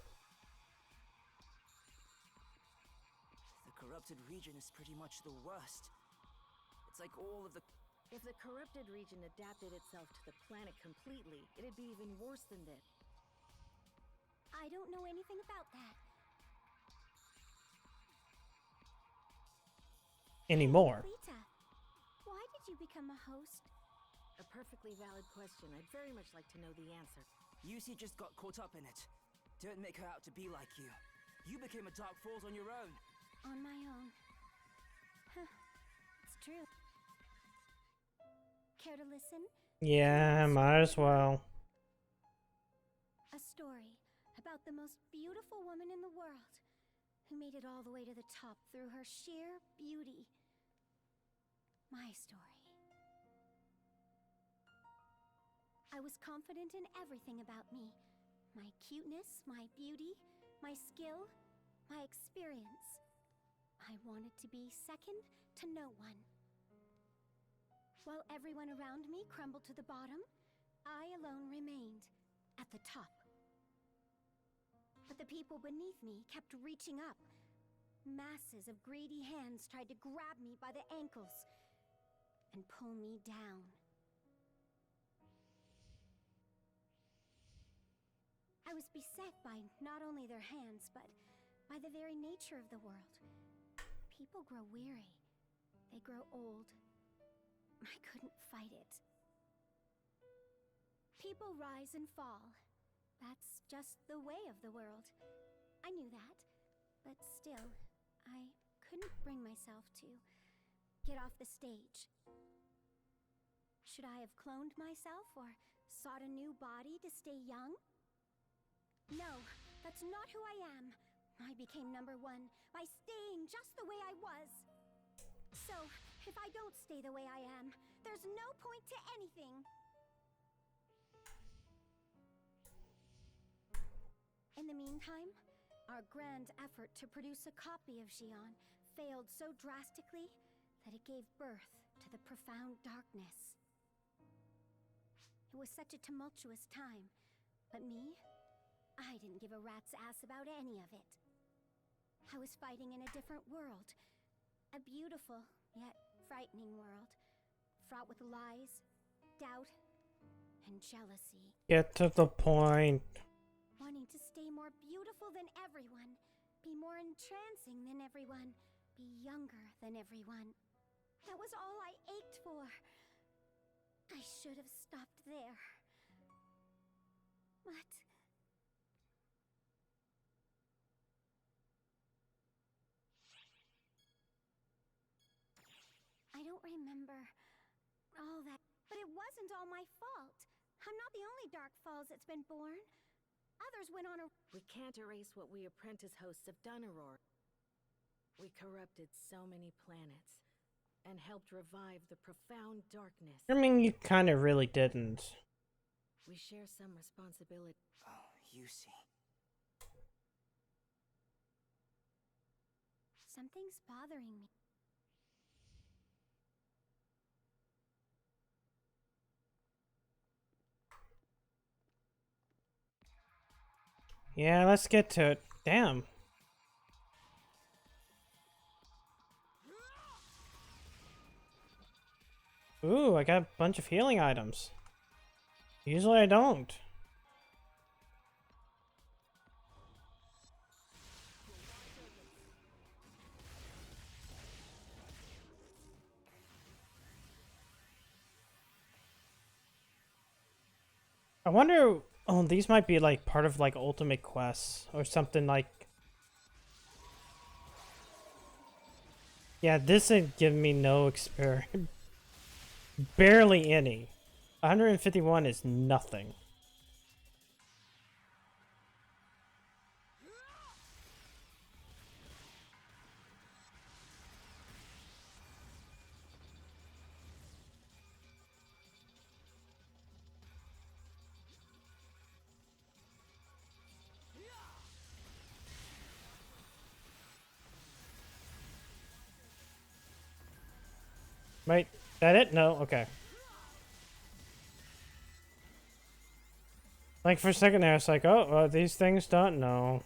The corrupted region is pretty much the worst. It's like all of the... If the corrupted region adapted itself to the planet completely, it'd be even worse than this. I don't know anything about that. Anymore. Lita, why did you become a host? A perfectly valid question. I'd very much like to know the answer. Yusi just got caught up in it. Don't make her out to be like you. You became a Dark Falls on your own. On my own. Huh. It's true. Care to listen? Yeah, might as well. A story about the most beautiful woman in the world who made it all the way to the top through her sheer beauty. My story. I was confident in everything about me. My cuteness, my beauty, my skill, my experience. I wanted to be second to no one. While everyone around me crumbled to the bottom, I alone remained at the top. But the people beneath me kept reaching up. Masses of greedy hands tried to grab me by the ankles and pull me down. I was beset by not only their hands, but by the very nature of the world. People grow weary. They grow old. I couldn't fight it. People rise and fall. That's just the way of the world. I knew that, but still, I couldn't bring myself to get off the stage. Should I have cloned myself or sought a new body to stay young? No, that's not who I am. I became number one by staying just the way I was. So, if I don't stay the way I am, there's no point to anything. In the meantime, our grand effort to produce a copy of Xion failed so drastically that it gave birth to the profound darkness. It was such a tumultuous time, but me? I didn't give a rat's ass about any of it. I was fighting in a different world. A beautiful, yet frightening world. Fraught with lies, doubt, and jealousy. Get to the point. Wanting to stay more beautiful than everyone. Be more entrancing than everyone. Be younger than everyone. That was all I ached for. I should have stopped there. But... I don't remember all that. But it wasn't all my fault. I'm not the only Dark Falls that's been born. Others went on a... We can't erase what we apprentice hosts have done, Aurora. We corrupted so many planets and helped revive the profound darkness. I mean, you kind of really didn't. We share some responsibility. Oh, Yusi. Something's bothering me. Yeah, let's get to it. Damn. Ooh, I got a bunch of healing items. Usually I don't. I wonder, oh, these might be like part of like ultimate quests or something like. Yeah, this ain't giving me no experience. Barely any. 151 is nothing. Wait, that it? No? Okay. Like for a second there, it's like, oh, these things don't know.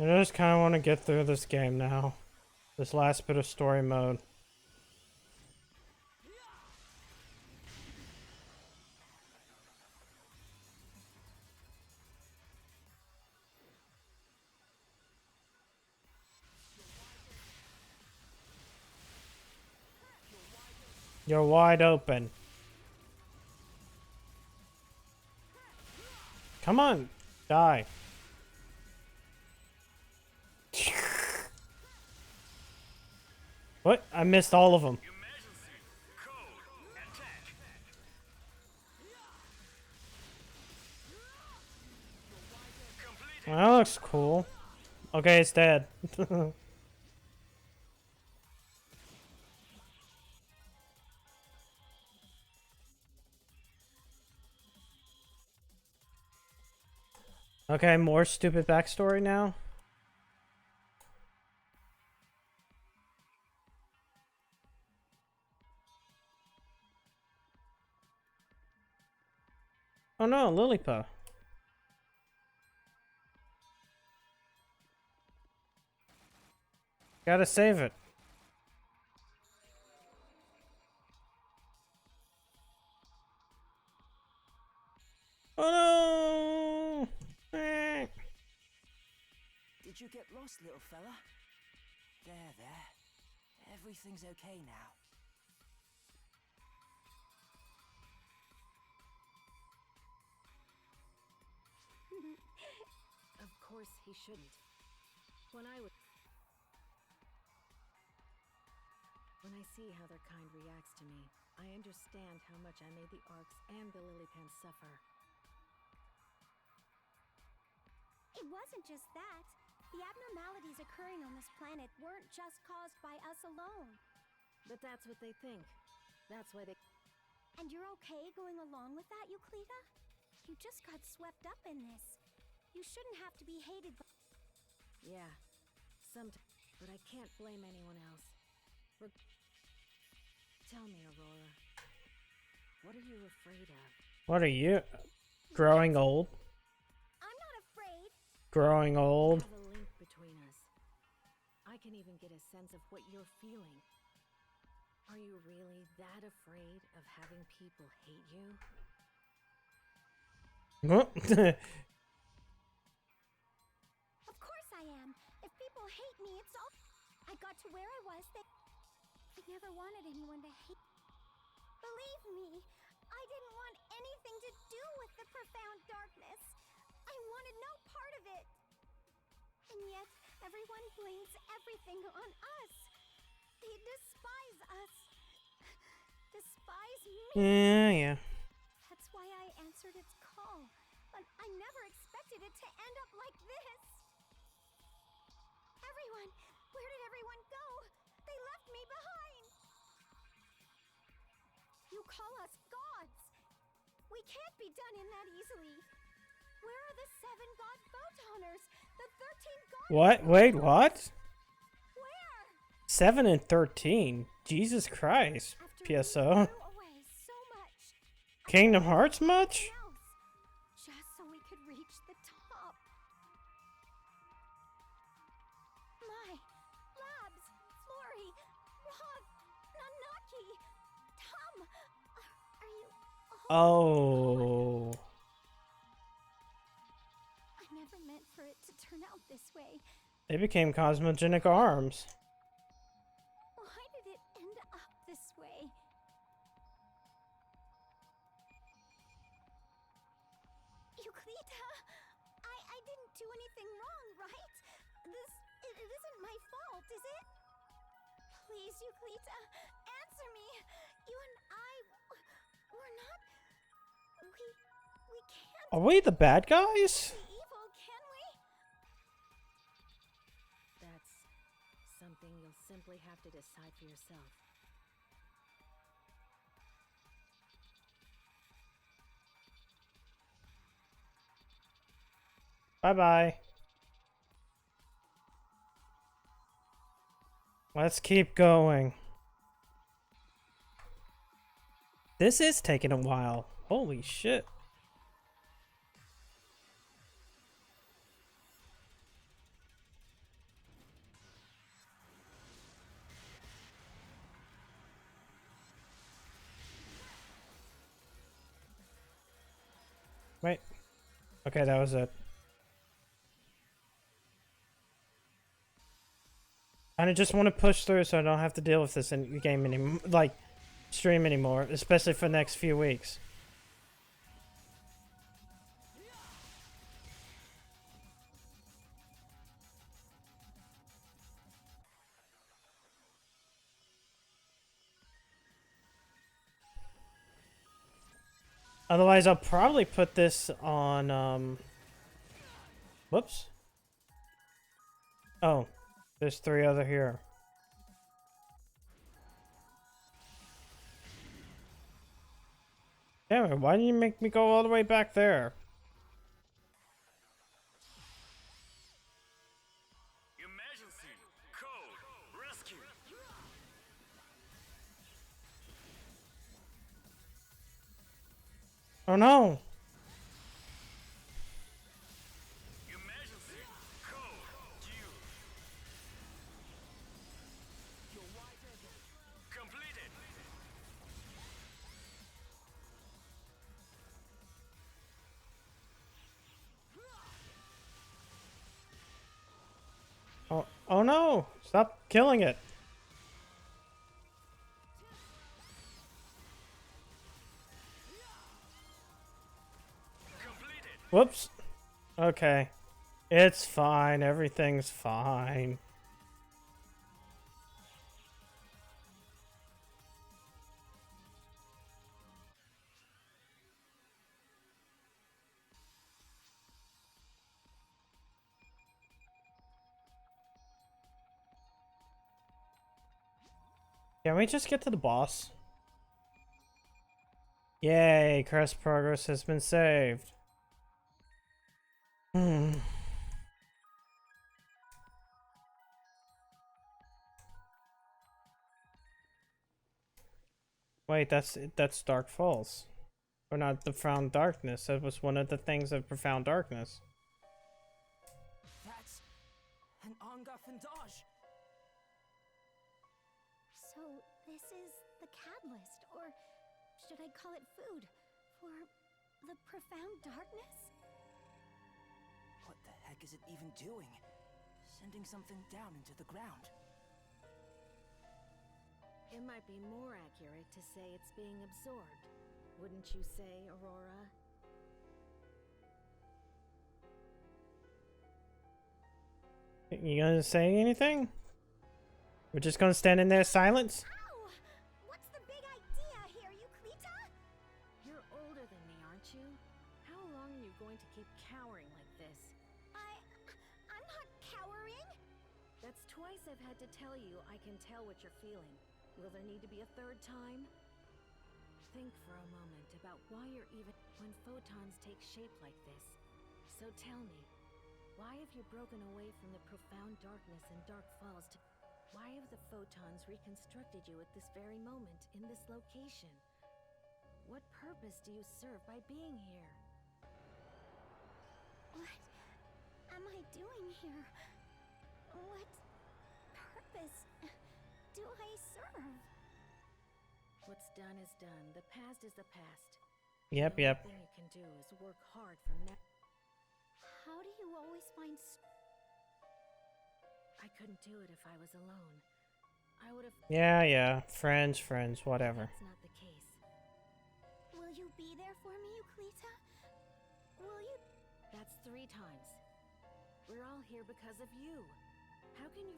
I just kind of want to get through this game now. This last bit of story mode. You're wide open. Come on, die. What? I missed all of them. Well, that looks cool. Okay, it's dead. Okay, more stupid backstory now. Oh no, Lillipa. Gotta save it. Oh no! Did you get lost, little fella? There. Everything's okay now. Of course he shouldn't. When I see how their kind reacts to me, I understand how much I made the Arcs and the Lilypans suffer. It wasn't just that. The abnormalities occurring on this planet weren't just caused by us alone. But that's what they think. That's why they... And you're okay going along with that, Euclida? You just got swept up in this. You shouldn't have to be hated by... Yeah, but I can't blame anyone else. Tell me, Aurora. What are you afraid of? What are you? Growing old? I'm not afraid. Growing old? We have a link between us. I can even get a sense of what you're feeling. Are you really that afraid of having people hate you? Of course I am. If people hate me, it's all... I got to where I was, I never wanted anyone to hate... Believe me, I didn't want anything to do with the profound darkness. I wanted no part of it. And yet, everyone blames everything on us. They despise us. Despise me. Yeah. That's why I answered its call. But I never expected it to end up like this. Everyone! Where did everyone go? They left me behind! You call us gods? We can't be done in that easily. Where are the 7 god photoners? The 13 god. What? Wait, what? Where? 7 and 13. Jesus Christ. After PSO. we threw away so much. I Kingdom thought Hearts something much? else, just so we could reach the top. My Labs, Flory, Rog, Nanaki, Tom. Are you? Oh. I never meant for it to turn out this way. They became cosmogenic arms. Why did it end up this way? Euclida, I didn't do anything wrong, right? It isn't my fault, is it? Please, Euclida, answer me. You and I, we're not. We can't Are we the bad guys? be evil, can we? That's something you'll simply have to decide for yourself. Bye-bye. Let's keep going. This is taking a while. Holy shit. Wait. Okay, that was it. I just want to push through so I don't have to deal with this in the game anymore, like stream anymore, especially for the next few weeks. Otherwise, I'll probably put this on, whoops. Oh, there's 3 other here. Damn it, why didn't you make me go all the way back there? Emergency! Code! Rescue! Oh no! Emergency! Code! Due! Completed! Oh no! Stop killing it! Completed! Whoops. Okay. It's fine. Everything's fine. Can we just get to the boss? Yay, quest progress has been saved. Wait, that's Dark Falls. Or not the Profound Darkness. That was one of the things of Profound Darkness. That's an Anga Fandage. So this is the catalyst, or should I call it food, for the profound darkness? What the heck is it even doing? Sending something down into the ground. It might be more accurate to say it's being absorbed. Wouldn't you say, Aurora? You gonna say anything? We're just gonna stand in there silence? Ow! What's the big idea here, Euclida? You're older than me, aren't you? How long are you going to keep cowering like this? I'm not cowering. That's twice I've had to tell you I can tell what you're feeling. Will there need to be a third time? think for a moment about why you're even when photons take shape like this. So tell me, why have you broken away from the profound darkness and dark falls to... Why have the photons reconstructed you at this very moment, in this location? What purpose do you serve by being here? What am I doing here? What purpose do I serve? What's done is done. The past is the past. Yep, The yep. only thing you can do is work hard from now. How do you always find I couldn't do it if I was alone. I would have... Yeah, yeah. Friends, whatever. That's not the case. Will you be there for me, Euclita? Will you? That's 3 times. We're all here because of you. How can you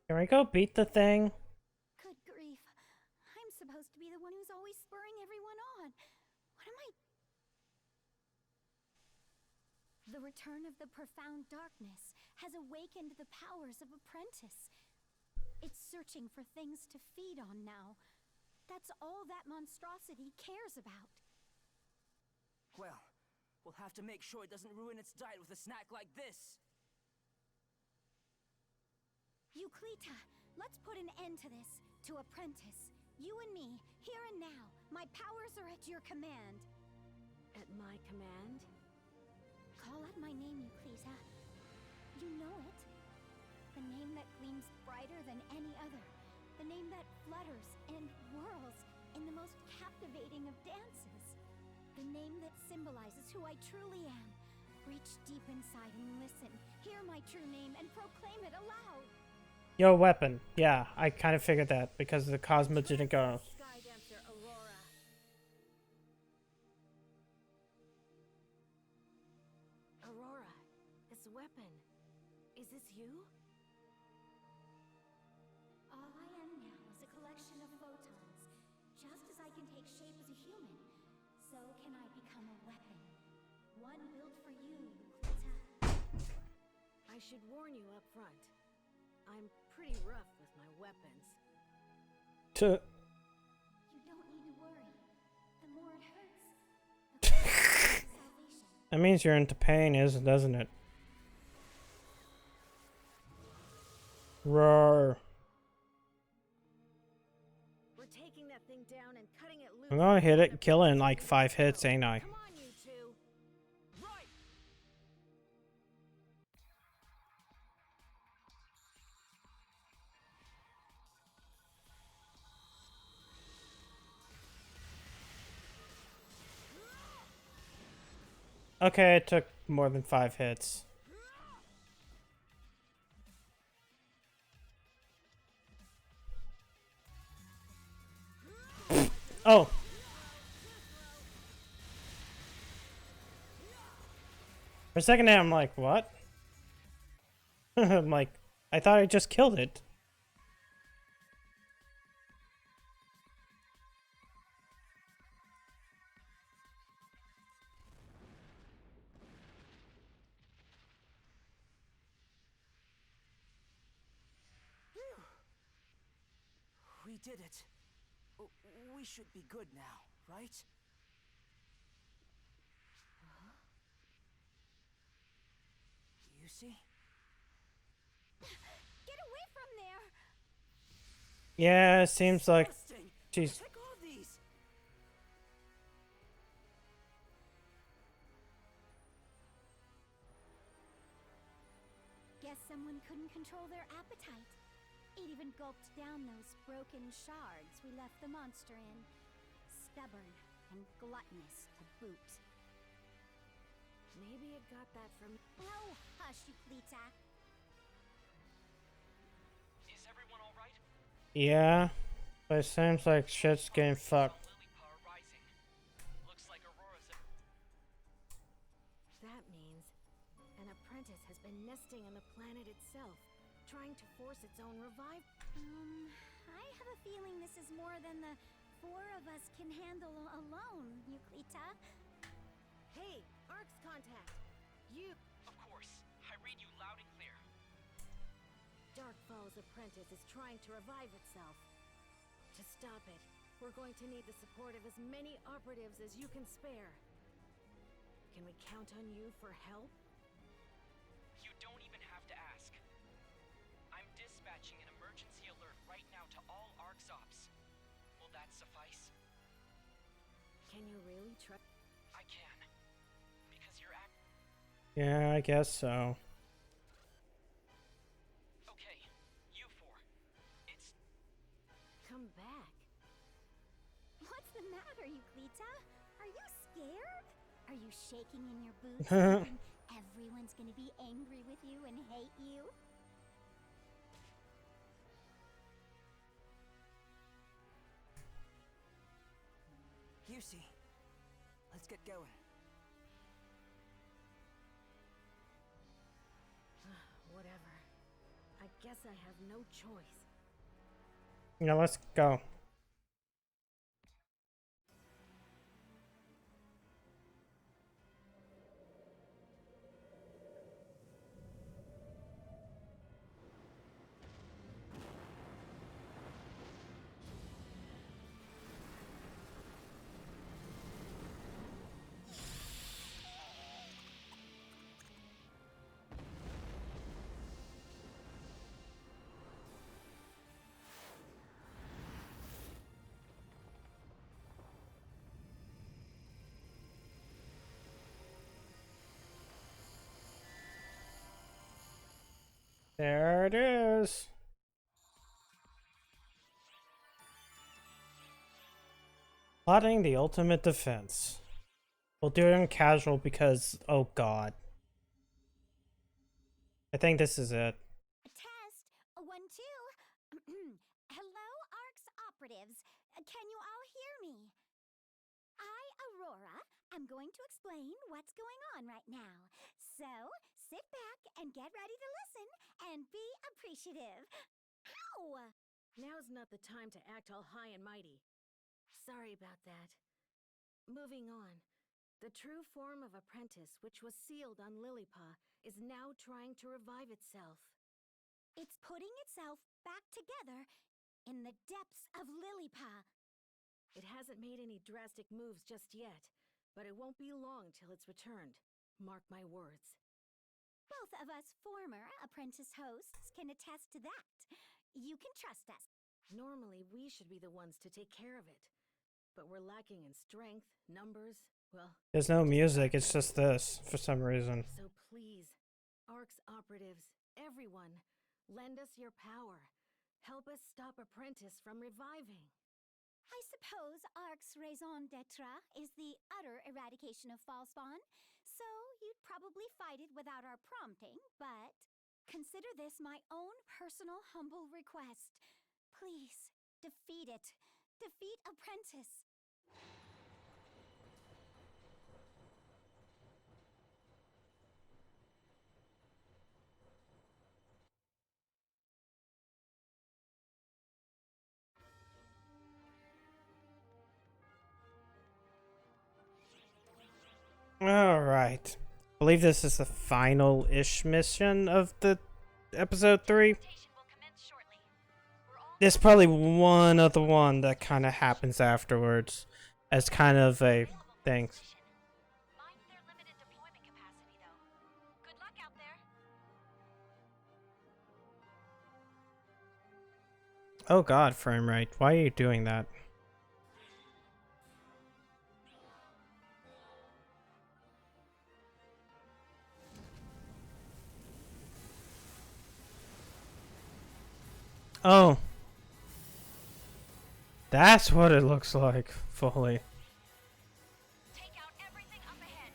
Can we go beat the thing? Good grief. I'm supposed to be the one who's always spurring everyone on. What am I? The return of the profound darkness has awakened the powers of Apprentice. It's searching for things to feed on now. That's all that monstrosity cares about. Well, we'll have to make sure it doesn't ruin its diet with a snack like this. Euclita, let's put an end to this. To Apprentice. You and me, here and now. My powers are at your command. At my command? Call out my name, Euclita. You know it. The name that gleams brighter than any other. The name that flutters and whirls in the most captivating of dances. The name that symbolizes who I truly am. Reach deep inside and listen. Hear my true name and proclaim it aloud. Yo, weapon. Yeah, I kind of figured that because the Cosmo didn't go. Sky Dancer Aurora. Aurora, this weapon. Is this you? All I am now is a collection of photons. Just as I can take shape as a human, so can I become a weapon. One built for you, Euclita. I should warn you up front. I'm pretty rough with my weapons. You don't need to worry. The more it hurts, the closer to salvation. That means you're into pain, doesn't it? Roar. We're taking that thing down and cutting it loose. I'm gonna hit it and kill it in like 5 hits, ain't I? Come on, you two. Right! Okay, it took more than 5 hits. Oh! For a second there, I'm like, what? I'm like, I thought I just killed it. We did it. We should be good now, right? You see? Get away from there! Yeah, it seems like Disgusting. she's... Take all these. Guess someone couldn't control their appetite. It even gulped down those broken shards we left the monster in. Stubborn and gluttonous to boot. Maybe it got that from... Oh, hush, Euclita. Is everyone all right? Yeah, but it seems like shit's getting fucked. Lily power rising. Looks like Aurora's. That means an apprentice has been nesting in the planet itself, trying to force its own revival. I have a feeling this is more than the 4 of us can handle alone, Euclita. Hey, Ark's contact. You... Of course. I read you loud and clear. Darkfall's apprentice is trying to revive itself. To stop it, We're going to need the support of as many operatives as you can spare. Can we count on you for help? You don't even have to ask. I'm dispatching an emergency alert right now to all ARC's ops. Will that suffice? Can you really try? I can. Because you're Yeah, I guess so. Okay, you four. It's... Come back. What's the matter, Euclita? Are you scared? Are you shaking in your boots thinking everyone's gonna be angry with you and hate you? Yusi, let's get going. Whatever. I guess I have no choice. Yeah, let's go. There it is. Plotting the ultimate defense. We'll do it on casual because, oh god. I think this is it. Test 1 2. Hello, ARC's operatives. Can you all hear me? I, Aurora, am going to explain what's going on right now. So, sit back and get ready to listen and be appreciative. Ow! Now's not the time to act all high and mighty. Sorry about that. Moving on. The true form of apprentice, which was sealed on Lilypaw, is now trying to revive itself. It's putting itself back together in the depths of Lilypaw. It hasn't made any drastic moves just yet, but it won't be long till it's returned. Mark my words. Both of us former apprentice hosts can attest to that. You can trust us. Normally, we should be the ones to take care of it. But we're lacking in strength, numbers, well... There's no music, it's just this, for some reason. So please, ARC's operatives, everyone, lend us your power. Help us stop Apprentice from reviving. I suppose ARC's raison d'etre is the utter eradication of Fallspawn, so you'd probably fight it without our prompting, but consider this my own personal humble request. Please, defeat it. Defeat Apprentice. Alright. I believe this is the final-ish mission of the episode 3. There's probably one other one that kind of happens afterwards as kind of a thing. Oh god, frame rate. Why are you doing that? Oh. That's what it looks like, fully. Take out everything up ahead.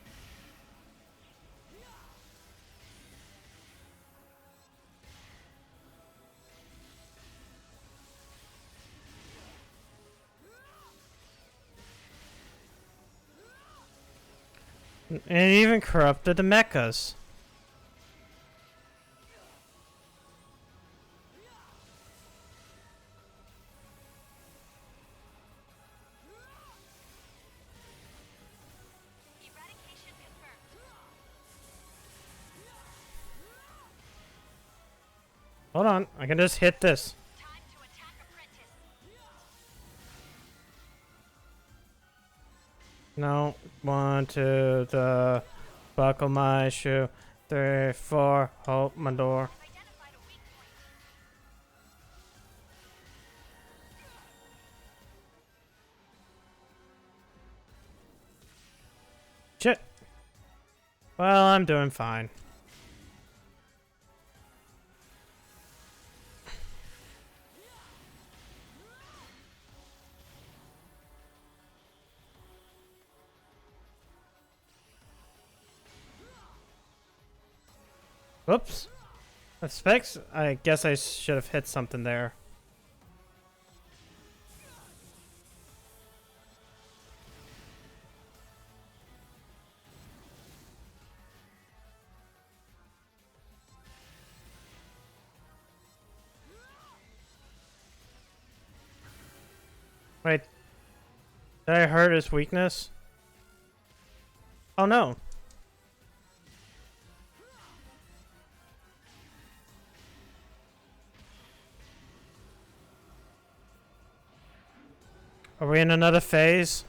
And it even corrupted the mechas. Eradication confirmed. Hold on, I can just hit this. Time to attack Apprentice. No. 1, 2, the buckle my shoe. 3, 4, hold my door. Shit. Well, I'm doing fine. Whoops. Specs? I guess I should have hit something there. Wait. Did I hurt his weakness? Oh no. Are we in another phase?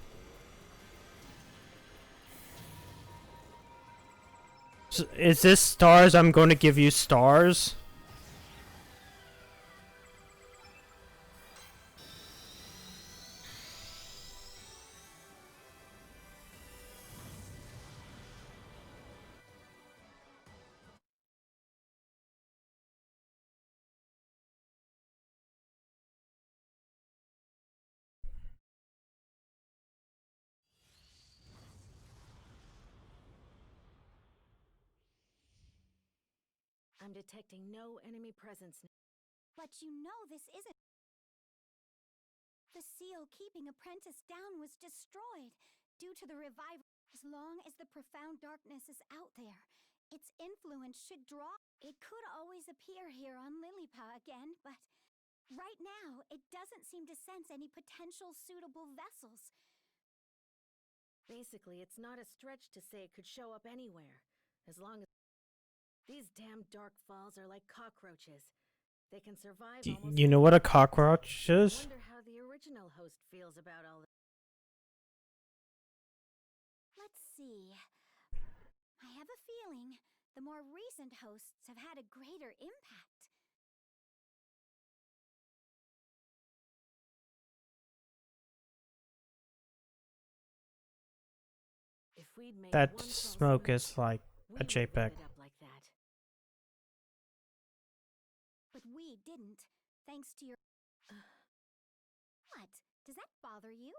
Is this stars? I'm going to give you stars? I'm detecting no enemy presence. But you know this isn't. The seal keeping Apprentice down was destroyed due to the revival. As long as the profound darkness is out there, its influence should draw. It could always appear here on Lilliput again, but right now it doesn't seem to sense any potential suitable vessels. Basically, it's not a stretch to say it could show up anywhere, as long as... These damn dark falls are like cockroaches. They can survive almost... You know what a cockroach I is? wonder how the original host feels about all this. Let's see. I have a feeling the more recent hosts have had a greater impact. If we'd made That one false smoke move, is like we a would have JPEG. ended up like that. But we didn't, thanks to your... What? Does that bother you?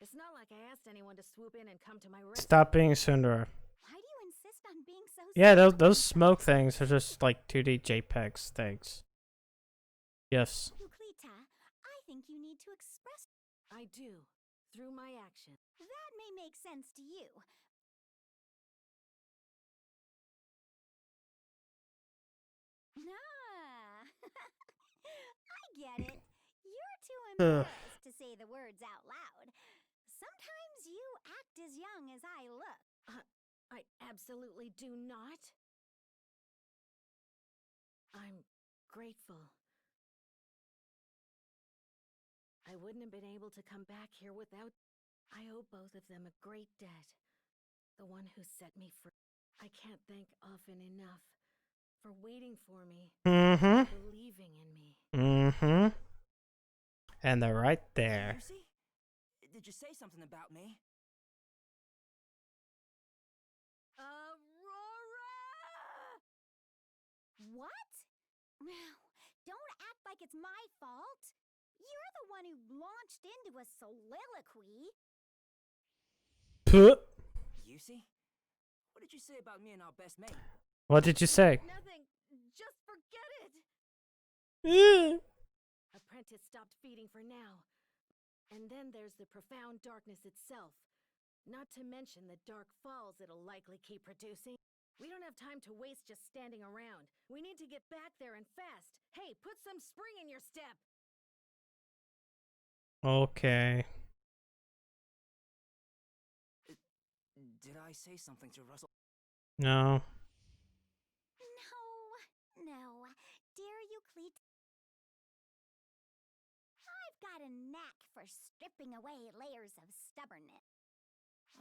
It's not like I asked anyone to swoop in and come to my rescue. Stop being Sundara. Why do you insist on being so... Yeah, those secretive? smoke things are just like 2D JPEGs things. Yes. Euclita, I think you need to express... I do, through my action. That may make sense to you. Ah, I get it. You're too embarrassed to say the words out loud. Sometimes you act as young as I look. I absolutely do not. I'm grateful. I wouldn't have been able to come back here without... I owe both of them a great debt. The one who set me free. I can't thank often enough for waiting for me, Mm-hmm. believing in me. Mm-hmm. And they're right there. Lucy? Did you say something about me? Aurora! What? Now, don't act like it's my fault. You're the one who launched into a soliloquy. Puh. Lucy? What did you say about me and our best mate? What did you say? Nothing. Just forget it. Apprentice stopped feeding for now. And then there's the profound darkness itself. Not to mention the dark falls it'll likely keep producing. We don't have time to waste just standing around. We need to get back there and fast. Hey, put some spring in your step. Okay. Did I say something to Russell? No. No, dear Euclid. I've had a knack for stripping away layers of stubbornness.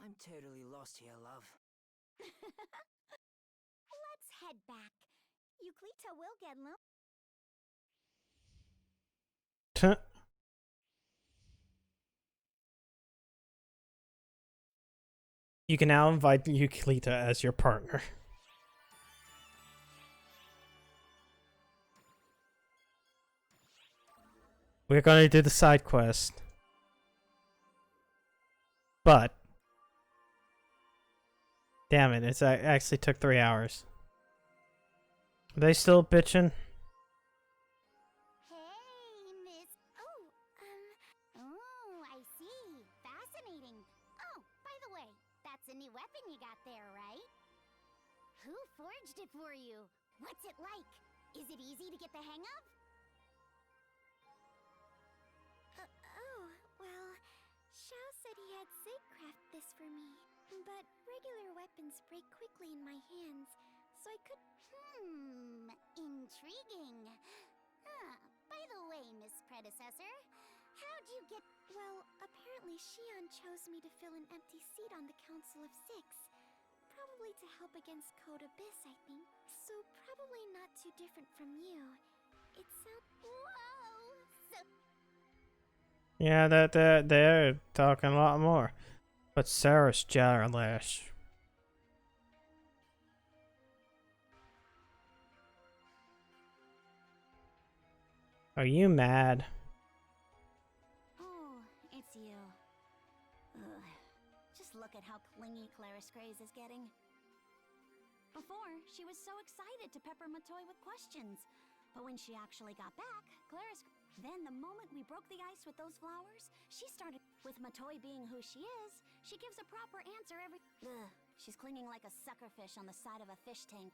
I'm totally lost here, love. Let's head back. Euclita will get lonely. You can now invite Euclita as your partner. We're going to do the side quest. But damn it, it actually took 3 hours. Are they still bitching? Hey, Miss. Oh, I see. Fascinating. Oh, by the way, that's a new weapon you got there, right? Who forged it for you? What's it like? Is it easy to get the hang of? Well, Xiao said he had Sig craft this for me. But regular weapons break quickly in my hands, so I could... Intriguing. By the way, Miss Predecessor, how'd you get... Well, apparently Xion chose me to fill an empty seat on the Council of Six. Probably to help against Code Abyss, I think. So probably not too different from you. It sounds... Whoa! So... Yeah, they're talking a lot more. But Sarah's Jarlash. Are you mad? Oh, it's you. Ugh. Just look at how clingy Clarice Grays is getting. Before, she was so excited to pepper Matoy with questions. But when she actually got back, Clarice... Then the moment we broke the ice with those flowers, she started... With Matoy being who she is, she gives a proper answer every... Ugh, she's clinging like a suckerfish on the side of a fish tank.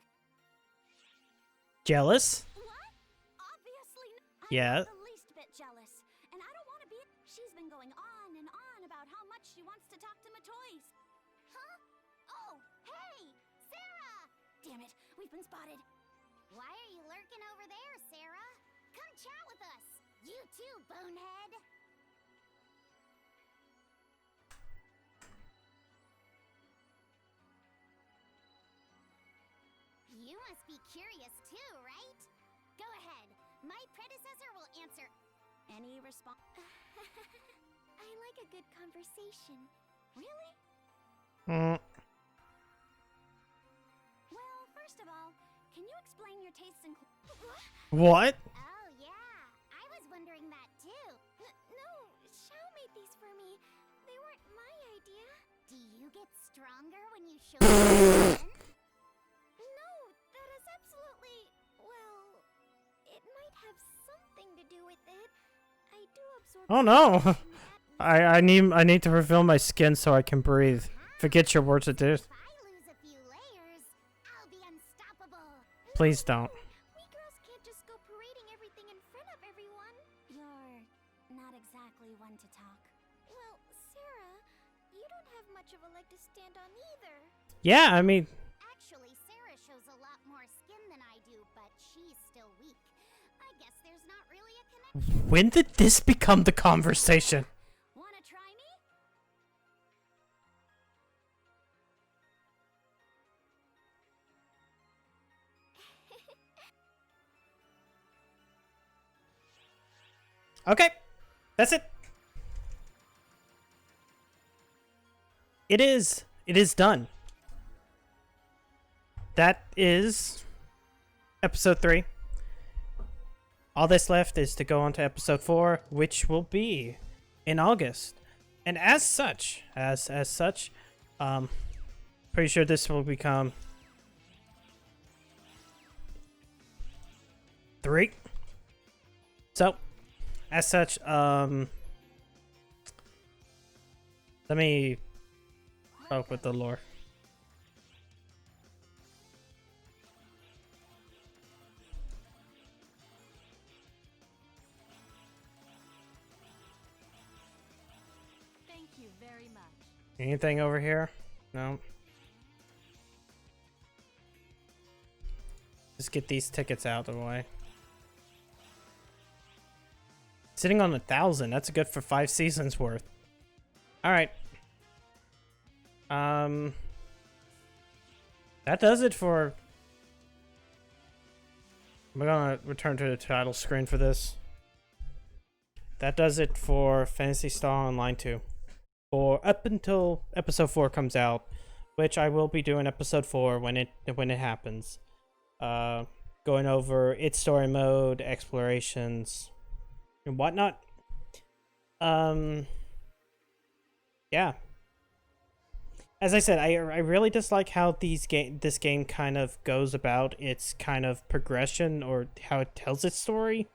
Jealous? What? Obviously not. Yeah. I'm not the least bit jealous. And I don't want to be... She's been going on and on about how much she wants to talk to Matoys. Huh? Oh, hey! Sarah! Damn it, we've been spotted. Why are you lurking over there, Sarah? Come chat with us. You too, bonehead. You must be curious too, right? Go ahead. My predecessor will answer any response. I like a good conversation. Really? Well, first of all, can you explain your tastes and... What? Oh, yeah. I was wondering that too. No, Xiao made these for me. They weren't my idea. Do you get stronger when you show them? No, that is absolutely... Well, it might have something to do with it. I do absorb... Oh no! I need to refill my skin so I can breathe. Forget your words of death. If I lose a few layers, I'll be unstoppable. Please don't. We girls can't just go parading everything in front of everyone. You're not exactly one to talk. Well, Sarah, you don't have much of a leg to stand on either. Yeah, I mean... Actually, Sarah shows a lot more skin than I do, but she's still weak. I guess there's not really a connection. When did this become the conversation? Wanna try me? Okay, that's it. It is done. That is episode 3. All that's left is to go on to episode 4, which will be in August. And as such, pretty sure this will become 3. So, as such, let me talk with the lore. Thank you very much. Anything over here? No. Just get these tickets out of the way. Sitting on 1,000. That's good for 5 seasons worth. All right. That does it for. I'm gonna return to the title screen for this. That does it for Phantasy Star Online 2. For up until episode 4 comes out, which I will be doing episode 4 when it happens. Going over its story mode, explorations, and whatnot. Yeah. As I said, I really dislike how this game kind of goes about its kind of progression or how it tells its story.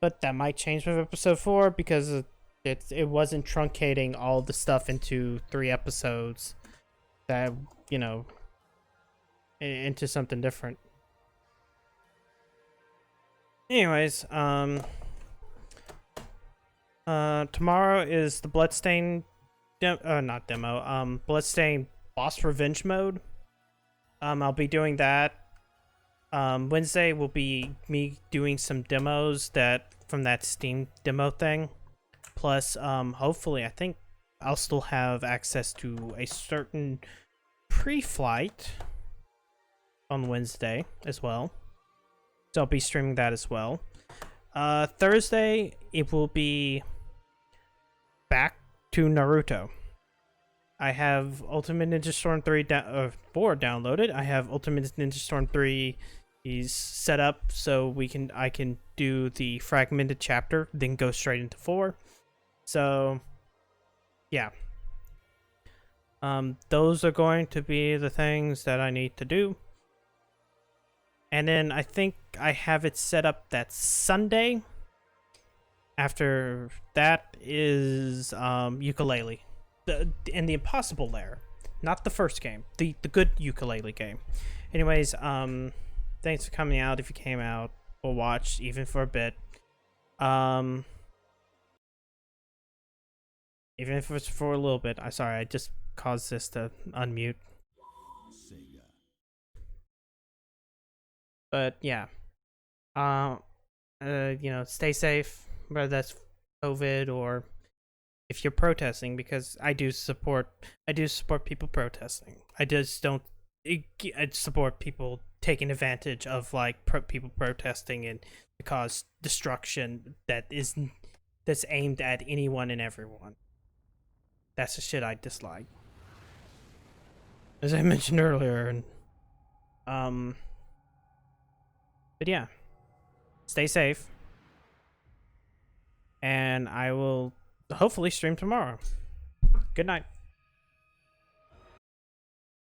But that might change with episode 4 because it wasn't truncating all the stuff into 3 episodes. That, you know, into something different. Anyways, tomorrow is the Bloodstain Bloodstain boss revenge mode. I'll be doing that. Wednesday will be me doing some demos from that Steam demo thing. Plus, hopefully, I think I'll still have access to a certain pre-flight on Wednesday as well. So I'll be streaming that as well. Thursday, it will be back to Naruto. I have Ultimate Ninja Storm 4 downloaded. I have Ultimate Ninja Storm 3 is set up so I can do the fragmented chapter, then go straight into 4. So yeah. Those are going to be the things that I need to do. And then I think I have it set up that Sunday. After that is Ukulele. In the Impossible Lair. Not the first game. The good Ukulele game. Anyways, thanks for coming out if you came out or watched even for a bit. Even if it's for a little bit. I'm sorry, I just caused this to unmute. But yeah. Stay safe, whether that's COVID or if you're protesting, because I do support people protesting. I just don't I support people taking advantage of people protesting and to cause destruction that's aimed at anyone and everyone. That's the shit I dislike. As I mentioned earlier, and but yeah. Stay safe. And I will hopefully stream tomorrow. Good night.